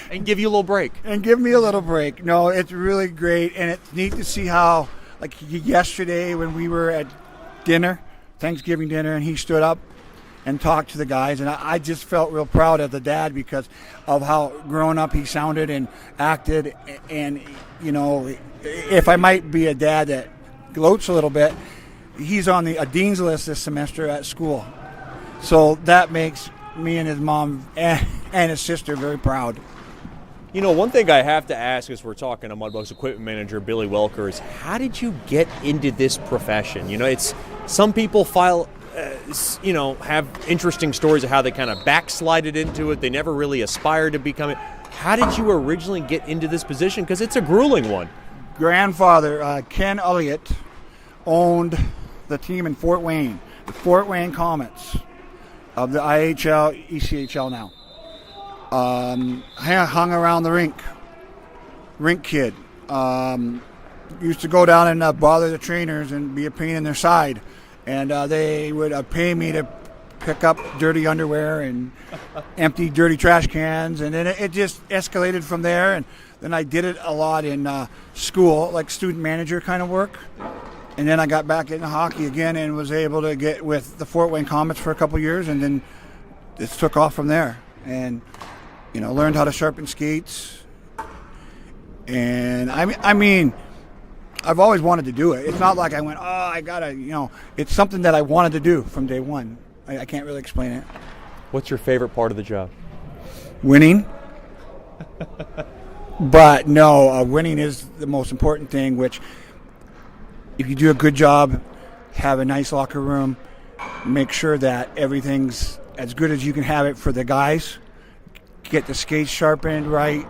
And give you a little break. And give me a little break. No, it's really great, and it's neat to see how, like yesterday when we were at dinner, Thanksgiving dinner, and he stood up and talked to the guys, and I just felt real proud as a dad because of how grown up he sounded and acted. And you know, if I might be a dad that gloats a little bit, he's on a dean's list this semester at school, so that makes me and his mom and his sister very proud. You know, one thing I have to ask as we're talking to Mudbugs equipment manager Billy Welker is, how did you get into this profession? You know, it's some people have interesting stories of how they kind of backslided into it. They never really aspired to become it. How did you originally get into this position? Because it's a grueling one. Grandfather, Ken Elliott, owned the team in Fort Wayne, the Fort Wayne Comets of the IHL, ECHL now. Hung around the rink kid. Used to go down and bother the trainers and be a pain in their side. And they would pay me to pick up dirty underwear and empty dirty trash cans. And then it just escalated from there. And then I did it a lot in school, like student manager kind of work. And then I got back into hockey again and was able to get with the Fort Wayne Comets for a couple years. And then it took off from there. And you know, learned how to sharpen skates. And I mean, I've always wanted to do it. It's not like I went, I gotta, you know, it's something that I wanted to do from day one. I can't really explain it. What's your favorite part of the job? Winning. But no, winning is the most important thing, which if you do a good job, have a nice locker room, make sure that everything's as good as you can have it for the guys. Get the skates sharpened right,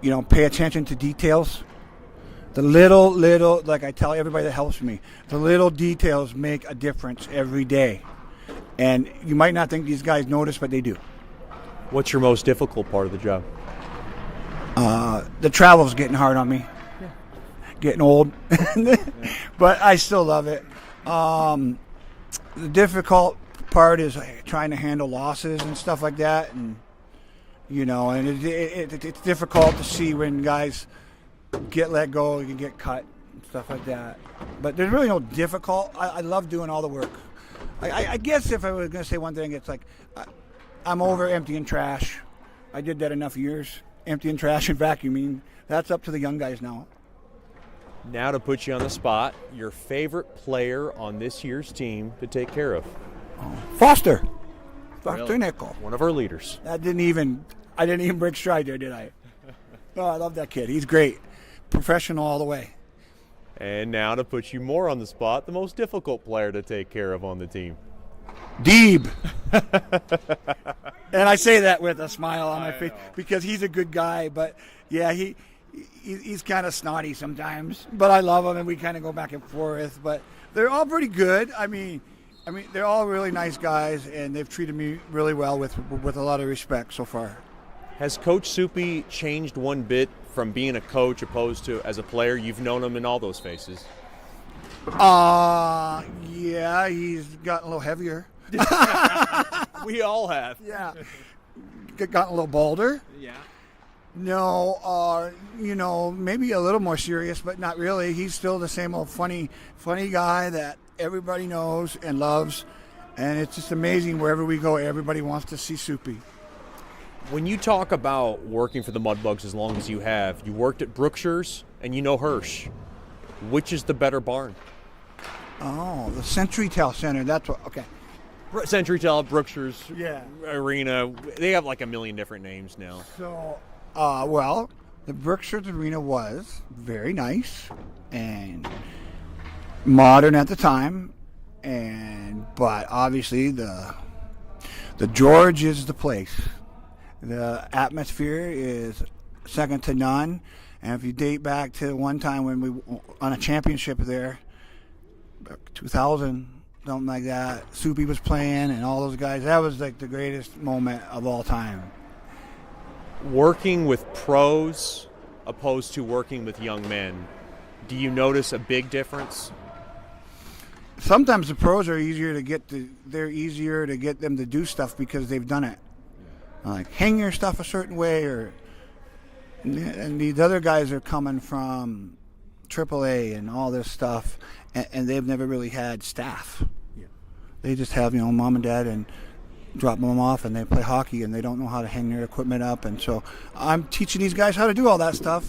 you know, pay attention to details. The little, like I tell everybody that helps me, the little details make a difference every day. And you might not think these guys notice, but they do. What's your most difficult part of the job? The travel's getting hard on me. Yeah. Getting old. But I still love it. The difficult part is trying to handle losses and stuff like that. And you know, and it's difficult to see when guys get let go and get cut and stuff like that. But there's really no difficult. I love doing all the work. I guess if I was going to say one thing, it's like I'm over emptying trash. I did that enough years, emptying trash and vacuuming. That's up to the young guys now. Now to put you on the spot, your favorite player on this year's team to take care of? Foster Really? Nickel. One of our leaders. I didn't even break stride there, did I? Oh, I love that kid. He's great. Professional all the way. And now to put you more on the spot, the most difficult player to take care of on the team. Deeb. And I say that with a smile on my face because he's a good guy. But, yeah, he's kind of snotty sometimes. But I love him, and we kind of go back and forth. But they're all pretty good. I mean, they're all really nice guys, and they've treated me really well with a lot of respect so far. Has Coach Soupy changed one bit from being a coach opposed to as a player? You've known him in all those phases. Yeah, he's gotten a little heavier. We all have. Yeah. gotten a little bolder. Yeah. No, maybe a little more serious, but not really. He's still the same old funny guy that everybody knows and loves. And it's just amazing wherever we go, everybody wants to see Soupy. When you talk about working for the Mudbugs as long as you have, you worked at Brookshire's and you know Hirsch. Which is the better barn? Oh, the CenturyTel Center. That's what. Okay. CenturyTel, Brookshire's, Yeah. Arena. They have like a million different names now. So, the Brookshire's Arena was very nice and modern at the time, but obviously the George is the place. The atmosphere is second to none, and if you date back to one time when we on a championship there, 2000. Something like that. Soupy was playing and all those guys. That was like the greatest moment of all time. Working with pros opposed to working with young men, do you notice a big difference? Sometimes the pros are easier to get them to do stuff because they've done it. Like hang your stuff a certain way, and these other guys are coming from AAA and all this stuff, and they've never really had staff. They just have, mom and dad and drop them off, and they play hockey, and they don't know how to hang their equipment up. And so I'm teaching these guys how to do all that stuff.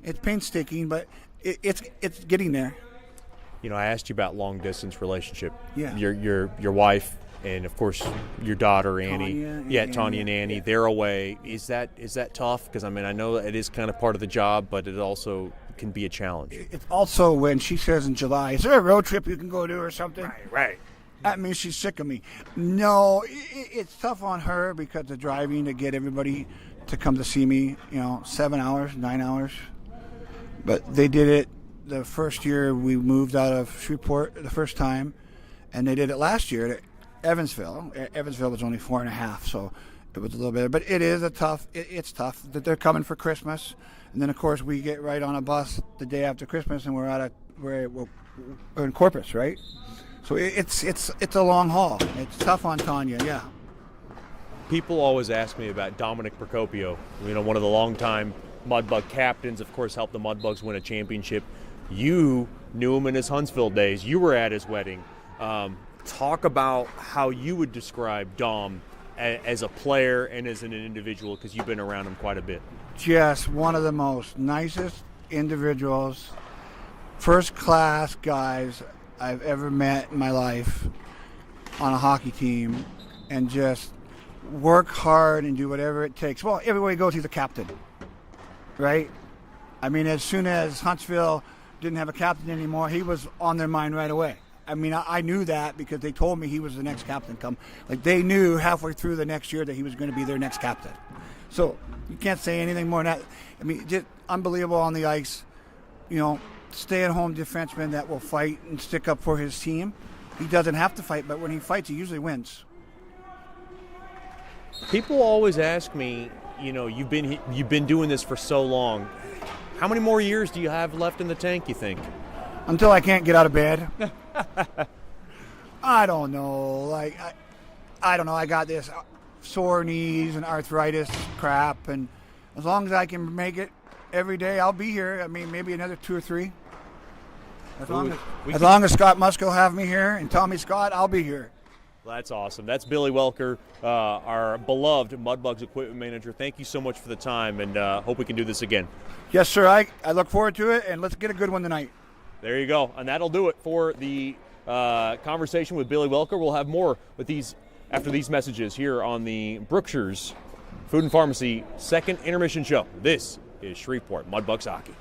It's painstaking, but it's getting there. I asked you about long distance relationship. Yeah. Your wife and of course your daughter Annie. Tanya and Annie. Yeah. They're away. Is that tough? Because I know it is kind of part of the job, but it also can be a challenge. It's also when she says in July, is there a road trip you can go to or something? Right. That means she's sick of me. No, it's tough on her because of driving to get everybody to come to see me, 7 hours, 9 hours. But they did it the first year we moved out of Shreveport the first time, and they did it last year at Evansville. Evansville was only 4.5, so it was a little bit. But it is it's tough that they're coming for Christmas. And then, of course, we get right on a bus the day after Christmas, and we're in Corpus, right? So it's a long haul. It's tough on Tanya, yeah. People always ask me about Dominic Procopio, one of the longtime Mudbug captains, of course, helped the Mudbugs win a championship. You knew him in his Huntsville days. You were at his wedding. Talk about how you would describe Dom as a player and as an individual, because you've been around him quite a bit. Just one of the most nicest individuals, first-class guys I've ever met in my life on a hockey team, and just work hard and do whatever it takes. Well, everywhere he goes, he's a captain, right? As soon as Huntsville didn't have a captain anymore, he was on their mind right away. I knew that because they told me he was the next captain. They knew halfway through the next year that he was going to be their next captain. So you can't say anything more than that. Just unbelievable on the ice. Stay-at-home defenseman that will fight and stick up for his team. He doesn't have to fight, but when he fights, he usually wins. People always ask me, you've been doing this for so long. How many more years do you have left in the tank, you think? Until I can't get out of bed. I don't know. I don't know. I got this sore knees and arthritis crap, and as long as I can make it every day, I'll be here. Maybe another 2 or 3. As long as Scott Musk will have me here and Tommy Scott, I'll be here. That's awesome. That's Billy Welker, our beloved Mudbugs equipment manager. Thank you so much for the time, and hope we can do this again. Yes, sir. I look forward to it, and let's get a good one tonight. There you go. And that'll do it for the conversation with Billy Welker. We'll have more with these after these messages here on the Brookshire's Food and Pharmacy second intermission show. This is Shreveport Mudbugs Hockey.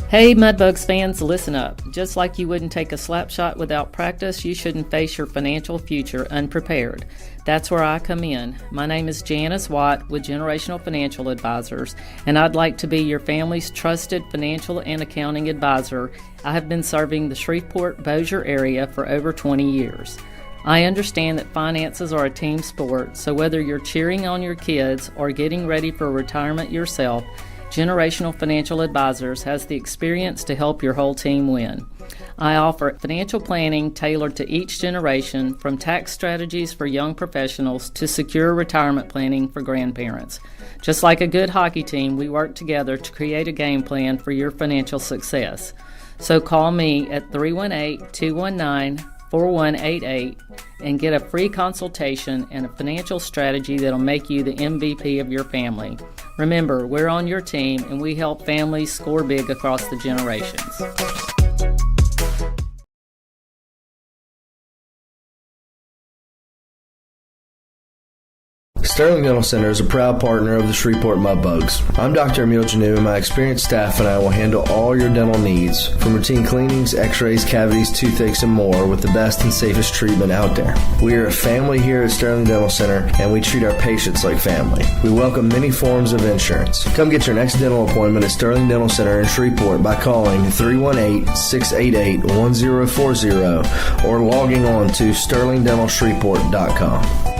Hey Mudbugs fans, listen up. Just like you wouldn't take a slap shot without practice, you shouldn't face your financial future unprepared. That's where I come in. My name is Janice Watt with Generational Financial Advisors, and I'd like to be your family's trusted financial and accounting advisor. I have been serving the Shreveport-Bossier area for over 20 years. I understand that finances are a team sport, so whether you're cheering on your kids or getting ready for retirement yourself, Generational Financial Advisors has the experience to help your whole team win. I offer financial planning tailored to each generation, from tax strategies for young professionals to secure retirement planning for grandparents. Just like a good hockey team, we work together to create a game plan for your financial success. So call me at 318-219-4188 and get a free consultation and a financial strategy that'll make you the MVP of your family. Remember, we're on your team and we help families score big across the generations. Sterling Dental Center is a proud partner of the Shreveport Mudbugs. I'm Dr. Emil Janu, and my experienced staff and I will handle all your dental needs, from routine cleanings, x-rays, cavities, toothaches, and more, with the best and safest treatment out there. We are a family here at Sterling Dental Center, and we treat our patients like family. We welcome many forms of insurance. Come get your next dental appointment at Sterling Dental Center in Shreveport by calling 318-688-1040 or logging on to sterlingdentalshreveport.com.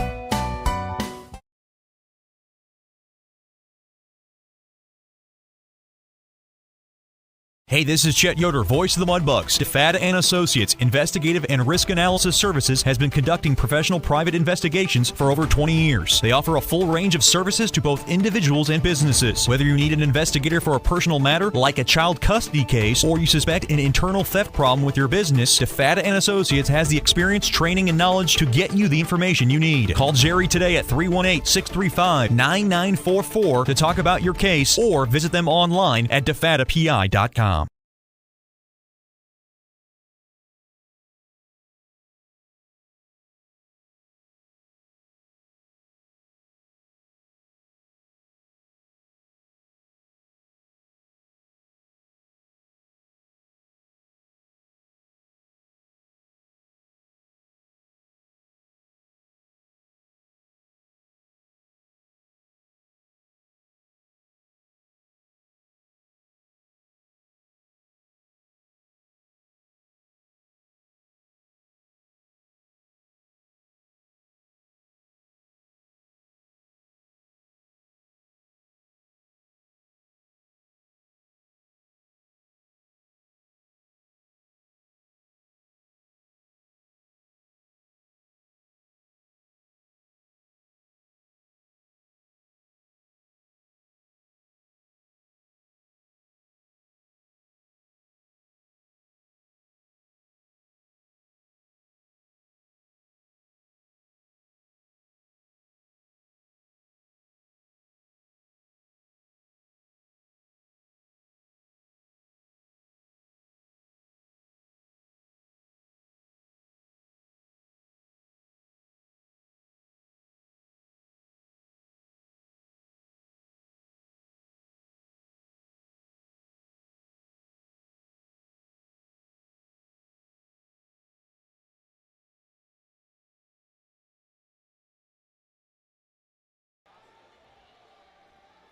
Hey, this is Chet Yoder, voice of the Mudbugs. DeFada and Associates Investigative and Risk Analysis Services has been conducting professional private investigations for over 20 years. They offer a full range of services to both individuals and businesses. Whether you need an investigator for a personal matter like a child custody case, or you suspect an internal theft problem with your business, DeFada and Associates has the experience, training, and knowledge to get you the information you need. Call Jerry today at 318-635-9944 to talk about your case, or visit them online at defadapi.com.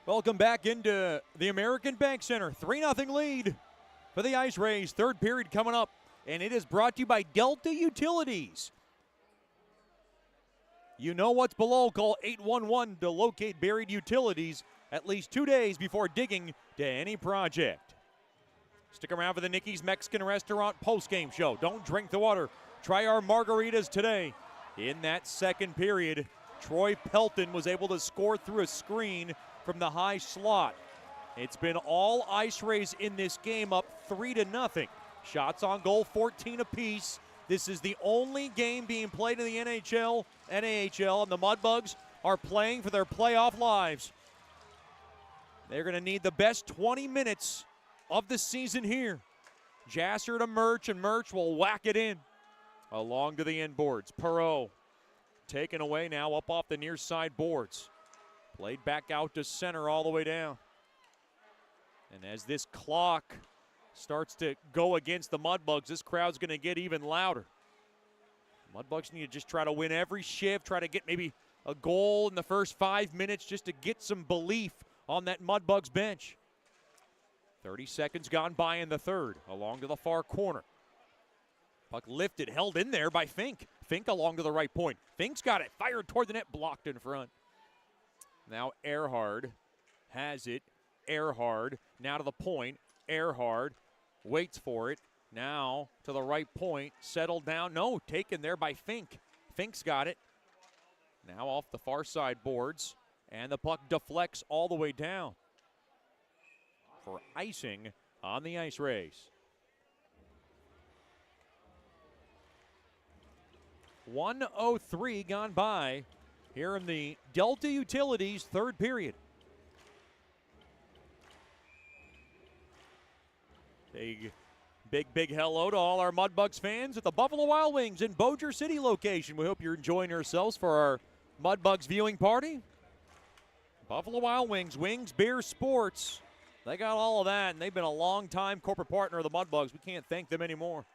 Welcome back into the American Bank Center. 3-0 lead for the IceRays. Third period coming up, and it is brought to you by Delta Utilities. You know what's below. Call 811 to locate buried utilities at least 2 days before digging to any project. Stick around for the Nikki's Mexican Restaurant postgame show. Don't drink the water. Try our margaritas today. In that second period, Troy Pelton was able to score through a screen from the high slot. It's been all IceRays in this game, up 3-0. Shots on goal, 14 apiece. This is the only game being played in the NHL, NAHL, and the Mudbugs are playing for their playoff lives. They're going to need the best 20 minutes of the season here. Jasser to Murch, and Murch will whack it in. Along to the end boards. Perot taken away now up off the near side boards. Played back out to center all the way down. And as this clock starts to go against the Mudbugs, this crowd's going to get even louder. Mudbugs need to just try to win every shift, try to get maybe a goal in the first 5 minutes just to get some belief on that Mudbugs bench. 30 seconds gone by in the third, along to the far corner. Puck lifted, held in there by Fink. Fink along to the right point. Fink's got it, fired toward the net, blocked in front. Now Ehrhard has it. Ehrhard now to the point. Ehrhard waits for it. Now to the right point, settled down. No, taken there by Fink. Fink's got it. Now off the far side boards, and the puck deflects all the way down for icing on the IceRays. 1:03 gone by here in the Delta Utilities third period. Big hello to all our Mudbugs fans at the Buffalo Wild Wings in Bossier City location. We hope you're enjoying yourselves for our Mudbugs viewing party. Buffalo Wild Wings, wings, beer, sports. They got all of that, and they've been a long-time corporate partner of the Mudbugs. We can't thank them anymore.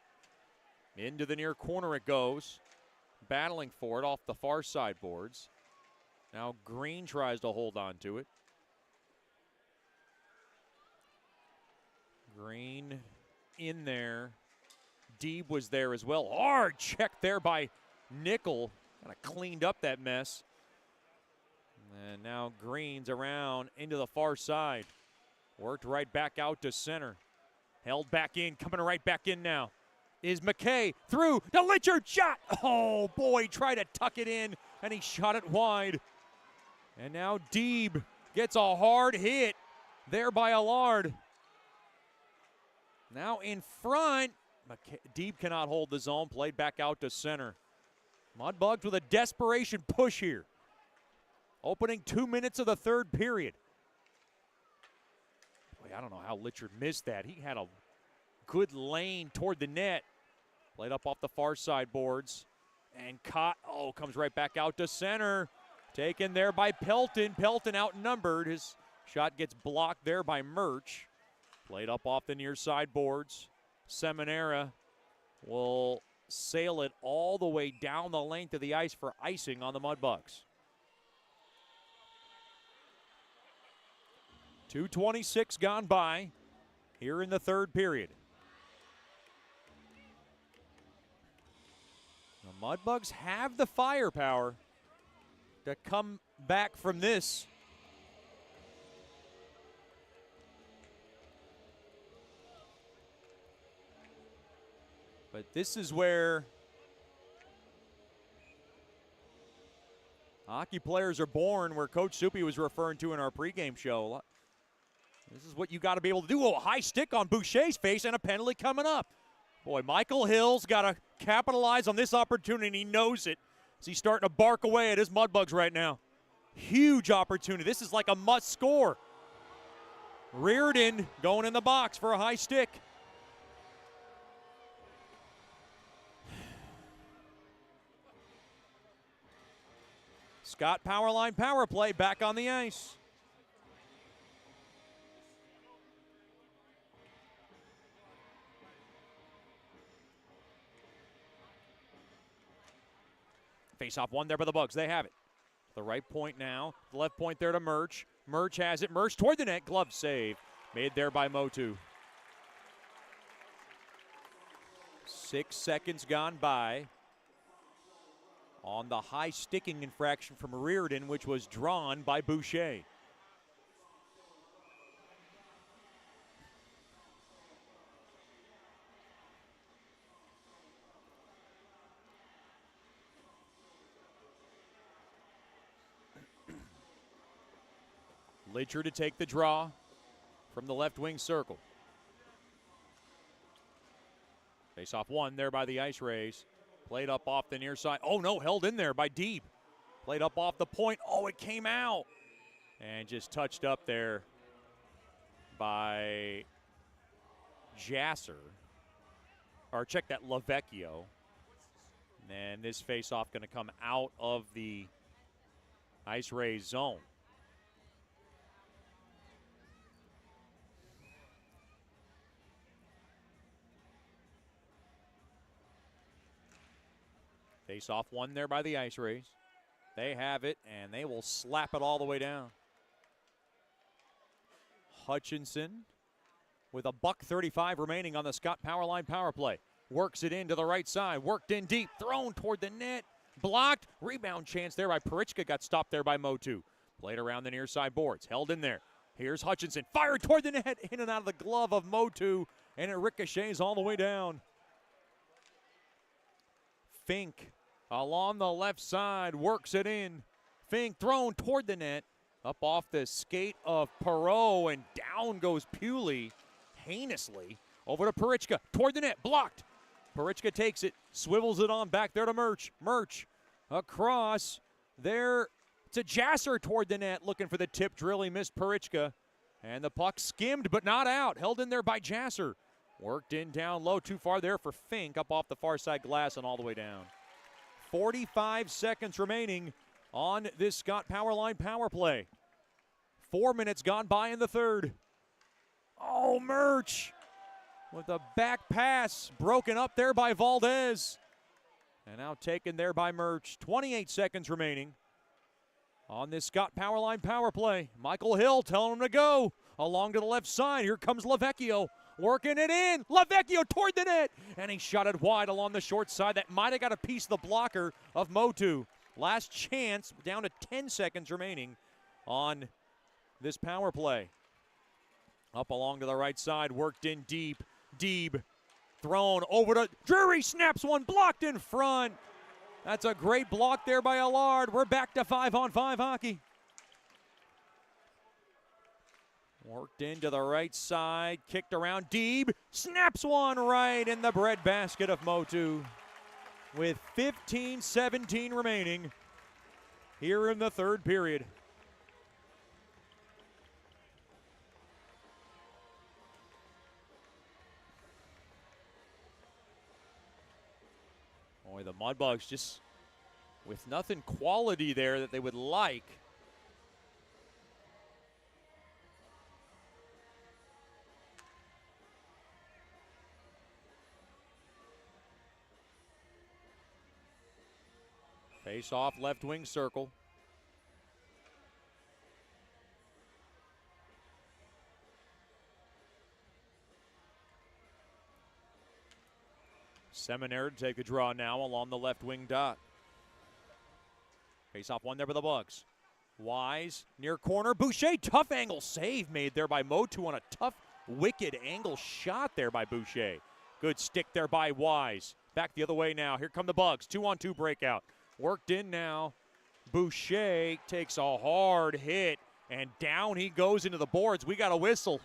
Into the near corner it goes. Battling for it off the far side boards. Now Green tries to hold on to it. Green in there. Deeb was there as well. Hard check there by Nickel. Kind of cleaned up that mess. And now Green's around into the far side. Worked right back out to center. Held back in, coming right back in now. Is McKay through the Litchard shot. Oh boy, tried to tuck it in and he shot it wide. And now Deeb gets a hard hit there by Allard. Now in front, Deeb cannot hold the zone, played back out to center. Mudbugs with a desperation push here. Opening 2 minutes of the third period. Boy, I don't know how Litchard missed that. He had a good lane toward the net. Played up off the far side boards. And caught, comes right back out to center. Taken there by Pelton. Pelton outnumbered. His shot gets blocked there by Murch. Played up off the near side boards. Seminara will sail it all the way down the length of the ice for icing on the Mudbugs. 2:26 gone by here in the third period. The Mudbugs have the firepower to come back from this. But this is where hockey players are born, where Coach Soupy was referring to in our pregame show. This is what you got to be able to do. A high stick on Boucher's face and a penalty coming up. Boy, Michael Hill's got to capitalize on this opportunity, and he knows it as he's starting to bark away at his Mudbugs right now. Huge opportunity. This is like a must score. Reardon going in the box for a high stick. Scott Powerline power play back on the ice. Face-off one there by the Bugs. They have it. The right point now. The left point there to Murch. Murch has it. Murch toward the net. Glove save. Made there by Motu. 6 seconds gone by on the high sticking infraction from Reardon, which was drawn by Boucher. Litchard to take the draw from the left wing circle. Face off one there by the IceRays. Played up off the near side. Oh no, held in there by Deeb. Played up off the point. Oh, it came out. And just touched up there by Jasser. Or check that, Lavecchio. And this face off going to come out of the IceRays zone. Face off one there by the IceRays. They have it, and they will slap it all the way down. Hutchinson with a $1:35 remaining on the Scott Powerline power play. Works it into the right side. Worked in deep. Thrown toward the net. Blocked. Rebound chance there by Parichka. Got stopped there by Motu. Played around the near side boards. Held in there. Here's Hutchinson. Fired toward the net. In and out of the glove of Motu. and it ricochets all the way down. Fink along the left side works it in. Fink thrown toward the net, up off the skate of Perot, and down goes Pewley heinously. Over to Parichka, toward the net, blocked. Parichka takes it, swivels it on back there to Murch. Murch across there to Jasser toward the net, looking for the tip drill. He missed Parichka, and the puck skimmed but not out. Held in there by Jasser. Worked in down low, too far there for Fink, up off the far side glass and all the way down. 45 seconds remaining on this Scott Powerline power play. 4 minutes gone by in the third. Oh, Murch with a back pass broken up there by Valdez. And now taken there by Murch. 28 seconds remaining on this Scott Powerline power play. Michael Hill telling him to go along to the left side. Here comes Lavecchio working it in. Lavecchio toward the net, and he shot it wide along the short side. That might have got a piece of the blocker of Motu. Last chance, down to 10 seconds remaining on this power play. Up along to the right side, worked in deep. Deeb thrown over to Drury, snaps one, blocked in front. That's a great block there by Allard. We're back to 5-on-5 hockey. Worked into the right side, kicked around. Deeb snaps one right in the breadbasket of Motu. With 15-17 remaining here in the third period. Boy, the Mudbugs just with nothing quality there that they would like. Face off left wing circle. Seminary to take the draw now along the left wing dot. Face off one there by the Bugs. Wise near corner. Boucher, tough angle save made there by Motu on a tough, wicked angle shot there by Boucher. Good stick there by Wise. Back the other way now. Here come the Bugs. 2-on-2 breakout. Worked in now. Boucher takes a hard hit, and down he goes into the boards. We got a whistle.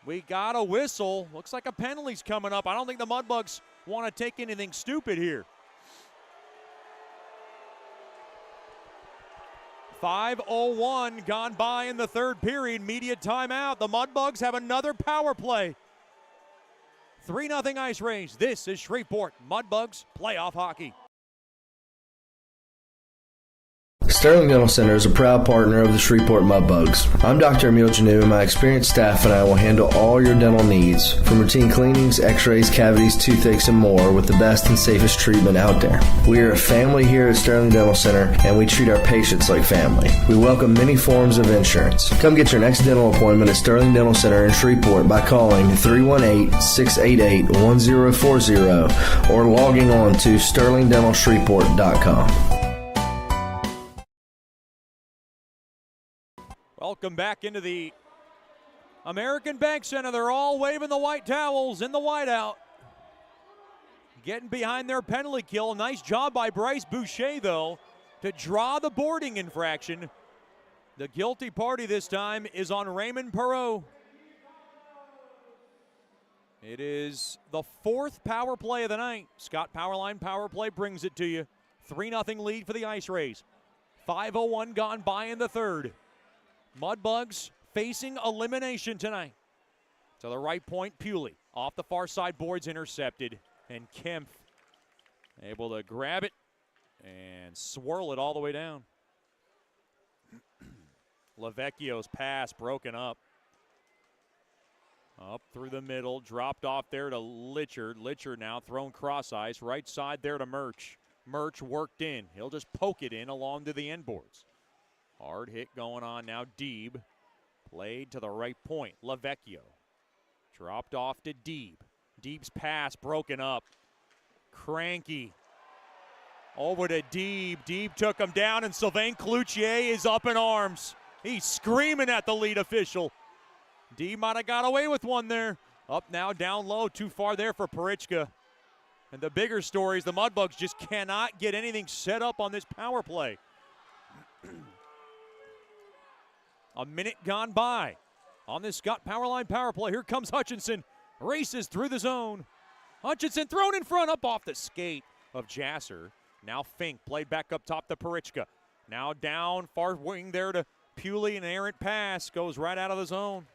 We got a whistle. Looks like a penalty's coming up. I don't think the Mudbugs want to take anything stupid here. 5:01 gone by in the third period. Media timeout. The Mudbugs have another power play. 3-0 IceRays. This is Shreveport Mudbugs playoff hockey. Sterling Dental Center is a proud partner of the Shreveport Mudbugs. I'm Dr. Emil Janu, and my experienced staff and I will handle all your dental needs, from routine cleanings, x-rays, cavities, toothaches, and more, with the best and safest treatment out there. We are a family here at Sterling Dental Center, and we treat our patients like family. We welcome many forms of insurance. Come get your next dental appointment at Sterling Dental Center in Shreveport by calling 318-688-1040 or logging on to sterlingdentalshreveport.com. Welcome back into the American Bank Center. They're all waving the white towels in the whiteout. Getting behind their penalty kill. Nice job by Bryce Boucher, though, to draw the boarding infraction. The guilty party this time is on Raymond Perot. It is the fourth power play of the night. Scott Powerline power play brings it to you. 3-0 lead for the IceRays. 5:01 gone by in the third. Mudbugs facing elimination tonight. To the right point, Pewley. Off the far side boards, intercepted. And Kempf able to grab it and swirl it all the way down. Lavecchio's pass broken up. Up through the middle, dropped off there to Litchard. Litchard now thrown cross ice. Right side there to Murch. Murch worked in. He'll just poke it in along to the end boards. Hard hit going on now. Deeb played to the right point. Lavecchio dropped off to Deeb. Deeb's pass broken up. Cranky over to Deeb. Deeb took him down, and Sylvain Cloutier is up in arms. He's screaming at the lead official. Deeb might have got away with one there. Up now, down low, too far there for Parichka. And the bigger story is the Mudbugs just cannot get anything set up on this power play. A minute gone by on this Scott Powerline power play. Here comes Hutchinson. Races through the zone. Hutchinson thrown in front, up off the skate of Jasser. Now Fink played back up top to Parichka. Now down, far wing there to Pewley. An errant pass goes right out of the zone.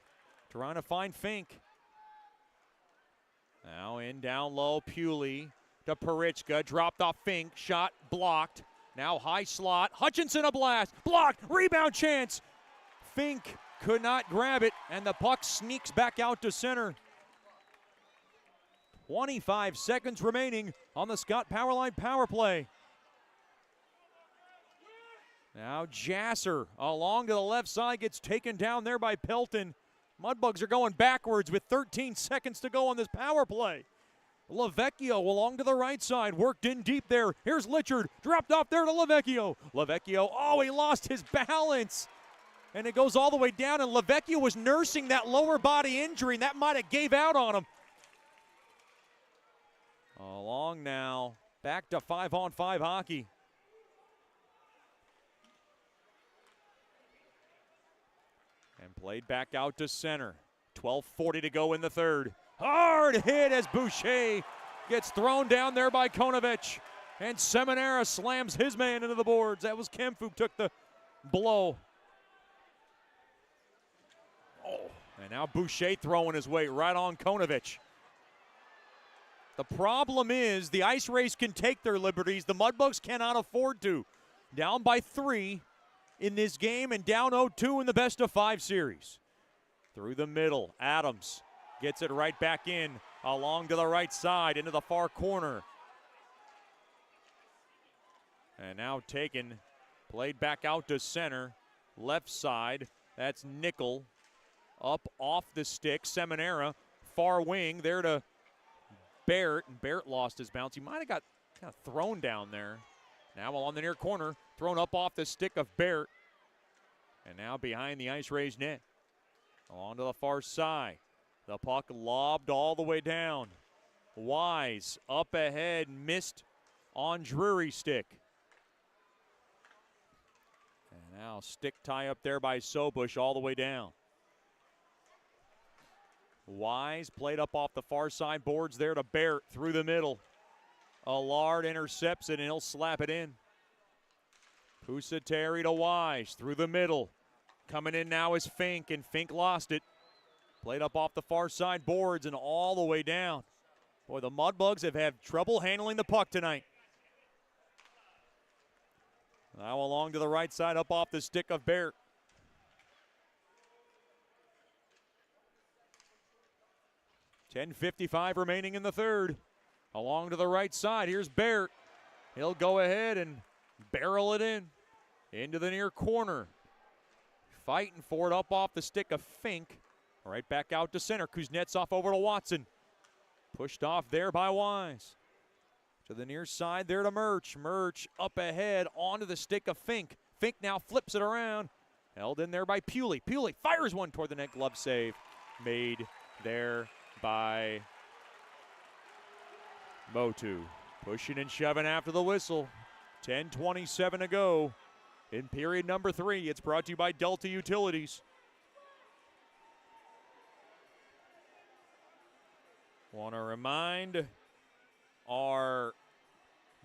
Trying to find Fink. Now in down low, Pewley to Parichka. Dropped off Fink. Shot blocked. Now high slot. Hutchinson a blast. Blocked. Rebound chance. Fink could not grab it, and the puck sneaks back out to center. 25 seconds remaining on the Scott Powerline power play. Now Jasser along to the left side gets taken down there by Pelton. Mudbugs are going backwards with 13 seconds to go on this power play. Lavecchio along to the right side, worked in deep there. Here's Litchard, dropped off there to Lavecchio. Lavecchio, oh, he lost his balance. And it goes all the way down, and Lavecchio was nursing that lower body injury, and that might have gave out on him. Along now, back to 5-on-5 hockey. And played back out to center. 12:40 to go in the third. Hard hit as Boucher gets thrown down there by Konovich. And Seminara slams his man into the boards. That was Kempf who took the blow. Oh, and now Boucher throwing his weight right on Konovich. The problem is the IceRays can take their liberties. The Mudbugs cannot afford to. Down by 3 in this game and down 0-2 in the best-of-5 series. Through the middle, Adams gets it right back in, along to the right side, into the far corner. And now taken, played back out to center, left side. That's Nickel. Up off the stick, Seminara, far wing, there to Barrett, and Barrett lost his bounce. He might have got kind of thrown down there. Now along the near corner, thrown up off the stick of Barrett. And now behind the IceRays net. Along to the far side. The puck lobbed all the way down. Wise up ahead, missed on Drury's stick. And now stick tie up there by Sobush all the way down. Wise played up off the far side boards there to Barrett through the middle. Allard intercepts it and he'll slap it in. Pusateri to Wise through the middle. Coming in now is Fink, and Fink lost it. Played up off the far side boards and all the way down. Boy, the Mudbugs have had trouble handling the puck tonight. Now along to the right side, up off the stick of Barrett. .55 remaining in the third. Along to the right side, here's Barrett. He'll go ahead and barrel it in. Into the near corner. Fighting for it up off the stick of Fink. Right back out to center. Kuznetsov over to Watson. Pushed off there by Wise. To the near side there to Murch. Murch up ahead onto the stick of Fink. Fink now flips it around. Held in there by Pewley. Pewley fires one toward the net. Glove save made there by Motu. Pushing and shoving after the whistle. 10:27 to go in period number 3. It's brought to you by Delta Utilities. Want to remind our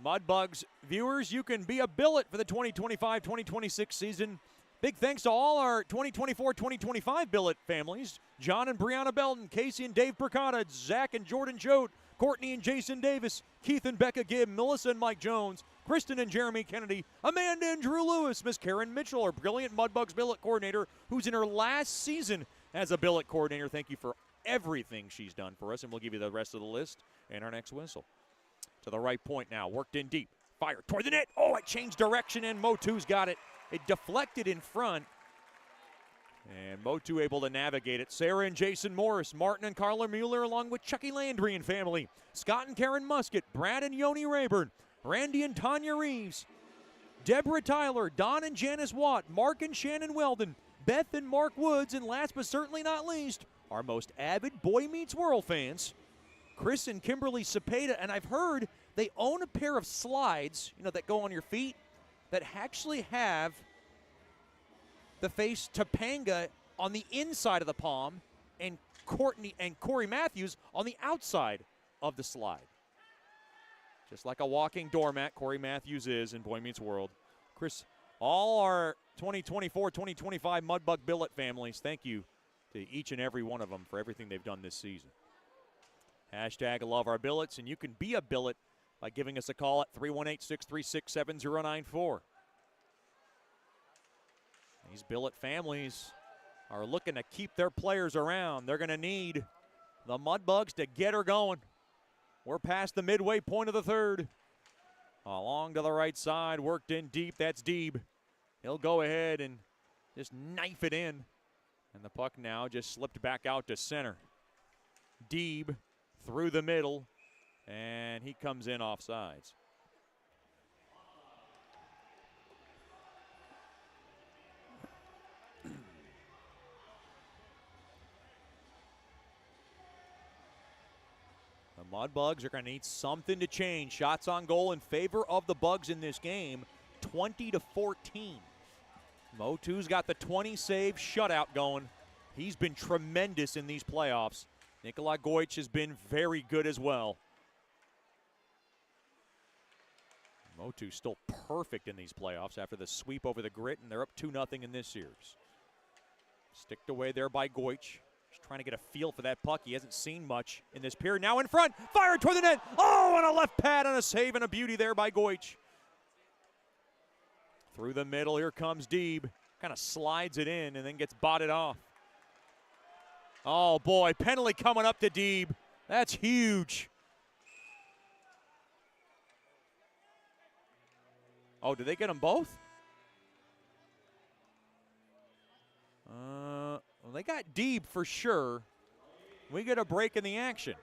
Mudbugs viewers you can be a billet for the 2025-2026 season. Big thanks to all our 2024-2025 billet families. John and Brianna Belton, Casey and Dave Percotta, Zach and Jordan Choate, Courtney and Jason Davis, Keith and Becca Gibb, Melissa and Mike Jones, Kristen and Jeremy Kennedy, Amanda and Drew Lewis, Miss Karen Mitchell, our brilliant Mudbugs billet coordinator, who's in her last season as a billet coordinator. Thank you for everything she's done for us, and we'll give you the rest of the list in our next whistle. To the right point now, worked in deep, fired toward the net. Oh, it changed direction, and Motu's got it. It deflected in front, and Motu able to navigate it. Sarah and Jason Morris, Martin and Carla Mueller, along with Chucky Landry and family. Scott and Karen Musket, Brad and Yoni Rayburn, Randy and Tanya Reeves, Deborah Tyler, Don and Janice Watt, Mark and Shannon Weldon, Beth and Mark Woods, and last but certainly not least, our most avid Boy Meets World fans, Chris and Kimberly Cepeda, and I've heard they own a pair of slides, that go on your feet, that actually have the face Topanga on the inside of the palm and Corey Matthews on the outside of the slide. Just like a walking doormat, Corey Matthews is in Boy Meets World. Chris, all our 2024-2025 Mudbug Billet families, thank you to each and every one of them for everything they've done this season. Hashtag love our billets, and you can be a billet by giving us a call at 318-636-7094. These billet families are looking to keep their players around. They're going to need the Mudbugs to get her going. We're past the midway point of the third. Along to the right side, worked in deep. That's Deeb. He'll go ahead and just knife it in. And the puck now just slipped back out to center. Deeb through the middle, and he comes in offsides. The Mudbugs are going to need something to change. Shots on goal in favor of the Bugs in this game, 20-14. Motu's got the 20-save shutout going. He's been tremendous in these playoffs. Nikolai Goich has been very good as well. Motu's still perfect in these playoffs after the sweep over the Grit, and they're up 2-0 in this series. Sticked away there by Goich. Just trying to get a feel for that puck. He hasn't seen much in this period. Now in front, fired toward the net. Oh, and a left pad and a save and a beauty there by Goich. Through the middle, here comes Deeb. Kind of slides it in and then gets botted off. Oh, boy, penalty coming up to Deeb. That's huge. Oh, did they get them both? Well, they got Deeb for sure. We get a break in the action.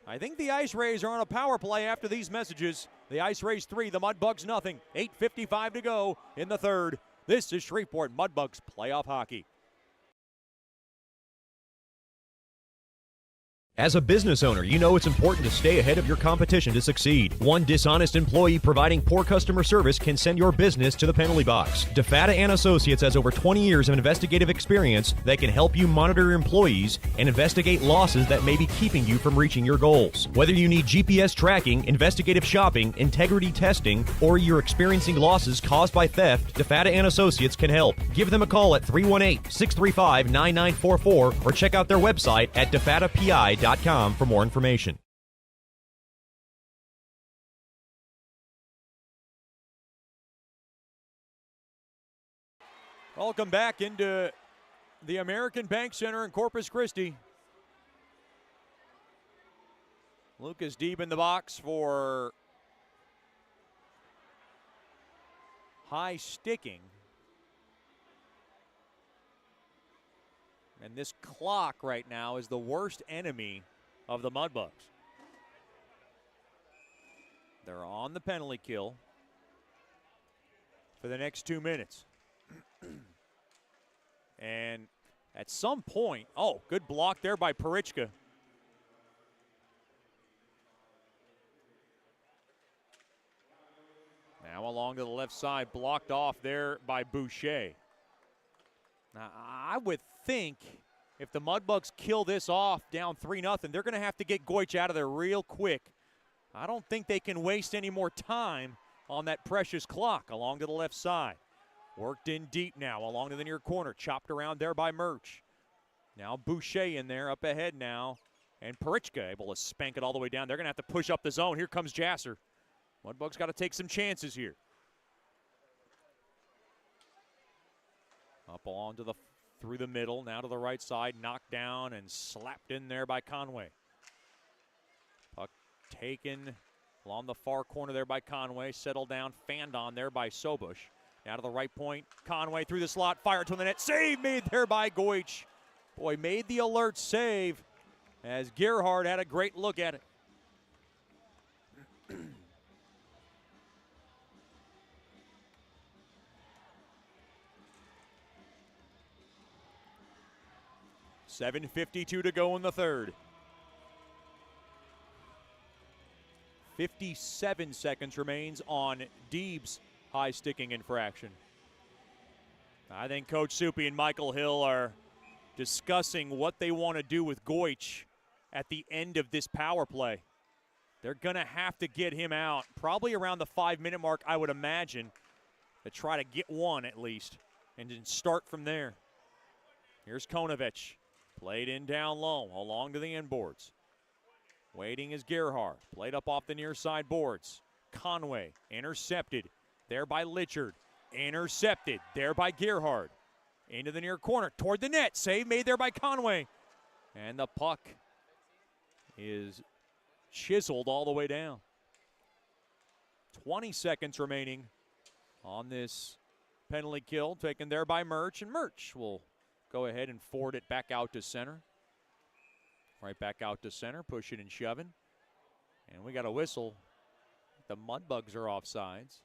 I think the IceRays are on a power play after these messages. The IceRays 3, the Mudbugs nothing. 8:55 to go in the third. This is Shreveport Mudbugs playoff hockey. As a business owner, you know it's important to stay ahead of your competition to succeed. One dishonest employee providing poor customer service can send your business to the penalty box. DeFata and Associates has over 20 years of investigative experience that can help you monitor your employees and investigate losses that may be keeping you from reaching your goals. Whether you need GPS tracking, investigative shopping, integrity testing, or you're experiencing losses caused by theft, DeFata and Associates can help. Give them a call at 318-635-9944 or check out their website at defatapi.com for more information. Welcome back into the American Bank Center in Corpus Christi. Lucas Deeb in the box for high sticking. And this clock right now is the worst enemy of the Mudbugs. They're on the penalty kill for the next 2 minutes. And at some point, oh, good block there by Parichka. Now along to the left side, blocked off there by Boucher. Now, I would think if the Mudbugs kill this off down 3-0, they're going to have to get Goich out of there real quick. I don't think they can waste any more time on that precious clock. Along to the left side. Worked in deep now, along to the near corner. Chopped around there by Murch. Now Boucher in there, up ahead now. And Parichka able to spank it all the way down. They're going to have to push up the zone. Here comes Jasser. Mudbugs got to take some chances here. Up along to the through the middle, now to the right side, knocked down and slapped in there by Conway. Puck taken along the far corner there by Conway, settled down, fanned on there by Sobush. Now to the right point, Conway through the slot, fired to the net, save made there by Goich. Boy, made the alert save as Gerhard had a great look at it. 7:52 to go in the third. 57 seconds remains on Deeb's high sticking infraction. I think Coach Soupy and Michael Hill are discussing what they want to do with Goich at the end of this power play. They're going to have to get him out probably around the 5-minute mark, I would imagine, to try to get one at least and then start from there. Here's Konovich. Played in down low, along to the inboards. Waiting is Gerhard. Played up off the near side boards. Conway intercepted there by Litchard. Intercepted there by Gerhard. Into the near corner, toward the net. Save made there by Conway. And the puck is chiseled all the way down. 20 seconds remaining on this penalty kill, taken there by Murch. And Murch will go ahead and forward it back out to center. Right back out to center, pushing and shoving. And we got a whistle. The Mudbugs are offsides.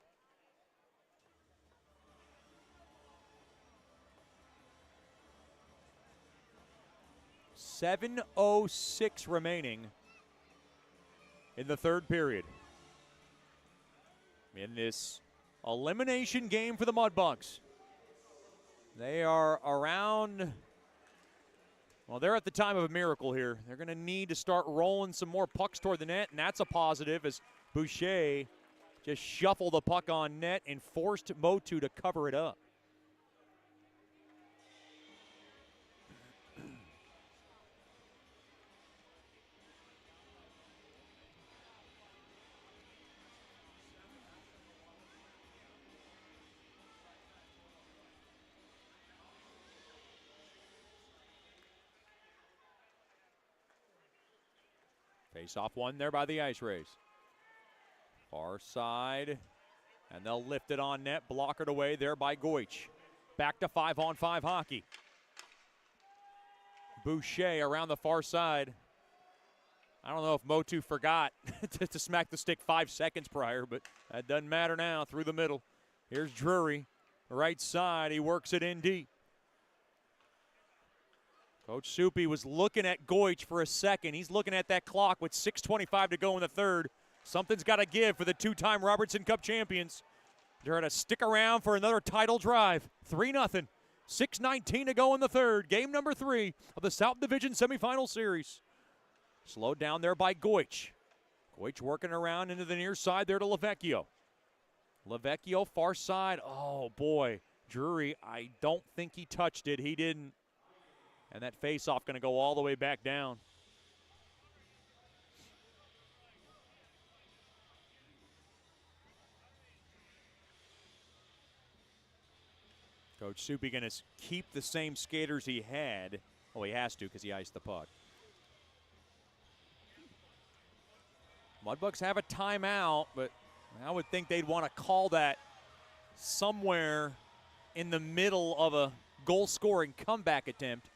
.706 remaining in the third period. In this elimination game for the Mudbugs. They are around, well, they're at the time of a miracle here. They're going to need to start rolling some more pucks toward the net, and that's a positive as Boucher just shuffled the puck on net and forced Motu to cover it up. Face-off one there by the IceRays. Far side, and they'll lift it on net, blockered away there by Goich. Back to 5-on-5 hockey. Boucher around the far side. I don't know if Motu forgot to smack the stick 5 seconds prior, but that doesn't matter now. Through the middle. Here's Drury, right side. He works it in deep. Coach Soupy was looking at Goich for a second. He's looking at that clock with 6:25 to go in the third. Something's got to give for the two-time Robertson Cup champions. They're going to stick around for another title drive. 3-0. 6:19 to go in the third. Game number 3 of the South Division semifinal series. Slowed down there by Goich. Goich working around into the near side there to Lavecchio. Lavecchio far side. Oh, boy. Drury, I don't think he touched it. He didn't. And that face-off going to go all the way back down. Coach Soupy going to keep the same skaters he had. Well, he has to because he iced the puck. Mudbugs have a timeout, but I would think they'd want to call that somewhere in the middle of a goal-scoring comeback attempt.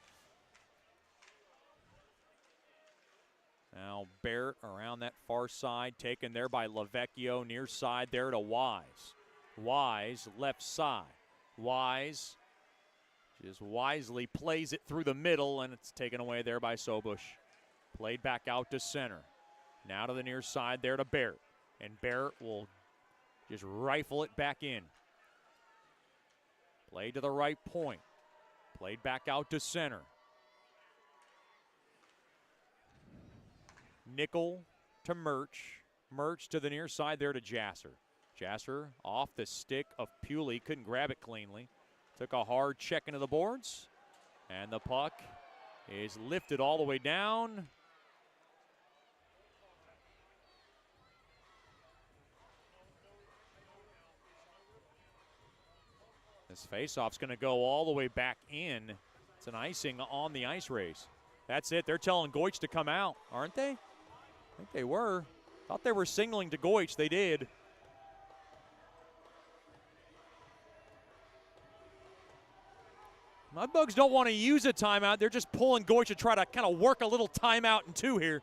Now Barrett around that far side, taken there by Lavecchio, near side there to Wise. Wise, left side. Wise just wisely plays it through the middle, and it's taken away there by Sobush. Played back out to center. Now to the near side there to Barrett. And Barrett will just rifle it back in. Played to the right point. Played back out to center. Nickel to Murch. Murch to the near side there to Jasser. Jasser off the stick of Pewley. Couldn't grab it cleanly. Took a hard check into the boards. And the puck is lifted all the way down. This faceoff's going to go all the way back in. It's an icing on the IceRays. That's it. They're telling Goich to come out, aren't they? I think they were. Thought they were signaling to Goich. They did. Mudbugs don't want to use a timeout. They're just pulling Goich to try to kind of work a little timeout in two here.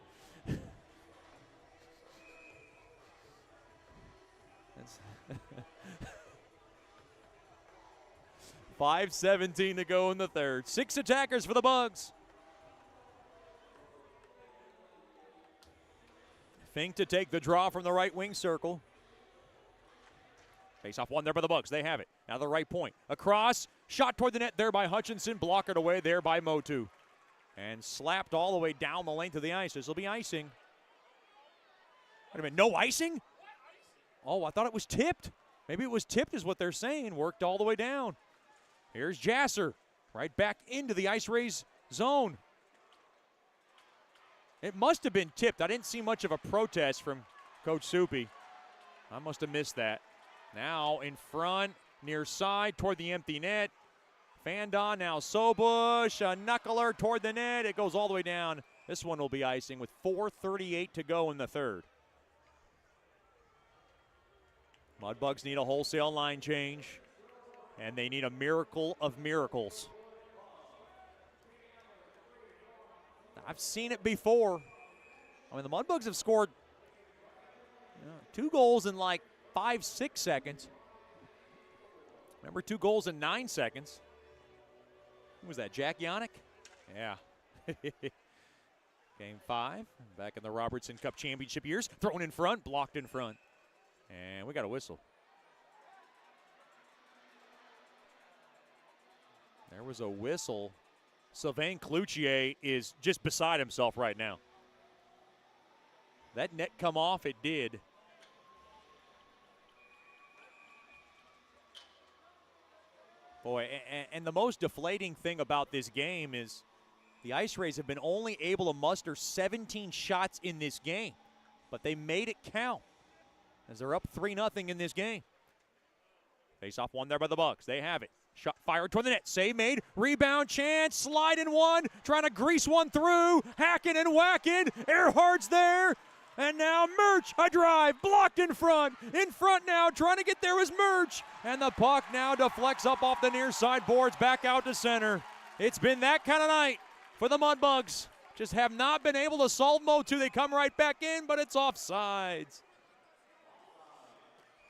5:17 to go in the third. 6 attackers for the Bugs. Fink to take the draw from the right wing circle. Face off one there by the Bugs. They have it. Now the right point. Across. Shot toward the net there by Hutchinson. Block it away there by Motu. And slapped all the way down the length of the ice. This will be icing. Wait a minute. No icing? Oh, I thought it was tipped. Maybe it was tipped is what they're saying. Worked all the way down. Here's Jasser. Right back into the IceRays zone. It must have been tipped. I didn't see much of a protest from Coach Soupy. I must have missed that. Now in front, near side, toward the empty net. Fandon, now Sobush, a knuckler toward the net. It goes all the way down. This one will be icing with 4:38 to go in the third. Mudbugs need a wholesale line change, and they need a miracle of miracles. I've seen it before. I mean, the Mudbugs have scored 2 goals in like 5-6 seconds. Remember, 2 goals in 9 seconds. Who was that, Jack Yannick? Yeah. Game 5, back in the Robertson Cup championship years. Thrown in front, blocked in front. And we got a whistle. There was a whistle. Sylvain Cloutier is just beside himself right now. That net come off, it did. Boy, and the most deflating thing about this game is the IceRays have been only able to muster 17 shots in this game, but they made it count as they're up 3-0 in this game. Face off one there by the Bucks. They have it. Shot fired toward the net. Save made. Rebound chance. Sliding one. Trying to grease one through. Hacking and whacking. Earhart's there. And now Murch, a drive, blocked in front. In front now, trying to get there is Murch. And the puck now deflects up off the near side boards, back out to center. It's been that kind of night for the Mudbugs. Just have not been able to solve Motu. They come right back in, but it's offsides.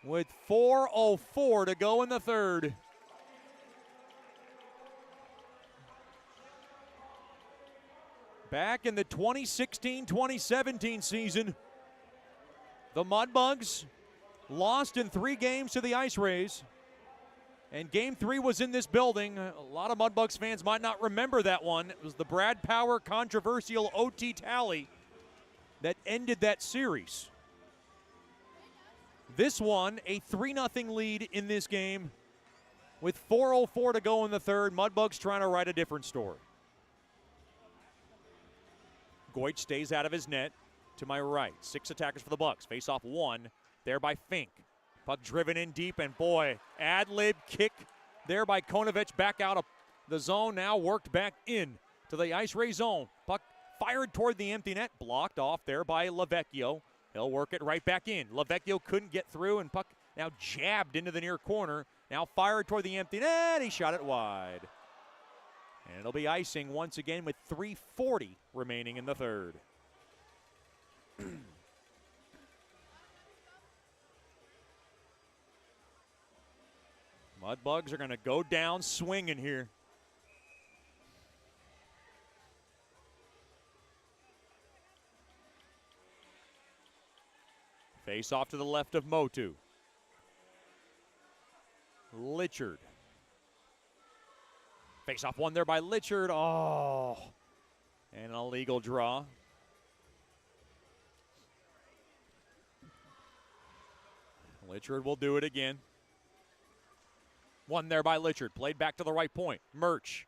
With 4:04 to go in the third. Back in the 2016-2017 season, the Mudbugs lost in 3 games to the IceRays. And Game 3 was in this building. A lot of Mudbugs fans might not remember that one. It was the Brad Power controversial OT tally that ended that series. This one, a 3-0 lead in this game. With 4:04 to go in the third, Mudbugs trying to write a different story. Goit stays out of his net to my right. 6 attackers for the Bucks. Face off 1 there by Fink. Puck driven in deep, and boy, ad-lib kick there by Konovich back out of the zone. Now worked back in to the IceRays zone. Puck fired toward the empty net. Blocked off there by Lavecchio. He'll work it right back in. Lavecchio couldn't get through, and puck now jabbed into the near corner. Now fired toward the empty net. He shot it wide. And it'll be icing once again with 3:40 remaining in the third. Mudbugs are going to go down swinging here. Face off to the left of Motu. Litchard. Face off one there by Litchard. Oh, and an illegal draw. Litchard will do it again. One there by Litchard. Played back to the right point. Murch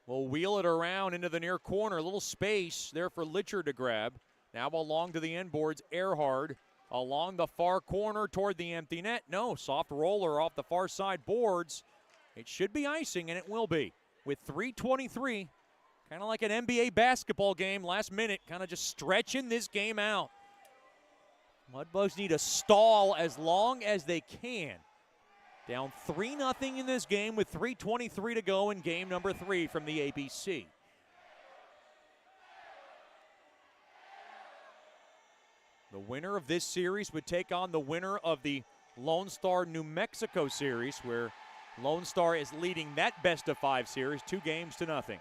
will wheel it around into the near corner. A little space there for Litchard to grab. Now along to the end boards. Earhart along the far corner toward the empty net. No, soft roller off the far side boards. It should be icing, and it will be. With 3:23, kind of like an NBA basketball game, last minute, kind of just stretching this game out. Mudbugs need to stall as long as they can. Down 3-0 in this game with 3:23 to go in game number 3 from the ABC. The winner of this series would take on the winner of the Lone Star New Mexico series, where Lone Star is leading that best-of-5 series 2-0.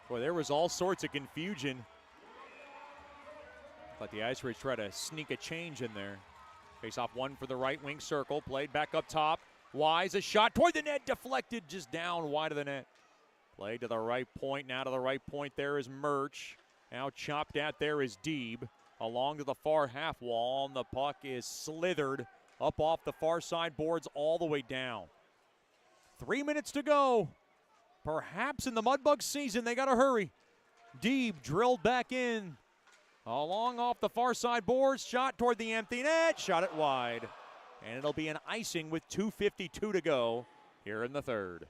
Boy, there was all sorts of confusion. But the IceRays try to sneak a change in there. Face off one for the right wing circle. Played back up top. Wise, a shot toward the net. Deflected just down wide of the net. Played to the right point. Now to the right point there is Murch. Now chopped at there is Deeb. Along to the far half wall. And the puck is slithered up off the far side boards all the way down. 3 minutes to go. Perhaps in the Mudbugs season, they got to hurry. Deeb drilled back in. Along off the far side boards, shot toward the empty net, shot it wide. And it'll be an icing with 2:52 to go here in the third.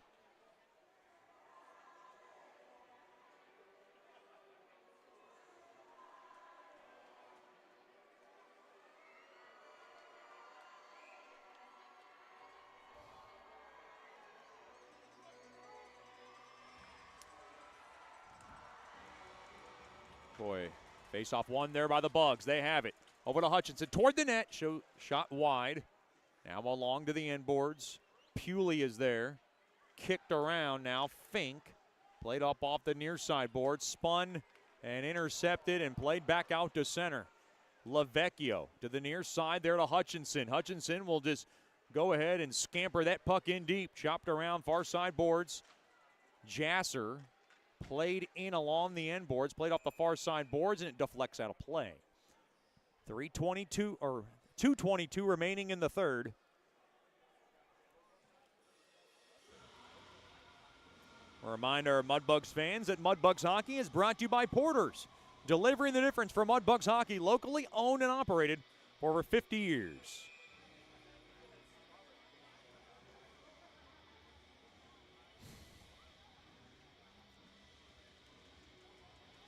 Boy. Face off one there by the Bugs. They have it. Over to Hutchinson toward the net. Shot wide. Now along to the end boards. Pewley is there. Kicked around now. Fink. Played up off the near side board. Spun and intercepted and played back out to center. LaVecchio to the near side there to Hutchinson. Hutchinson will just go ahead and scamper that puck in deep. Chopped around far side boards. Jasser. Played in along the end boards, played off the far side boards, and it deflects out of play. 2:22 remaining in the third. A reminder, Mudbugs fans, that Mudbugs Hockey is brought to you by Porter's, delivering the difference for Mudbugs Hockey, locally owned and operated for over 50 years.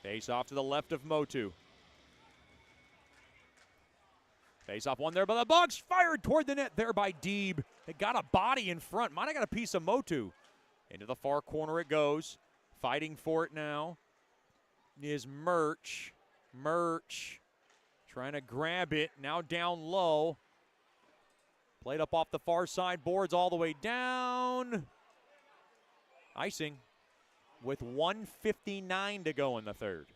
Face off to the left of Motu. Face off one there by the Bugs. Fired toward the net there by Deeb. It got a body in front. Might have got a piece of Motu. Into the far corner it goes. Fighting for it now is Murch. Murch trying to grab it. Now down low. Played up off the far side boards all the way down. Icing. With 1:59 to go in the third.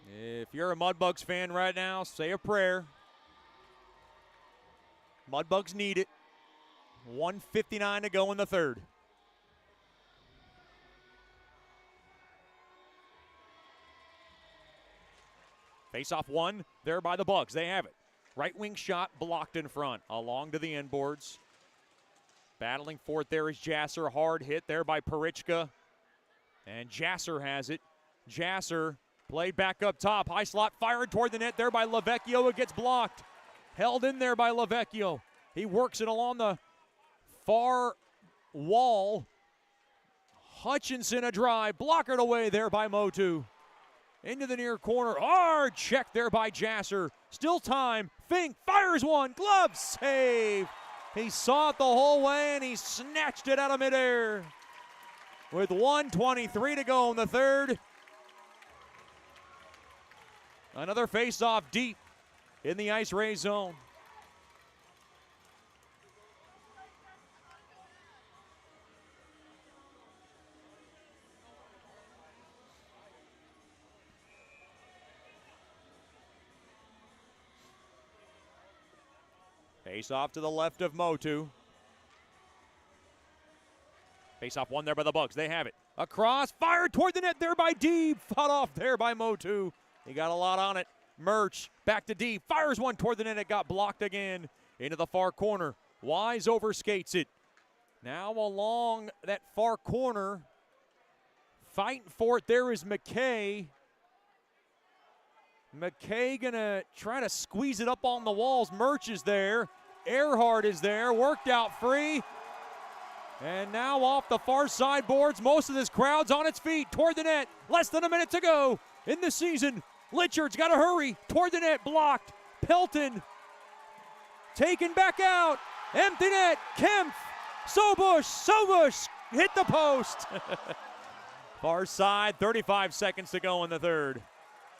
If you're a Mudbugs fan right now, say a prayer. Mudbugs need it. 1:59 to go in the third. Face off one there by the Bugs. They have it. Right wing shot blocked in front. Along to the end boards. Battling for it there is Jasser. Hard hit there by Parichka. And Jasser has it. Jasser played back up top. High slot fired toward the net there by LaVecchio. It gets blocked. Held in there by LaVecchio. He works it along the far wall. Hutchinson a drive. Blockered away there by Motu. Into the near corner. Hard check there by Jasser. Still time. Fink fires one. Glove save. He saw it the whole way and he snatched it out of midair. With 1:23 to go in the third. Another face-off deep in the IceRays zone. Face off to the left of Motu. Face off one there by the Bugs. They have it. Across, fired toward the net there by Deeb. Fought off there by Motu. He got a lot on it. Murch back to Deeb. Fires one toward the net. It got blocked again. Into the far corner. Wise overskates it. Now along that far corner. Fighting for it there is McKay. McKay gonna try to squeeze it up on the walls. Murch is there. Earhart is there. Worked out free. And now off the far side boards. Most of this crowd's on its feet toward the net. Less than a minute to go in the season. Litchard's got to hurry. Toward the net. Blocked. Pelton. Taken back out. Empty net. Kempf. Sobush hit the post. Far side. 35 seconds to go in the third.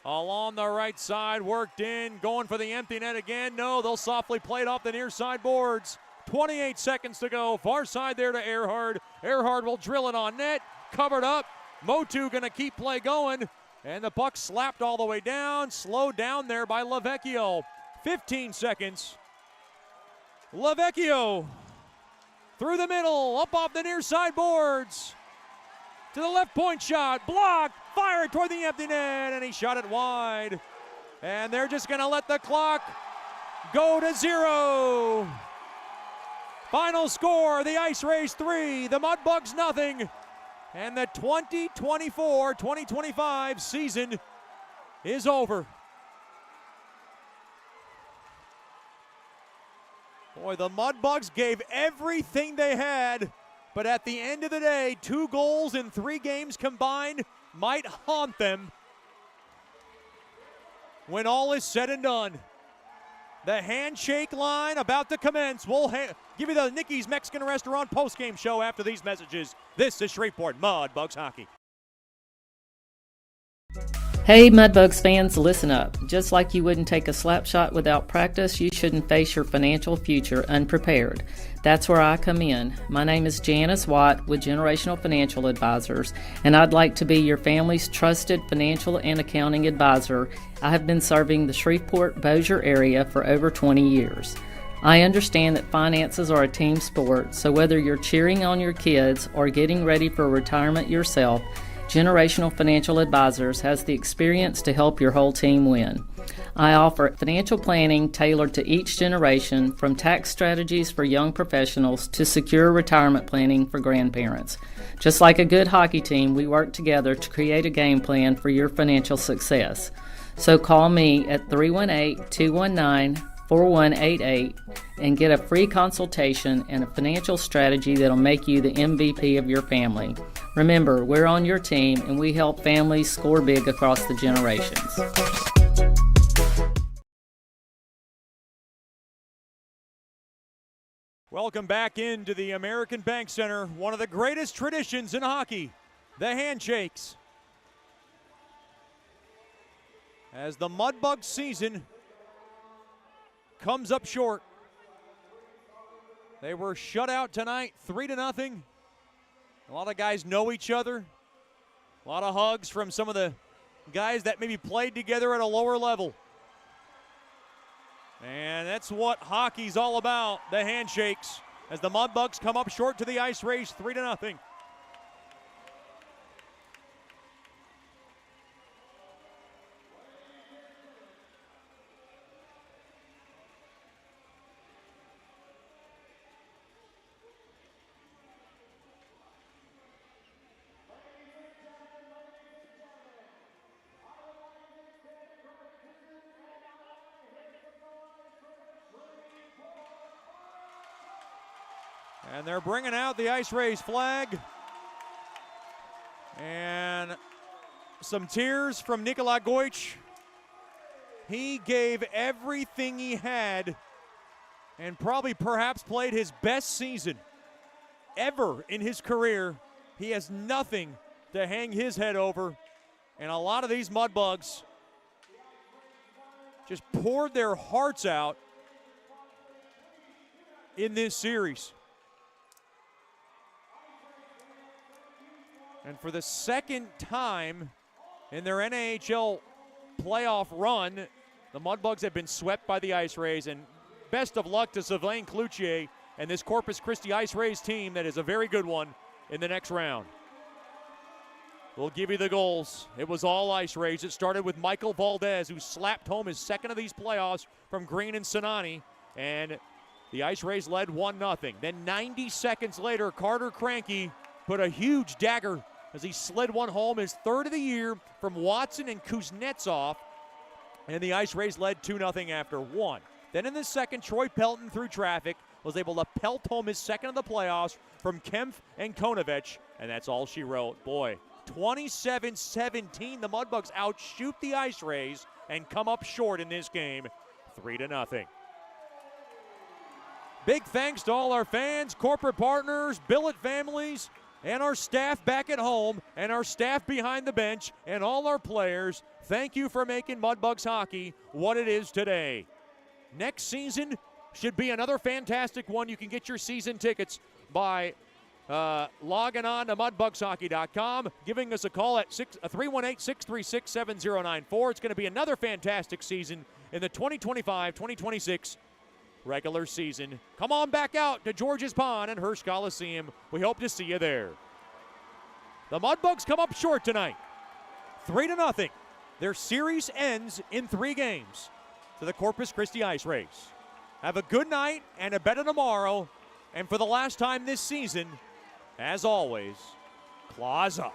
Along the right side, worked in, going for the empty net again. No, they'll softly play it off the near side boards. 28 seconds to go. Far side there to Earhart. Earhart will drill it on net. Covered up. Motu going to keep play going. And the puck slapped all the way down. Slowed down there by Lavecchio. 15 seconds. Lavecchio through the middle. Up off the near side boards. To the left point shot. Blocked. Fired toward the empty net. And he shot it wide. And they're just going to let the clock go to 0. Final score, the IceRays 3, the Mudbugs nothing. And the 2024-2025 season is over. Boy, the Mudbugs gave everything they had, but at the end of the day, 2 goals in 3 games combined might haunt them when all is said and done. The handshake line about to commence. We'll give you the Nicky's Mexican Restaurant postgame show after these messages. This is Shreveport Mudbugs Hockey. Hey Mudbugs fans, listen up. Just like you wouldn't take a slap shot without practice, you shouldn't face your financial future unprepared. That's where I come in. My name is Janice Watt with Generational Financial Advisors, and I'd like to be your family's trusted financial and accounting advisor. I have been serving the Shreveport-Bossier area for over 20 years. I understand that finances are a team sport, so whether you're cheering on your kids or getting ready for retirement yourself, Generational Financial Advisors has the experience to help your whole team win. I offer financial planning tailored to each generation, from tax strategies for young professionals to secure retirement planning for grandparents. Just like a good hockey team, we work together to create a game plan for your financial success. So call me at 318-219-4188 and get a free consultation and a financial strategy that'll make you the MVP of your family. Remember, we're on your team and we help families score big across the generations. Welcome back into the American Bank Center, one of the greatest traditions in hockey, the handshakes. As the Mudbugs season comes up short. They were shut out tonight, 3-0. A lot of guys know each other. A lot of hugs from some of the guys that maybe played together at a lower level. And that's what hockey's all about, the handshakes, as the Mudbugs come up short to the IceRays, 3-0. And they're bringing out the IceRays flag. And some tears from Nikolai Goich. He gave everything he had and probably perhaps played his best season ever in his career. He has nothing to hang his head over. And a lot of these Mudbugs just poured their hearts out in this series. And for the second time in their NHL playoff run, the Mudbugs have been swept by the IceRays. And best of luck to Sylvain Cloutier and this Corpus Christi IceRays team that is a very good one in the next round. We'll give you the goals. It was all IceRays. It started with Michael Valdez, who slapped home his second of these playoffs from Green and Sinani. And the IceRays led 1-0. Then 90 seconds later, Carter Cranky put a huge dagger as he slid one home, his third of the year, from Watson and Kuznetsov. And the IceRays led 2-0 after one. Then in the second, Troy Pelton, through traffic, was able to pelt home his second of the playoffs from Kempf and Konovich. And that's all she wrote. Boy, 27-17, the Mudbugs outshoot the IceRays and come up short in this game, 3-0. Big thanks to all our fans, corporate partners, billet families, and our staff back at home and our staff behind the bench and all our players, thank you for making Mudbugs hockey what it is today. Next season should be another fantastic one. You can get your season tickets by logging on to mudbugshockey.com, giving us a call at 318-636-7094. It's going to be another fantastic season in the 2025-2026 regular season. Come on back out to George's Pond and Hirsch Coliseum. We hope to see you there. The Mudbugs come up short tonight, 3-0. Their series ends in 3 games to the Corpus Christi IceRays. Have a good night and a better tomorrow. And for the last time this season, as always, claws up.